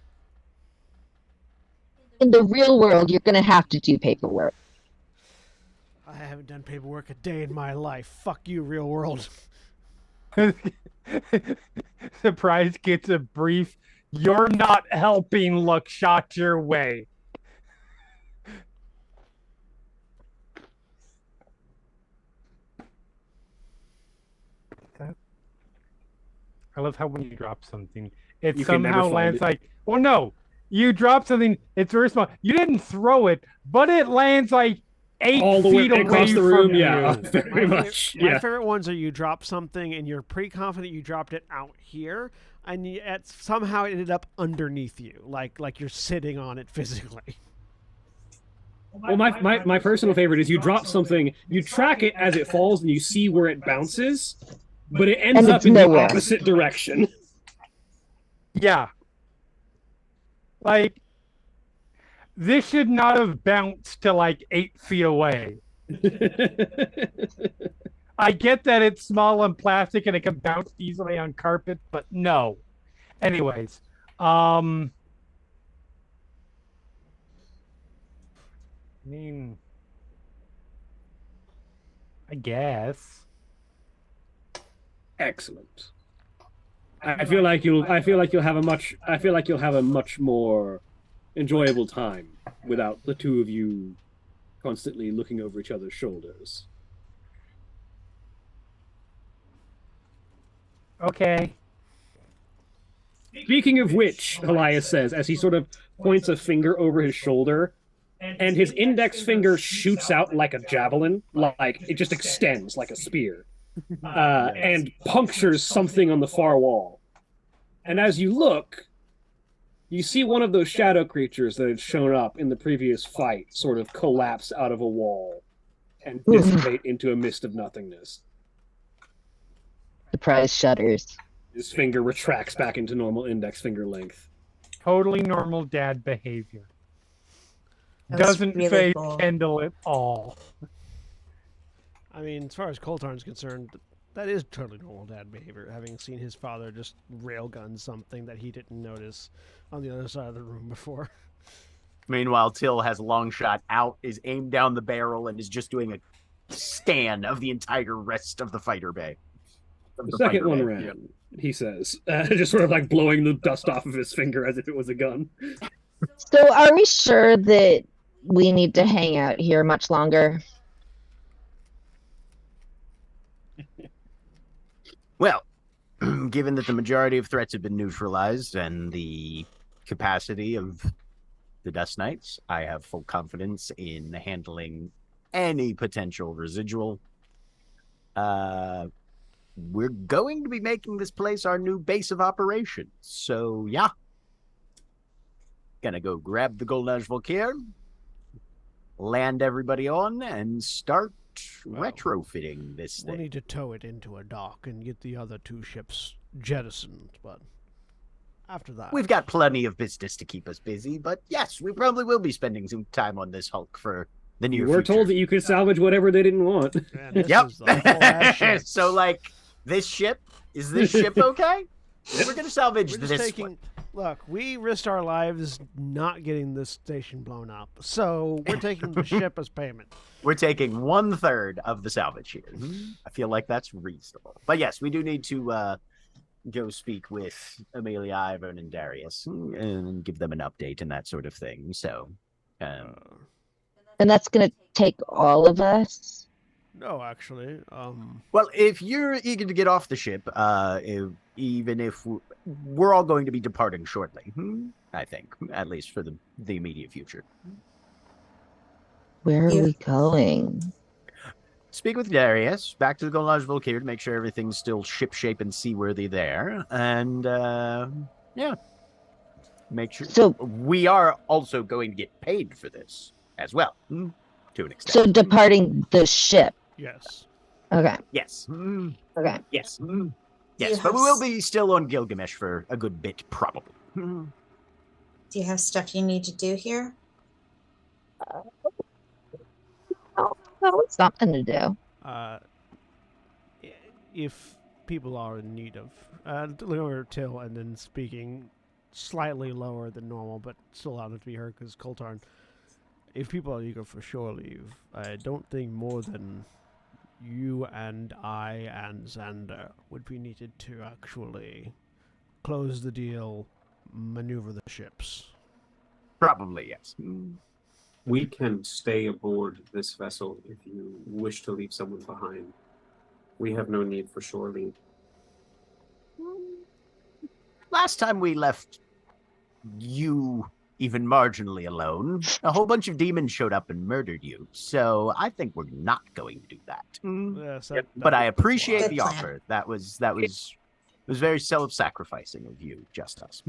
In the real world, you're going to have to do paperwork. I haven't done paperwork a day in my life. Fuck you, real world. Surprise gets a brief, "You're not helping" look shot your way. I love how when you drop something, it You can never somehow find lands it. like, "Oh no, You drop something, it's very small. You didn't throw it, but it lands like 8 All the way feet across away the from room. you. Yeah, very much. My Yeah. favorite ones are you drop something and you're pretty confident you dropped it out here, and somehow it ended up underneath you, like you're sitting on it physically. Well, my personal favorite is you drop something, you track it as it falls, and you see where it bounces, but it ends And up it's in nowhere. the opposite direction. Yeah. Like, this should not have bounced to like 8 feet away. I get that it's small and plastic and it can bounce easily on carpet, but no. Anyways, I mean, I guess. Excellent. I feel like you'll have a much more enjoyable time without the two of you constantly looking over each other's shoulders. Okay. Speaking of which, Elias says as he sort of points a finger over his shoulder, and his index finger shoots out like a javelin, like it just extends like a spear, and punctures something on the far wall. And as you look, you see one of those shadow creatures that had shown up in the previous fight sort of collapse out of a wall and dissipate into a mist of nothingness. Surprise shudders. His finger retracts back into normal index finger length. Totally normal dad behavior. That was Doesn't really phase cool. Kendall at all. I mean, as far as Coltarn's concerned, that is totally normal dad behavior, having seen his father just railgun something that he didn't notice on the other side of the room before. Meanwhile, Till has a long shot out, is aimed down the barrel, and is just doing a scan of the entire rest of the fighter bay. The second one ran, he says, just sort of like blowing the dust off of his finger as if it was a gun. So are we sure that we need to hang out here much longer? Well, given that the majority of threats have been neutralized and the capacity of the Dust Knights, I have full confidence in handling any potential residual. We're going to be making this place our new base of operations. So, yeah. Gonna go grab the Golden Volkir, land everybody on, and start retrofitting this We'll thing. need to tow it into a dock and get the other two ships jettisoned, but after that... We've got plenty of business to keep us busy, but yes, we probably will be spending some time on this Hulk for the near You future. were told that you could salvage whatever they didn't want. Man, this Yep. is the whole-ass ship. So, like, this ship, is this ship okay? We're going to salvage We're just this taking... one. Look, we risked our lives not getting this station blown up, so we're taking the ship as payment. We're taking 1/3 of the salvage here. I feel like that's reasonable. But yes, we do need to go speak with Amelia, Ivan, and Darius and give them an update and that sort of thing. So, Uh, And that's going to take all of us? no, actually. well, if you're eager to get off the ship, even if we're all going to be departing shortly, I think, at least for the immediate future. Where are Yeah. we going? Speak with Darius, back to the Golden Volkir to make sure everything's still shipshape and seaworthy there. And, yeah. Make sure. So- we are also going to get paid for this as well, to an extent. So departing the ship. Yes. Okay. Yes. Okay. Yes. you Yes, have but we will s- be still on Gilgamesh for a good bit, probably. Do you have stuff you need to do here? Well, it's something to do. If people are in need of... lower Till and then speaking slightly lower than normal, but still loud enough to be heard because Coltarn. If people are eager for shore leave, I don't think more than you and I and Xander would be needed to actually close the deal, maneuver the ships. Probably, yes. We can stay aboard this vessel if you wish to leave someone behind. We have no need for shore leave. Last time we left, you even marginally alone. A whole bunch of demons showed up and murdered you, so I think we're not going to do that. Yes, But I that's appreciate wise. Good the plan. offer. That was very self-sacrificing of you, Justice.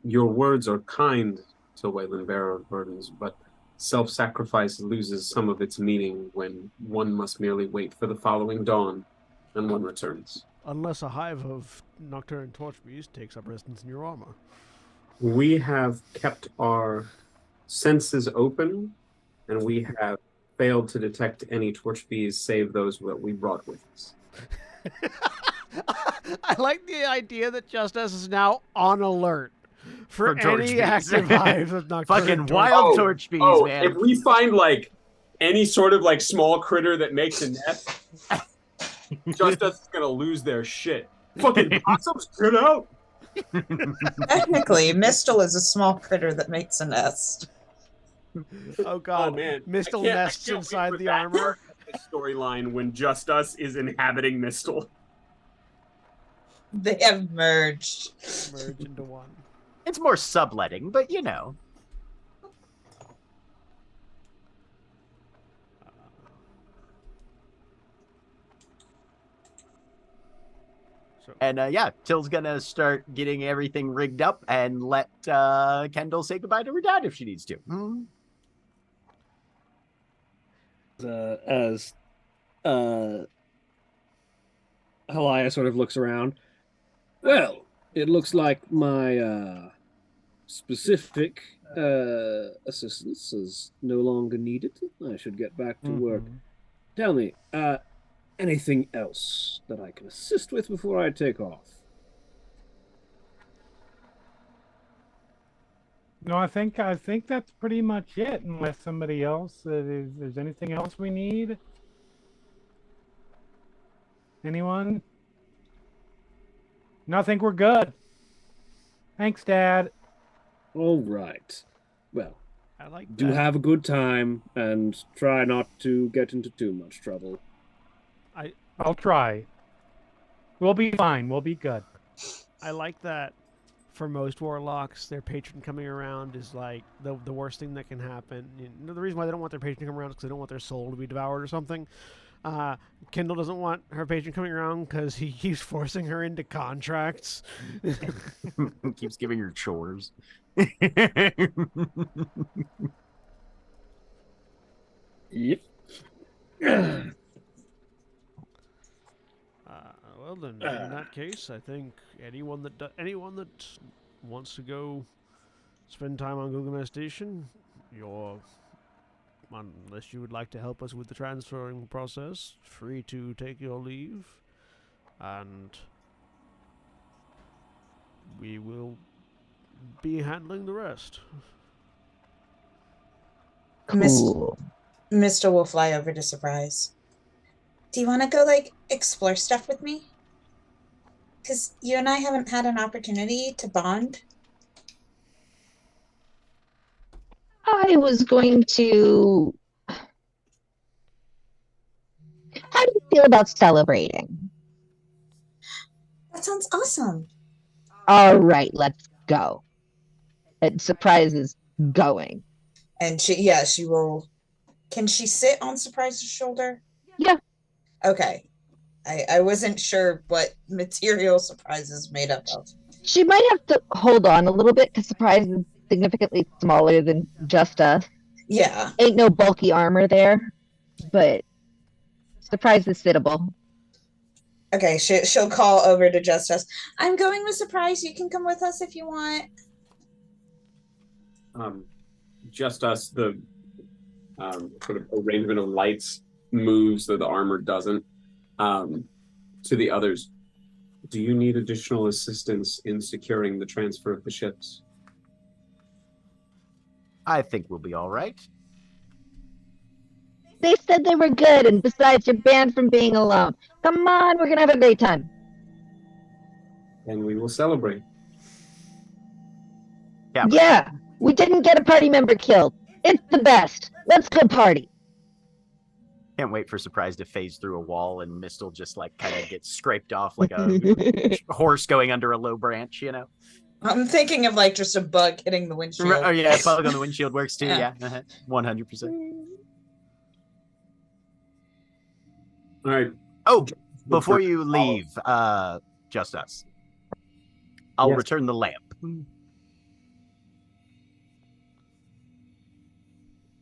Your words are kind to Wayland Bearer of Burdens, but self-sacrifice loses some of its meaning when one must merely wait for the following dawn and one returns. Unless a hive of nocturnal torch bees takes up residence in your armor. We have kept our senses open, and we have failed to detect any torch bees save those that we brought with us. I like the idea that Justice is now on alert for torch any bees. active hives of nocturnal Fucking torch. wild torch bees, man. If we find like any sort of like small critter that makes a nest, Justice is gonna lose their shit. Fucking possums, get out! Technically, Mistle is a small critter that makes a nest. Oh god, man, Mistle I can't nests wait inside for the that armor. Storyline when Justice is inhabiting Mistle. They have merged. Merge into one. It's more subletting, but you know. And yeah, Till's gonna start getting everything rigged up and let Kendall say goodbye to her dad if she needs to. As Halia sort of looks around. Well, it looks like my specific assistance is no longer needed. I should get back to work. Tell me, anything else that I can assist with before I take off? No, I think that's pretty much it. Unless somebody else, there's anything else we need. Anyone? No, I think we're good. Thanks, Dad. All right. Well, I like do that. have a good time and try not to get into too much trouble. I'll try. We'll be fine. We'll be good. I like that. For most warlocks, their patron coming around is like the worst thing that can happen. You know, the reason why they don't want their patron to come around is because they don't want their soul to be devoured or something. Kendall doesn't want her patron coming around because he keeps forcing her into contracts. Keeps giving her chores. Yep. Well then, in that case, I think anyone that wants to go spend time on Gilgamesh Station, unless you would like to help us with the transferring process, free to take your leave, and we will be handling the rest. Cool. Mr. will fly over to Surprise. Do you want to go like explore stuff with me? Because you and I haven't had an opportunity to bond. I was going to. How do you feel about celebrating? That sounds awesome. All right, let's go. And Surprise is going. And she will. Can she sit on Surprise's shoulder? Yeah. Okay. I wasn't sure what material Surprise is made up of. She might have to hold on a little bit because Surprise is significantly smaller than just us. Yeah. Ain't no bulky armor there, but Surprise is sittable. Okay, she'll call over to Justice. I'm going with Surprise. You can come with us if you want. Just us, the sort of arrangement of lights moves that the armor doesn't. To the others, do you need additional assistance in securing the transfer of the ships? I think we'll be all right. They said they were good, and besides, you're banned from being alone. Come on, we're gonna have a great time. And we will celebrate. Yeah, we didn't get a party member killed. It's the best. Let's go party. Can't wait for Surprise to phase through a wall and Mistle just like kind of gets scraped off like a horse going under a low branch, you know? I'm thinking of like just a bug hitting the windshield. Oh yeah, bug on the windshield works too. Yeah. Yeah, 100%. All right. Oh, before you leave, just us. I'll Yes. return the lamp.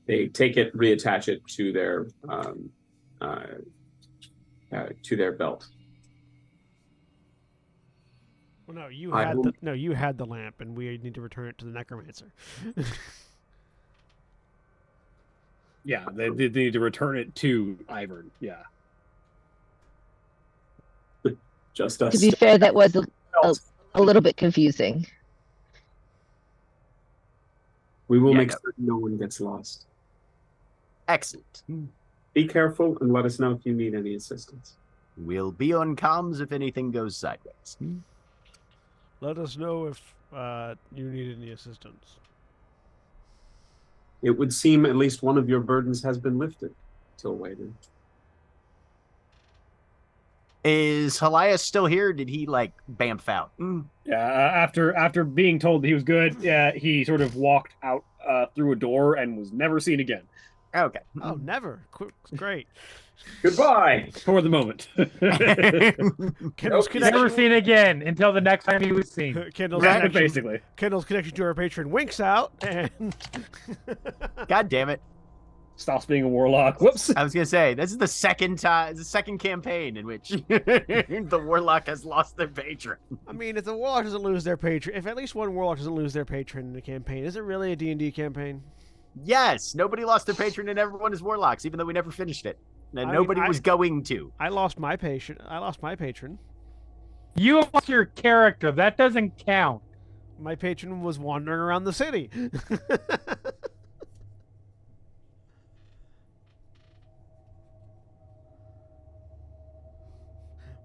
They take it, reattach it to their belt. Well, no, you I had will- you had the lamp, and we need to return it to the necromancer. Yeah, they need to return it to Ivern. Yeah. Just us. To be fair, that was a little bit confusing. We will Yeah, make no. certain no one gets lost. Excellent. Be careful and let us know if you need any assistance. We'll be on comms if anything goes sideways. Let us know if you need any assistance. It would seem at least one of your burdens has been lifted. Till waiting. Is Helias still here? Did he like bamf out? Yeah. After being told that he was good, yeah, he sort of walked out through a door and was never seen again Okay. Oh, never. Great. Goodbye. for the moment. Kendall's Nope, connection. Never seen again until the next time he was seen. Kendall's Right. connection. Basically. Kendall's connection to our patron winks out, and God damn it. Stops being a warlock. Whoops. I was gonna say this is the second time, the second campaign in which the warlock has lost their patron. I mean, if the warlock doesn't lose their patron, if at least one warlock doesn't lose their patron in a campaign, is it really a D&D campaign? Yes, nobody lost their patron, and everyone is warlocks, even though we never finished it, and I mean, nobody was going to. I lost my patron. I lost my patron. You lost your character. That doesn't count. My patron was wandering around the city.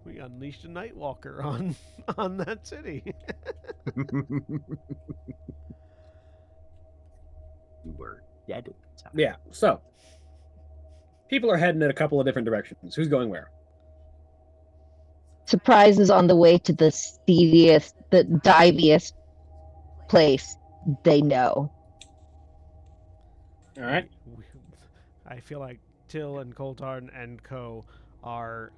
We unleashed a Nightwalker on that city. You were dead at the time. Yeah. So people are heading in a couple of different directions. Who's going where? Surprise is on the way to the seediest, the diviest place they know. All right. I feel like Till and Coltarn and Co. are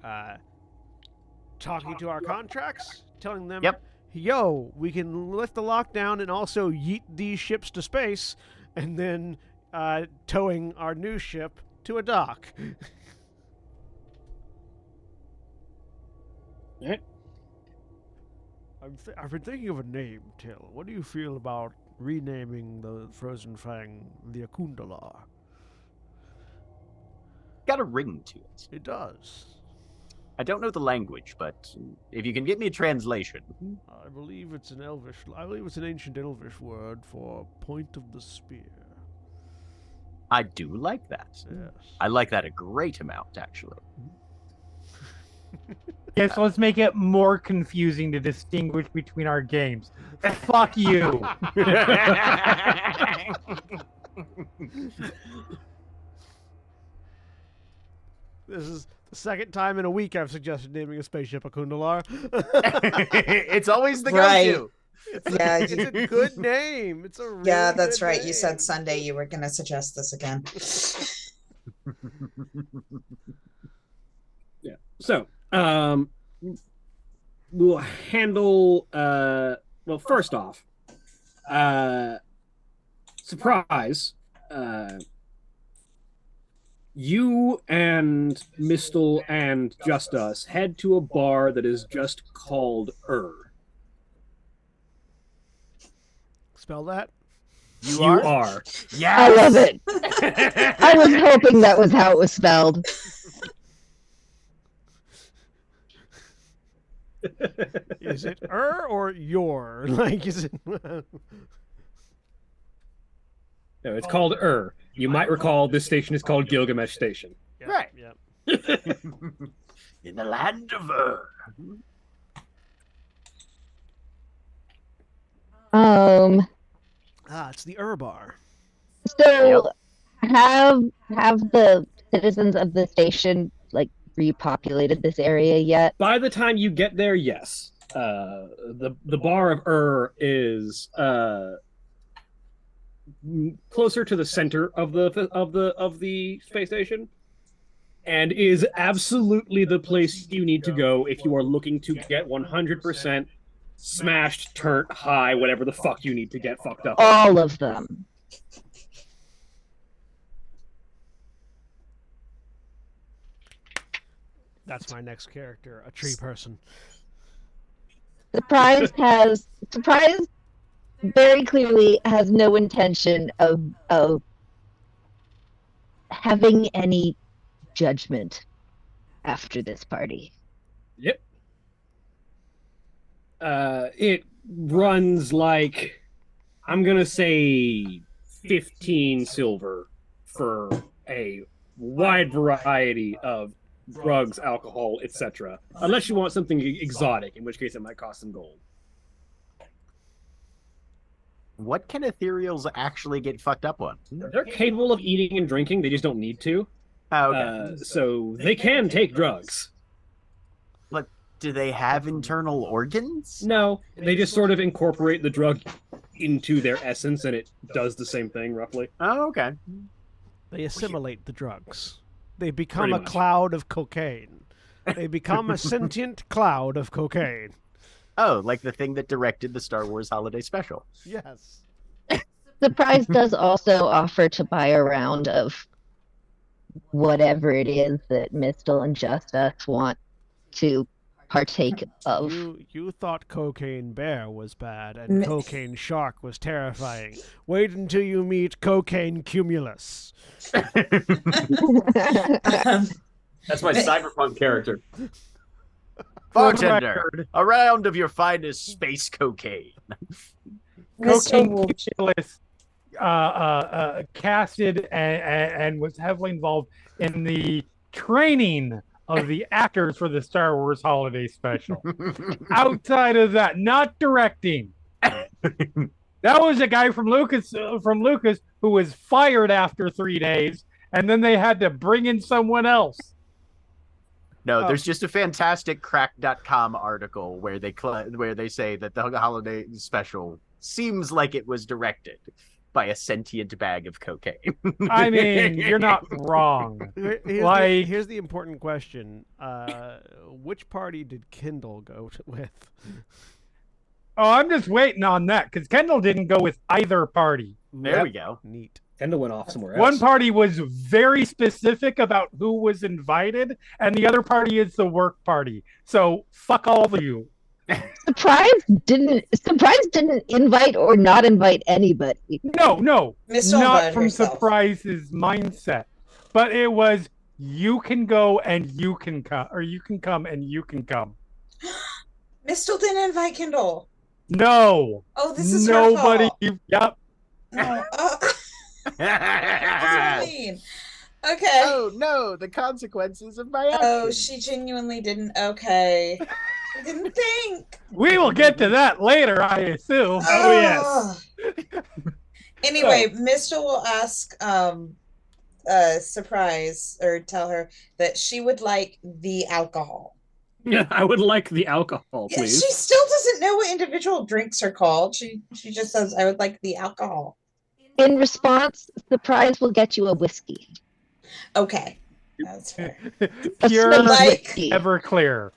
talking to our contracts, telling them, Yep. yo, we can lift the lockdown and also yeet these ships to space, and then towing our new ship to a dock. All right. I've been thinking of a name, Till. What do you feel about renaming the Frozen Fang the Akundalar? Got a ring to it. It does. I don't know the language, but if you can get me a translation. I believe it's an Elvish. I believe it's an ancient Elvish word for point of the spear. I do like that. Yes. I like that a great amount, actually. Yes, let's make it more confusing to distinguish between our games. Fuck you. This is the second time in a week I've suggested naming a spaceship a Kundalar. It's always the Right. go-to. Yeah, It's a good name. It's a really Yeah, that's good right. name. You said Sunday you were going to suggest this again. Yeah. So, we'll handle. Well, first off, surprise. You and Mistel and Just Us head to a bar that is just called Spell that. You You are? are. Yes! I love it. I was hoping that was how it was spelled. Is it or your? Like, is it? No, it's called You might recall this station is called Gilgamesh Station. Yep, Right. Yep. In the land of Ur. It's the Bar. So have the citizens of the station like repopulated this area yet? By the time you get there, yes. the bar of is closer to the center of the space station, and is absolutely the place you need to go if you are looking to get 100% smashed, turnt, high, whatever the fuck you need to get fucked up. All of them. That's my next character, a tree person. Surprise very clearly has no intention of having any judgment after this party. Yep. It runs like, I'm gonna say 15 silver for a wide variety of drugs, alcohol, etc. Unless you want something exotic, in which case it might cost some gold. What can ethereals actually get fucked up on? They're capable of eating and drinking, they just don't need to. Oh, okay. So they can take drugs. But do they have internal organs? No, they just sort of incorporate the drug into their essence, and it does the same thing, roughly. Oh, okay. They assimilate the drugs. They become Pretty a much. cloud of cocaine. They become a sentient cloud of cocaine. Oh, like the thing that directed the Star Wars Holiday Special. Yes. Surprise does also offer to buy a round of whatever it is that Mistle and Justice want to partake of. You thought Cocaine Bear was bad and Cocaine Shark was terrifying. Wait until you meet Cocaine Cumulus. That's my cyberpunk character. Bartender, a round of your finest space cocaine. Cocaine Cumulus casted and was heavily involved in the training of the actors for the Star Wars Holiday Special. Outside of that, not directing. That was a guy from Lucas who was fired after 3 days, and then they had to bring in someone else. No, there's just a fantastic crack.com article where they say that the Holiday Special seems like it was directed by a sentient bag of cocaine. I mean, you're not wrong. Here's the important question. Which party did Kindle go with? Oh, I'm just waiting on that because Kendall didn't go with either party. There we go. Neat. Kendall went off somewhere else. One party was very specific about who was invited, and the other party is the work party. So fuck all of you. Surprise didn't invite or not invite anybody. No, Miss not Solbud from herself. Surprise's mindset, but it was you can go and you can come, or you can come and you can come. Mistle didn't invite Kindle. No, Oh, this is nobody. her fault. Yep. No. That's mean. Okay. Oh no, the consequences of my actions. Oh, she genuinely didn't. Okay. I didn't think. We will get to that later, I assume. Oh, yes. Anyway, Mistle will ask Surprise or tell her that she would like the alcohol. Yeah, I would like the alcohol, Yeah, please. she still doesn't know what individual drinks are called. She just says, I would like the alcohol. In response, Surprise will get you a whiskey. Okay. That's fair. Pure, space like- whiskey. Everclear.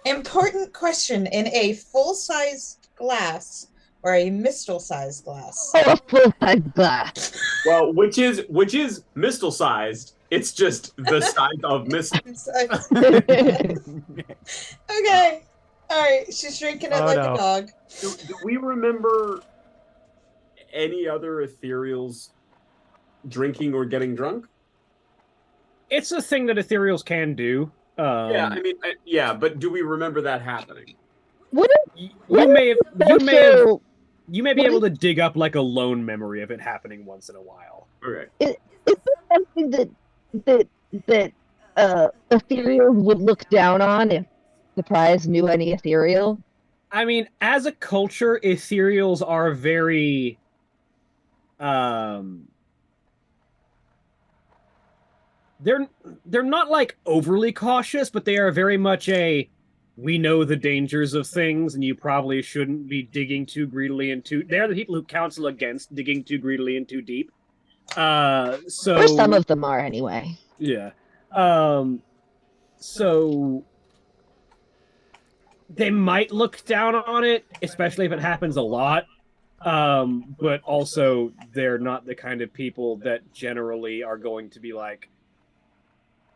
Important question. In a full-size glass or a Mistle-sized glass? Oh, a full-size glass. Well, which is Mistle sized. It's just the size of Mistle. Okay. All right. She's drinking it Oh, like no. a dog. Do we remember any other ethereals drinking or getting drunk? It's a thing that ethereals can do. Yeah, I mean, but do we remember that happening? Wouldn't You may social be able to dig up like a lone memory of it happening once in a while. Okay. is this something that ethereal would look down on if Surprise knew any ethereal? I mean, as a culture, ethereals are very they're not like overly cautious, but they are very much a we know the dangers of things, and you probably shouldn't be digging too greedily into. They're the people who counsel against digging too greedily and too deep. Or some of them are anyway. Yeah. So they might look down on it, especially if it happens a lot. But also they're not the kind of people that generally are going to be like,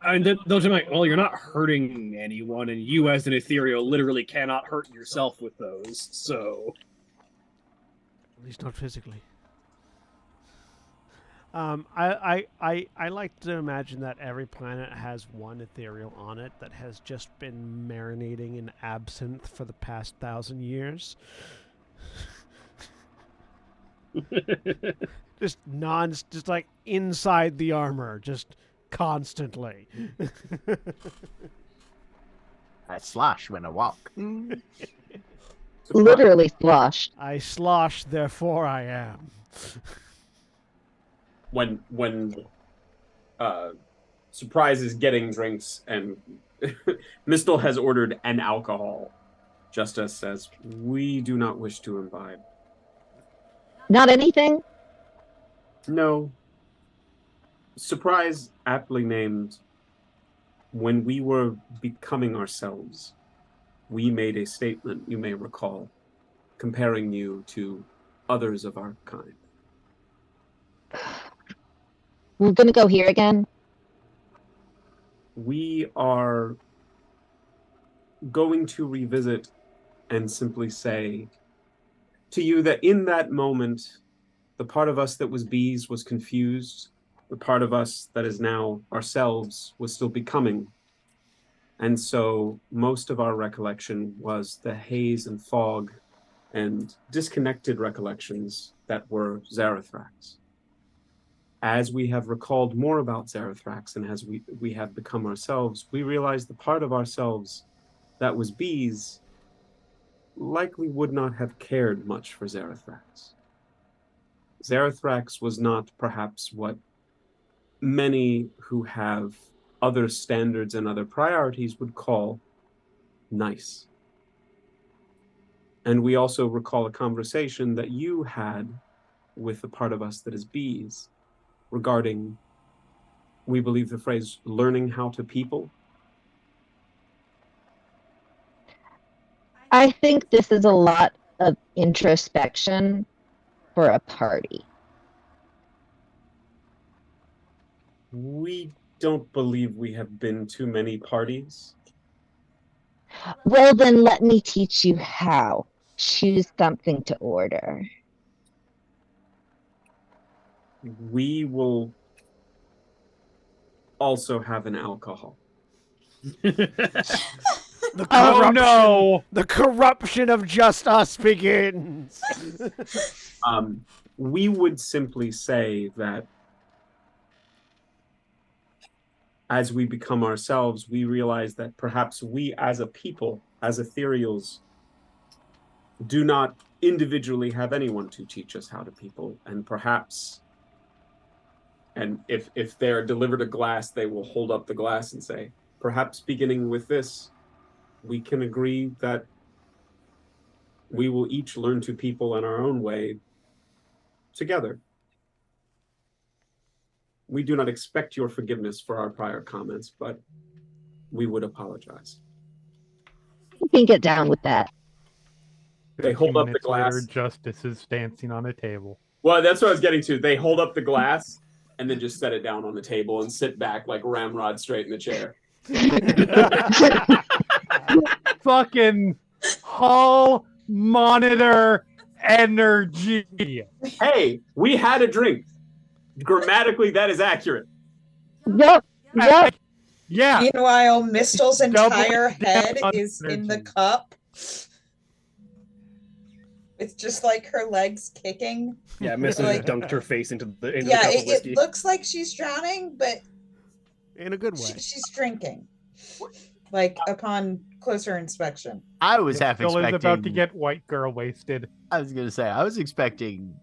and they'll be like, well, you're not hurting anyone, and you as an ethereal literally cannot hurt yourself with those, so. At least not physically. I like to imagine that every planet has one ethereal on it that has just been marinating in absinthe for the past 1,000 years. just like inside the armor, just constantly. I slosh when I walk. Literally sloshed. I slosh, therefore I am. When Surprise is getting drinks and Mistel has ordered an alcohol, Justice says, we do not wish to imbibe. Not anything? No. Surprise, aptly named, when we were becoming ourselves, we made a statement, you may recall, comparing you to others of our kind. We're gonna go here again? We are going to revisit and simply say to you that in that moment, the part of us that was bees was confused. The part of us that is now ourselves was still becoming. And so most of our recollection was the haze and fog and disconnected recollections that were Zarathrax. As we have recalled more about Zarathrax and as we have become ourselves, we realize the part of ourselves that was bees likely would not have cared much for Zarathrax. Zarathrax was not perhaps what many who have other standards and other priorities would call nice. And we also recall a conversation that you had with the part of us that is bees regarding, we believe the phrase, learning how to people. I think this is a lot of introspection for a party. We don't believe we have been to many parties. Well, then let me teach you how. Choose something to order. We will also have an alcohol. The Oh corruption, no! the corruption of just us begins. We would simply say that as we become ourselves, we realize that perhaps we as a people, as ethereals, do not individually have anyone to teach us how to people. And perhaps, and if they're delivered a glass, they will hold up the glass and say, perhaps beginning with this, we can agree that we will each learn to people in our own way together. We do not expect your forgiveness for our prior comments, but we would apologize. You can get down with that. They hold up the glass. Later, Justice is dancing on a table. Well, that's what I was getting to. They hold up the glass and then just set it down on the table and sit back like Ramrod straight in the chair. Fucking hall monitor energy. Hey, we had a drink. Grammatically, that is accurate. Yep. Yeah. Meanwhile, Mistel's Double entire down head on is in the energy. cup. It's just like her legs kicking. Yeah, Mrs. Like- dunked her face into the Yeah, cup of whiskey. it looks like she's drowning, but In a good way. she's drinking. Like upon closer inspection. I was half Still is expecting. about to get white girl wasted. I was gonna say I was expecting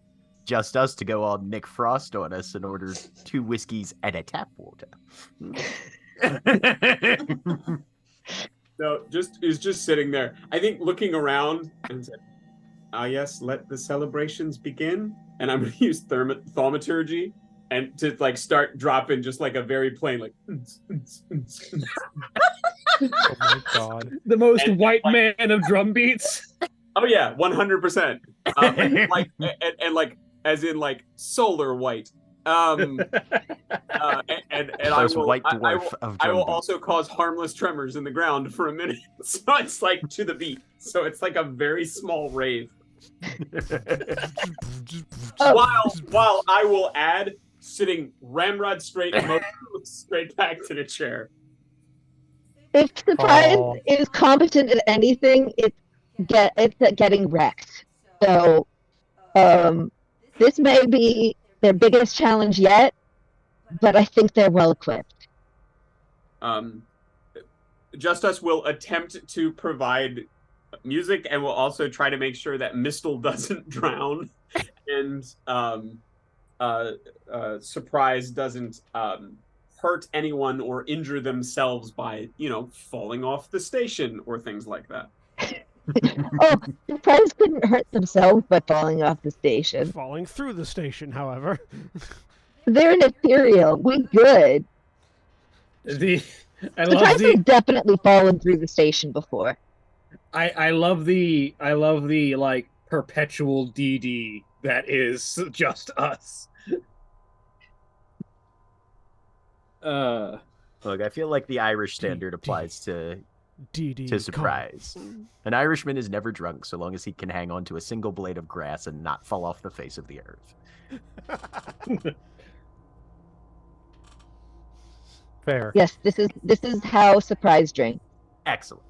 just us to go all Nick Frost on us and order 2 whiskeys and a tap water. No, is just sitting there. I think looking around and said, "Ah, yes, let the celebrations begin." And I'm going to use thaumaturgy and to like start dropping just like a very plain like. Oh my god. The most And, white like- man of drum beats. Oh yeah, 100%. And like as in like solar white. And Those white dwarf of I drum will beats. also cause harmless tremors in the ground for a minute. So it's like to the beat. So it's like a very small rave. While I will add sitting ramrod straight, straight back to the chair. If surprise Oh. is competent at anything, it's at getting wrecked. So, this may be their biggest challenge yet, but I think they're well equipped. Justus will attempt to provide music and will also try to make sure that Mistle doesn't drown and Surprise doesn't hurt anyone or injure themselves by, falling off the station or things like that. Oh, surprise couldn't hurt themselves by falling off the station. Falling through the station, however. They're an ethereal. We good. I love Surprise the has definitely fallen through the station before. I love the like perpetual DD that is just us. Look, I feel like the Irish standard applies to DD Surprise. An Irishman is never drunk so long as he can hang on to a single blade of grass and not fall off the face of the earth. Fair. Yes, this is how surprise drinks. Excellent.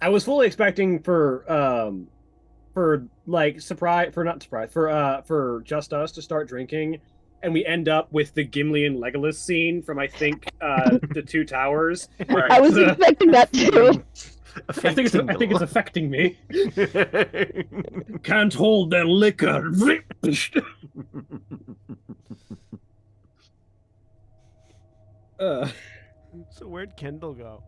I was fully expecting for just us to start drinking, and we end up with the Gimli and Legolas scene from I think the Two Towers. I was expecting that too. I think it's affecting me. Can't hold their liquor. So where'd Kendall go?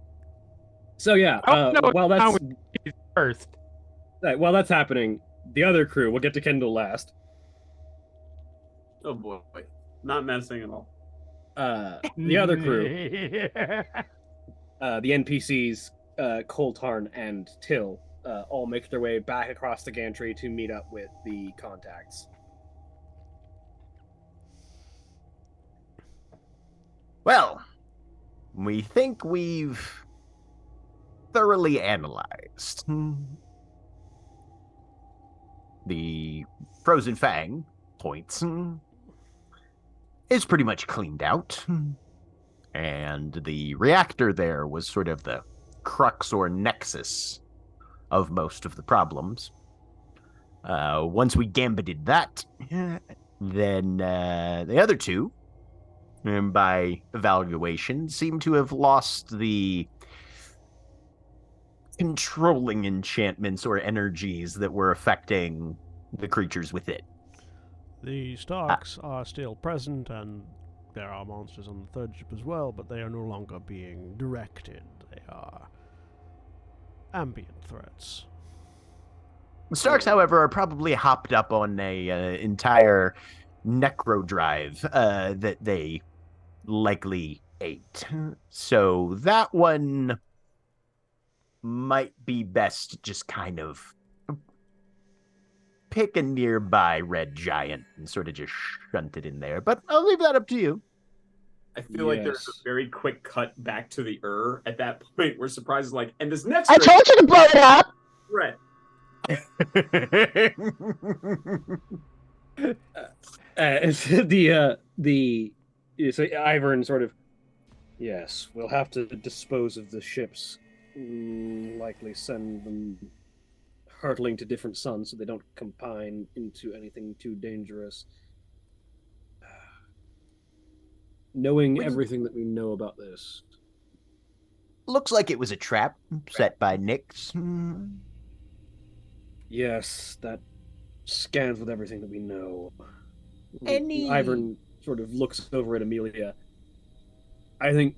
So yeah, Oh, no, while now that's he's first. while that's happening, the other crew. We'll get to Kendall last. Oh boy, not menacing at all. The other crew, the NPCs, Coltarn and Till, all make their way back across the gantry to meet up with the contacts. Well, we think we've thoroughly analyzed the Frozen Fang points is pretty much cleaned out, and the reactor there was sort of the crux or nexus of most of the problems. Once we gambited that, then the other two, by evaluation, seem to have lost the controlling enchantments or energies that were affecting the creatures within. The Starks are still present, and there are monsters on the third ship as well, but they are no longer being directed. They are ambient threats. The Starks, however, are probably hopped up on a entire necro drive that they likely ate. So that one might be best to just kind of pick a nearby red giant and sort of just shunt it in there. But I'll leave that up to you. I feel like there's a very quick cut back to the at that point where Surprise is like, and this next I told you to blow it up. threat. So Ivern sort of, yes, we'll have to dispose of the ships. Likely send them hurtling to different suns so they don't combine into anything too dangerous. Knowing everything that we know about this. Looks like it was a trap set by Nyx. Yes, that scans with everything that we know. Any- Ivern sort of looks over at Amelia. I think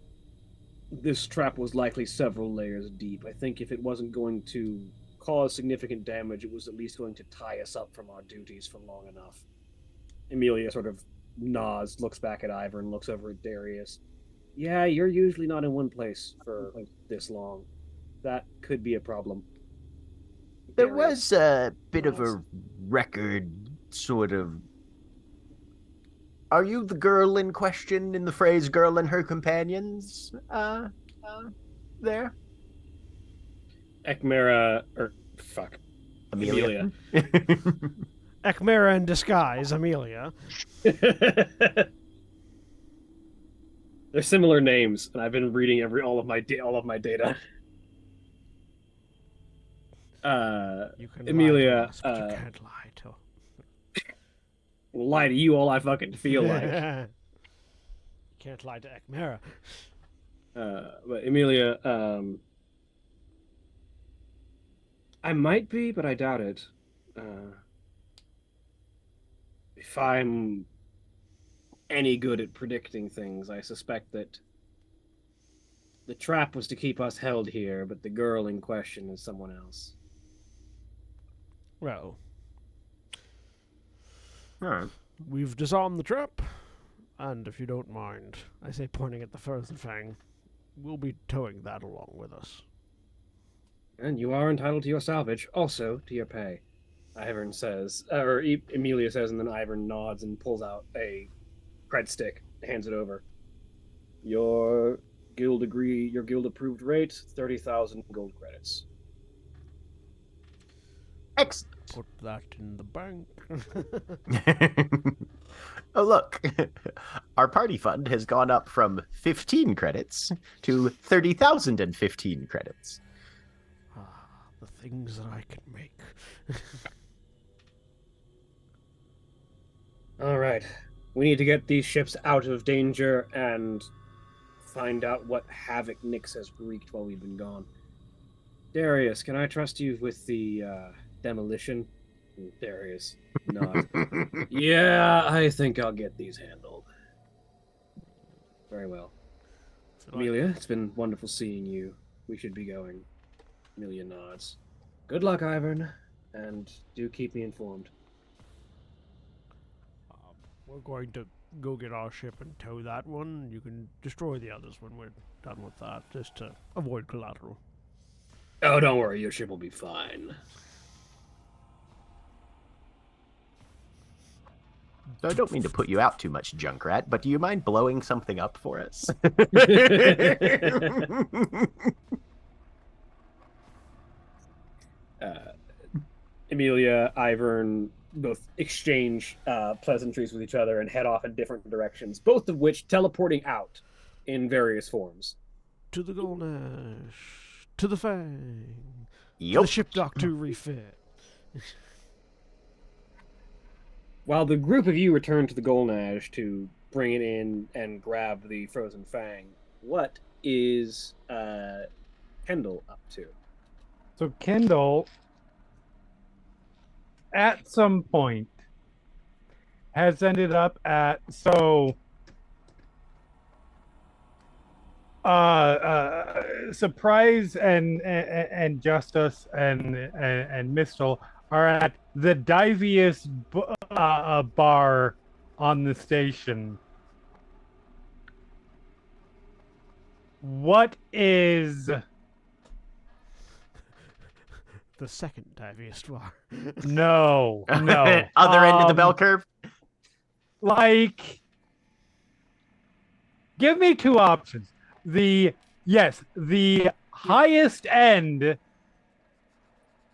this trap was likely several layers deep. I think if it wasn't going to cause significant damage, it was at least going to tie us up from our duties for long enough. Emilia sort of nods, looks back at Ivor, and looks over at Darius. Yeah, you're usually not in one place for this long. That could be a problem. There Darius was a bit of nods. a record, sort of. Are you the girl in question in the phrase "girl and her companions"? There, Ekmera, or fuck, Amelia. Ekmera in disguise, Amelia. They're similar names, and I've been reading all of my data. You can Emilia, lie to us, but you can't lie to. will lie to you all I fucking feel like. You can't lie to Ekmera. But Emilia, I might be, but I doubt it. If I'm any good at predicting things, I suspect that the trap was to keep us held here, but the girl in question is someone else. Well, All right. we've disarmed the trap, and if you don't mind, I say pointing at the frozen fang, we'll be towing that along with us. And you are entitled to your salvage, also to your pay. Ivern says, Emilia says, and then Ivern nods and pulls out a cred stick, hands it over. Your guild approved rate, 30,000 gold credits. Excellent. Put that in the bank. Oh, look. Our party fund has gone up from 15 credits to 30,015 credits. The things that I can make. All right. We need to get these ships out of danger and find out what havoc Nyx has wreaked while we've been gone. Darius, can I trust you with the demolition? Darius nods. Yeah, I think I'll get these handled. Very well. Amelia, it's been wonderful seeing you. We should be going. Amelia nods. Good luck, Ivern, and do keep me informed. We're going to go get our ship and tow that one. You can destroy the others when we're done with that, just to avoid collateral. Oh, don't worry, your ship will be fine. So I don't mean to put you out too much, Junkrat, but do you mind blowing something up for us? Emilia, Ivern both exchange pleasantries with each other and head off in different directions, both of which teleporting out in various forms. To the Golnash, to the Fang, to Yup. the ship dock to refit. While the group of you return to the Golnash to bring it in and grab the frozen fang, what is Kendall up to? So Kendall, at some point, has ended up at Surprise and Justice and Mistle are at the diviest bar on the station. What is The second diviest bar. no Other end of the bell curve? like give me two options. The highest end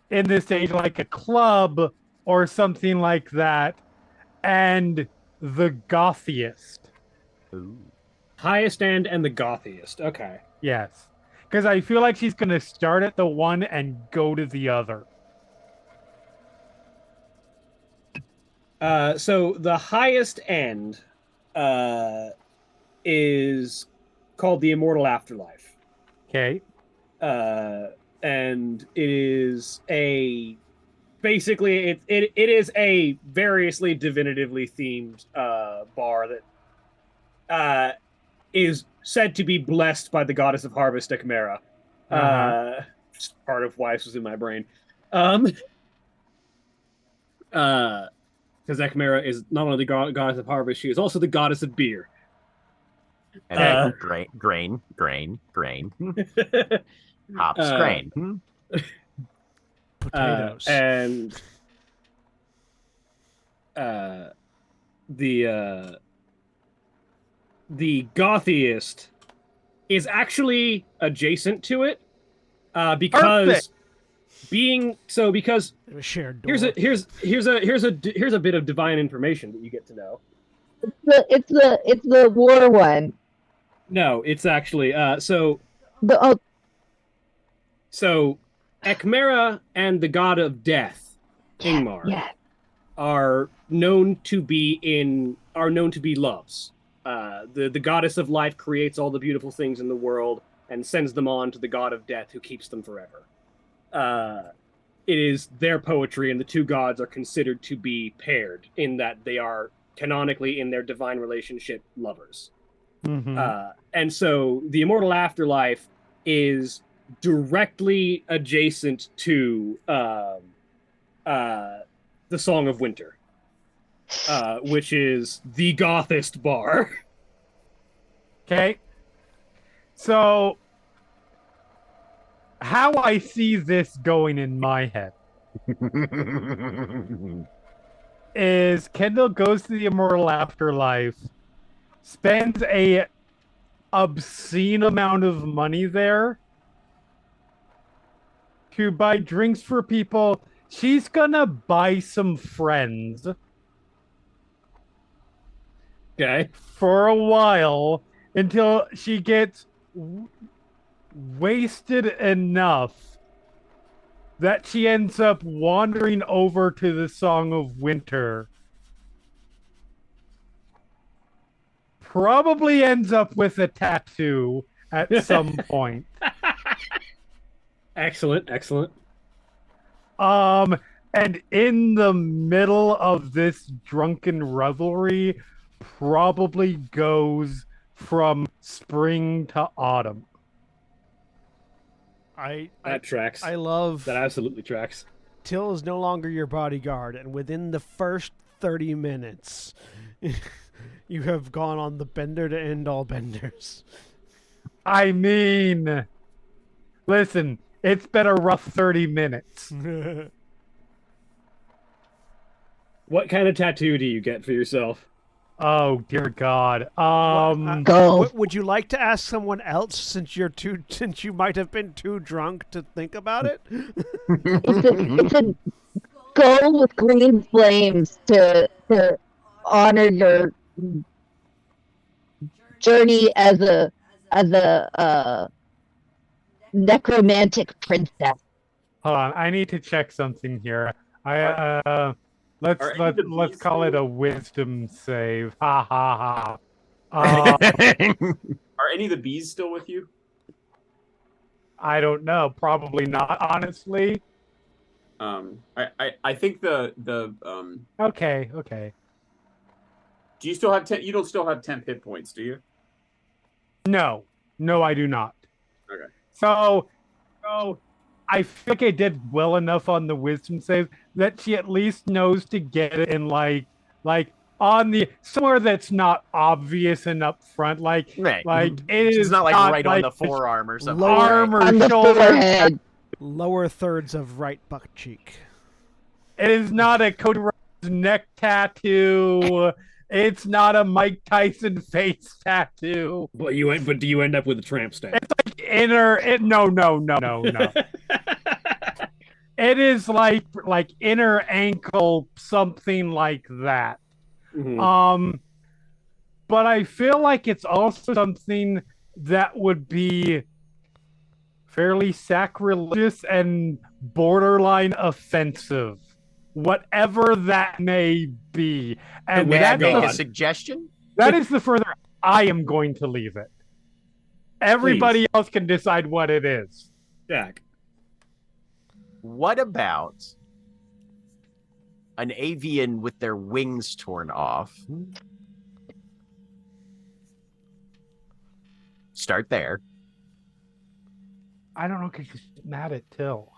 in this stage, like a club or something like that, and the gothiest. Ooh. Highest end and the gothiest. Okay. Yes, because I feel like she's gonna start at the one and go to the other. So the highest end is called the Immortal Afterlife. Okay. And it is basically it is a variously divinatively themed bar that is said to be blessed by the goddess of harvest, Ekmera. Just part of why this was in my brain. Because Ekmera is not only the goddess of harvest, she is also the goddess of beer. And grain. Hops, grain. Potatoes. And the Gothiest is actually adjacent to it, because because It was shared door. here's a bit of divine information that you get to know. It's the war one. No, it's actually so Ekmera and the god of death, Ingmar, are known to be loves. The goddess of life creates all the beautiful things in the world and sends them on to the god of death, who keeps them forever. It is their poetry, and the two gods are considered to be paired in that they are canonically, in their divine relationship, lovers. And so the immortal afterlife is directly adjacent to the Song of Winter, which is the gothist bar. Okay. So, how I see this going in my head is Kendall goes to the immortal afterlife, spends a obscene amount of money there to buy drinks for people. She's gonna buy some friends. Okay. For a while until she gets wasted enough that she ends up wandering over to the Song of Winter. Probably ends up with a tattoo at some point. Excellent. And in the middle of this drunken revelry, probably goes from spring to autumn. That tracks. I love that. Absolutely tracks. Till is no longer your bodyguard, and within the first 30 minutes, you have gone on the bender to end all benders. I mean, listen, it's been a rough 30 minutes. What kind of tattoo do you get for yourself? Oh dear God. Go. Would you like to ask someone else, since you might have been too drunk to think about it? It's a gold with green flames to honor your journey as a necromantic princess. Hold on, I need to check something here. Let's call it a wisdom save. Ha ha ha. Are any of the bees still with you? I don't know. Probably not, honestly. I think the Okay. Do you still have 10? You don't still have 10 hit points, do you? No, I do not. Okay. So I think I did well enough on the wisdom save that she at least knows to get it in like on the somewhere that's not obvious and up front. Like it is it's not like on the forearm or something. Arm or on the shoulder. forehead. Lower thirds of right butt cheek. It is not a Cody Rhodes neck tattoo. It's not a Mike Tyson face tattoo. But do you end up with a tramp stamp? It's like no. It is like inner ankle, something like that. Mm-hmm. But I feel like it's also something that would be fairly sacrilegious and borderline offensive, whatever that may be. And May I that's make a suggestion? that is the further I am going to leave it. Everybody else can decide what it is. Jack. What about an avian with their wings torn off start there. I don't know because she's mad at Till.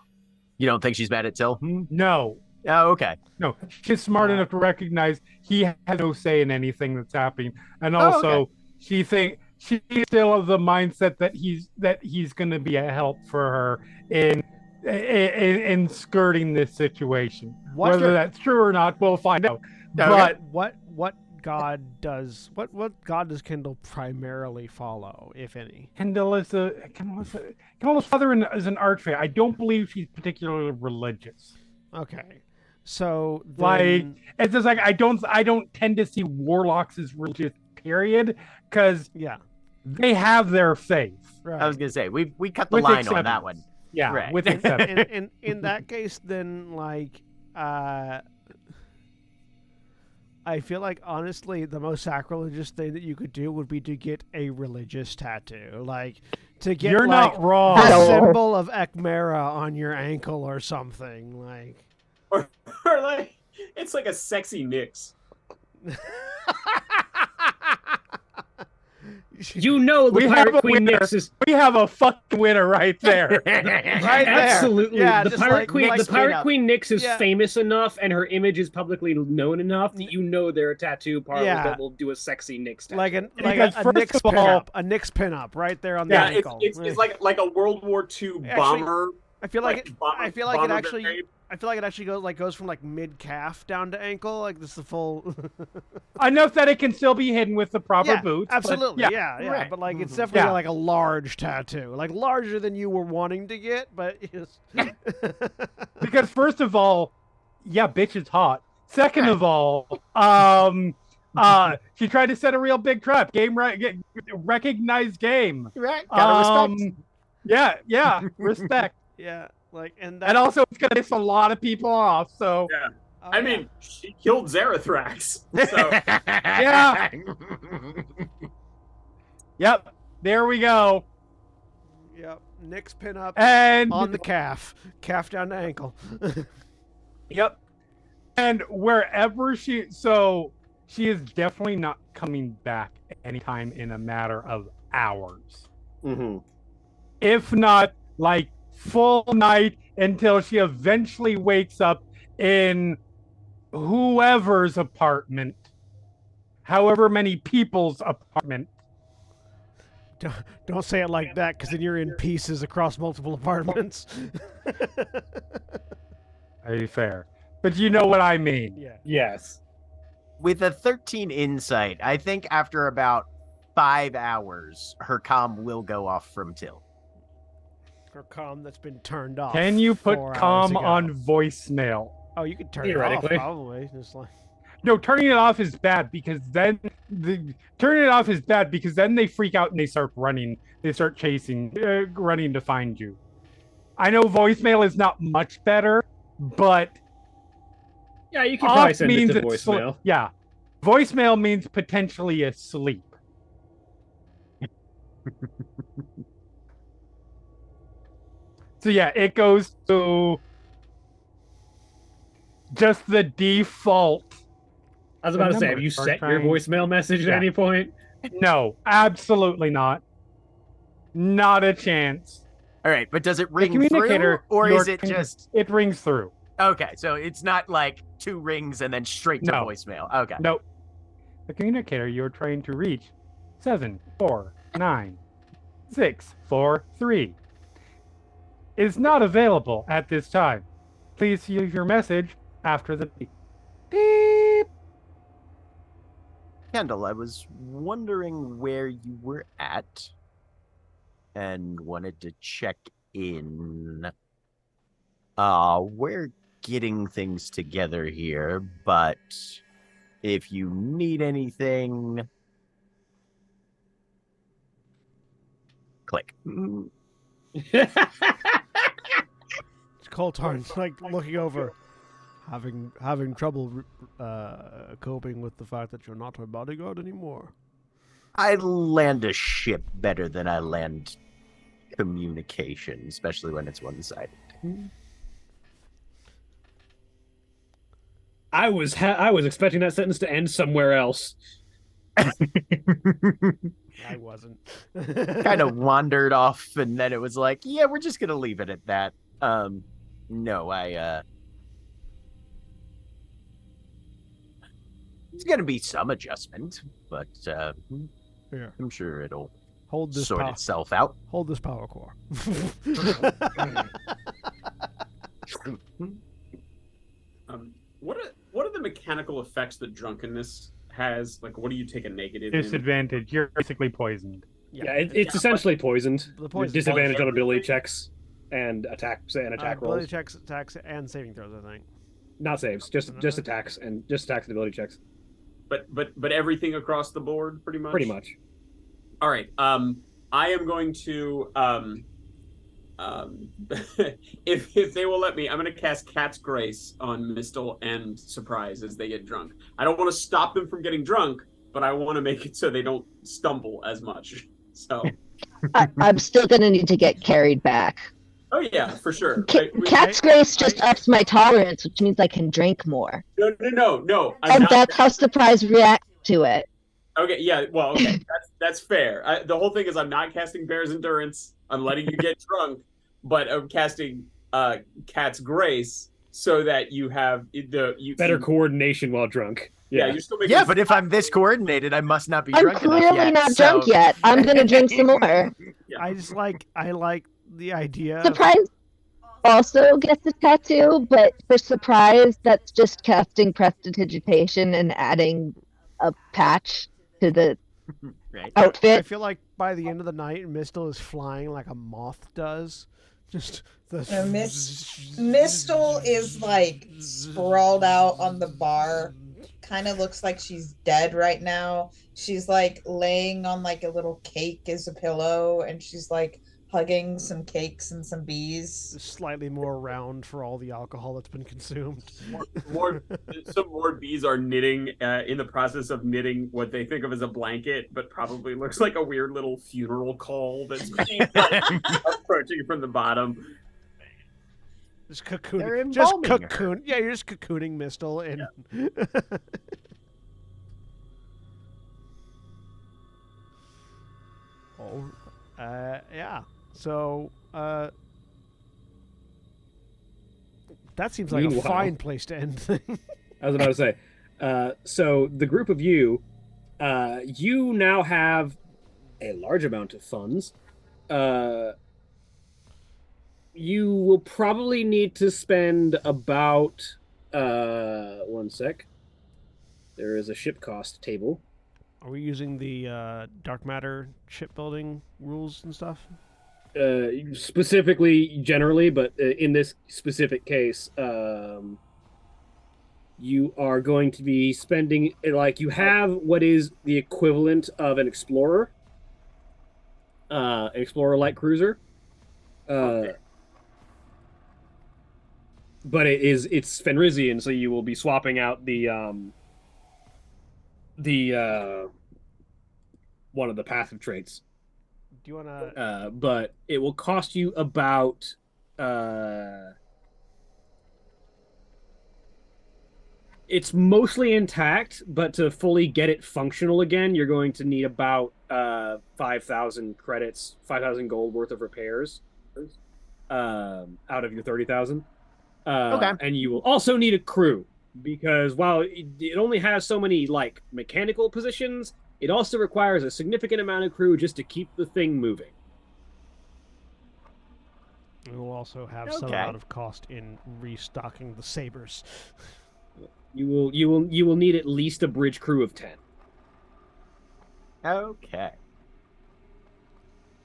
You don't think she's mad at Till? No, Oh, okay. no, she's smart enough to recognize he has no say in anything that's happening, and Oh, also okay. she's still of the mindset that he's going to be a help for her in skirting this situation. Whether that's true or not, we'll find out. Okay. But what god does Kendall primarily follow, if any? Kendall's father is an archfey. I don't believe she's particularly religious. Okay, so Like then, it's just like I don't tend to see warlocks as religious. Period, because yeah, they have their faith. right. I was gonna say we cut the With line on exceptions. that one. Yeah, Right. with exception. in that case, then like, I feel like honestly, the most sacrilegious thing that you could do would be to get a religious tattoo, like to get You're like not wrong. the symbol of Ekmera on your ankle or something, like. Or like it's like a sexy Nyx. You know the We have Pirate a Queen winner. Nyx is We have a fucking winner right there. Right there. absolutely Yeah, the just Pirate like- Queen. like The Pirate straight up. Queen Nyx is Yeah. famous enough, and her image is publicly known enough that you know there are tattoo parlors Yeah. that will do a sexy Nyx tattoo. Like a Because first Nyx of all- pinup, a Nyx pinup right there on the Yeah, ankle. it's like a World War II bomber. I feel like bomber- I feel like it bomber actually brigade. I feel like it actually goes from like mid calf down to ankle, like this is the full. Enough that it can still be hidden with the proper Yeah, boots. but absolutely, yeah, right. but like it's Mhm. definitely Yeah. like a large tattoo, like larger than you were wanting to get, but it's... Because first of all, yeah, bitch is hot. Second of all, she tried to set a real big trap. Recognized game. Right. Gotta respect. Yeah, respect. yeah, like and that. And also, it's gonna piss a lot of people off. So Yeah. oh, I yeah. mean, she killed Zarathrax. So Yeah. Yep, there we go. Yep, Nyx pinup And on the calf down to ankle. yep, and wherever she is definitely not coming back anytime in a matter of hours, if not like full night until she eventually wakes up in whoever's apartment, however many people's apartment. Don't say it like that, because then you're in pieces across multiple apartments. Very fair, but you know what I mean. Yeah. Yes. With a 13 insight, I think after about 5 hours, her comm will go off from Till. Or comm that's been turned off. Can you put 4 hours comm ago. on voicemail? Oh, you can turn it off, Theoretically. probably. Just like... No, turning it off is bad because then they freak out and they start running. They start chasing, running to find you. I know voicemail is not much better, but Yeah, you can probably off send it means to it's voicemail. yeah, voicemail means potentially asleep. So yeah, it goes to just the default. I was about to say, have Remember, you start set your trying- voicemail message at Yeah. any point? No, absolutely not. Not a chance. All right, but does it The ring communicator, through, or you're is it trying to- just It rings through. okay? So it's not like 2 rings and then straight to No. voicemail. Okay. No. The communicator you're trying to reach 749-643 is not available at this time. Please leave your message after the beep. Beep. Kendall, I was wondering where you were at and wanted to check in. We're getting things together here, but if you need anything, click. It's Coltarn's like looking over, having trouble coping with the fact that you're not her bodyguard anymore. I land a ship better than I land communication, especially when it's one-sided. I was expecting that sentence to end somewhere else. I wasn't. kind of wandered off, and then it was like, yeah, we're just gonna leave it at that. No, it's gonna be some adjustment, but Here, I'm sure it'll hold this sort itself out. Hold this power core. What are the mechanical effects that drunkenness has? Like, what do you take a negative in? Disadvantage. You're basically poisoned. Yeah, it's essentially poisoned. The poison- Disadvantage on ability Everything? checks and attacks and attack ability rolls. checks, attacks, and saving throws. I think. Not saves, just attacks and ability checks. But everything across the board, pretty much. Pretty much. All right. I am going to if they will let me, I'm going to cast Cat's Grace on Mistle and Surprise as they get drunk. I don't want to stop them from getting drunk, but I want to make it so they don't stumble as much. So. I'm still gonna need to get carried back. Oh yeah, for sure. Cat's Grace just ups my tolerance, which means I can drink more. No. And that's how Surprise reacts to it. Okay, yeah, well, okay, that's fair. The whole thing is I'm not casting Bear's Endurance. I'm letting you get drunk, but I'm casting Cat's Grace so that you have better coordination while drunk. Yeah, you're still making. Yeah, but if I'm this coordinated, I must not be I'm drunk enough clearly yet, not so... drunk yet. I'm gonna drink some more. I like the idea. Surprise also gets a tattoo, but for Surprise, that's just casting Prestidigitation and adding a patch to the Right. I outfit. feel like by the end of the night, Mistle is flying like a moth does. Just the Mistle is like sprawled out on the bar. Kind of looks like she's dead right now. She's like laying on like a little cake as a pillow, and she's like hugging some cakes and some bees. Slightly more round for all the alcohol that's been consumed. Some more bees are knitting in the process of knitting what they think of as a blanket, but probably looks like a weird little funeral call that's approaching from the bottom. Just cocooning. They're Just embalming her. cocoon. Yeah, you're just cocooning Mistle and. Oh, yeah. So, that seems like Meanwhile- a fine place to end things. I was about to say. So the group of you, you now have a large amount of funds. You will probably need to spend about one sec. There is a ship cost table. Are we using the dark matter shipbuilding rules and stuff? Specifically, generally, but in this specific case, you are going to be spending, like, you have what is the equivalent of an explorer, light cruiser. Okay. But it's Fenrisian, so you will be swapping out the one of the passive traits. Do you want to? But it will cost you about it's mostly intact, but to fully get it functional again, you're going to need about 5,000 credits, 5,000 gold worth of repairs out of your 30,000. Okay. And you will also need a crew, because while it only has so many like mechanical positions, it also requires a significant amount of crew just to keep the thing moving. We will also have some Okay. amount of cost in restocking the sabers. You will need at least a bridge crew of 10. Okay.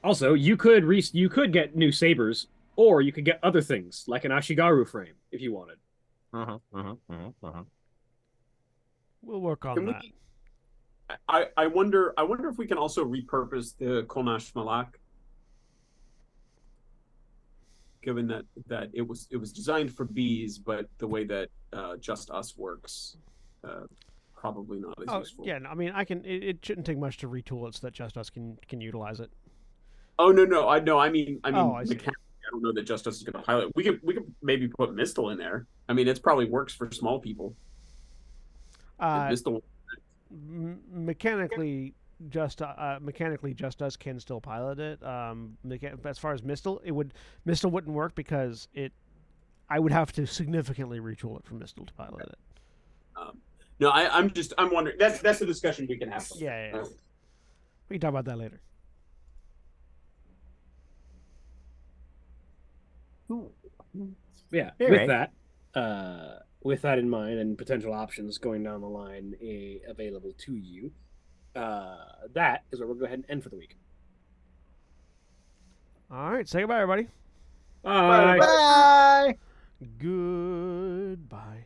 Also, you could get new sabers, or you could get other things like an Ashigaru frame if you wanted. We'll work on Can that. I wonder if we can also repurpose the Kolnash Malak, given that it was designed for bees, but the way that Just Us works, probably not as useful. Yeah. I mean, it shouldn't take much to retool it so that Just Us can utilize it. Oh no! I mean, Oh, I see. mechanically, I don't know that Just Us is going to pilot. We could maybe put Mistle in there. I mean, it probably works for small people. Mistle. Mechanically, mechanically just does can still pilot it. As far as Mistle, Mistle wouldn't work because I would have to significantly retool it for Mistle to pilot it. No, I'm wondering. That's a discussion we can have. Yeah. We can talk about that later. Yeah. All with right. that, with that in mind, and potential options going down the line available to you, that is where we'll go ahead and end for the week. All right. Say goodbye, everybody. Bye. Bye. Goodbye.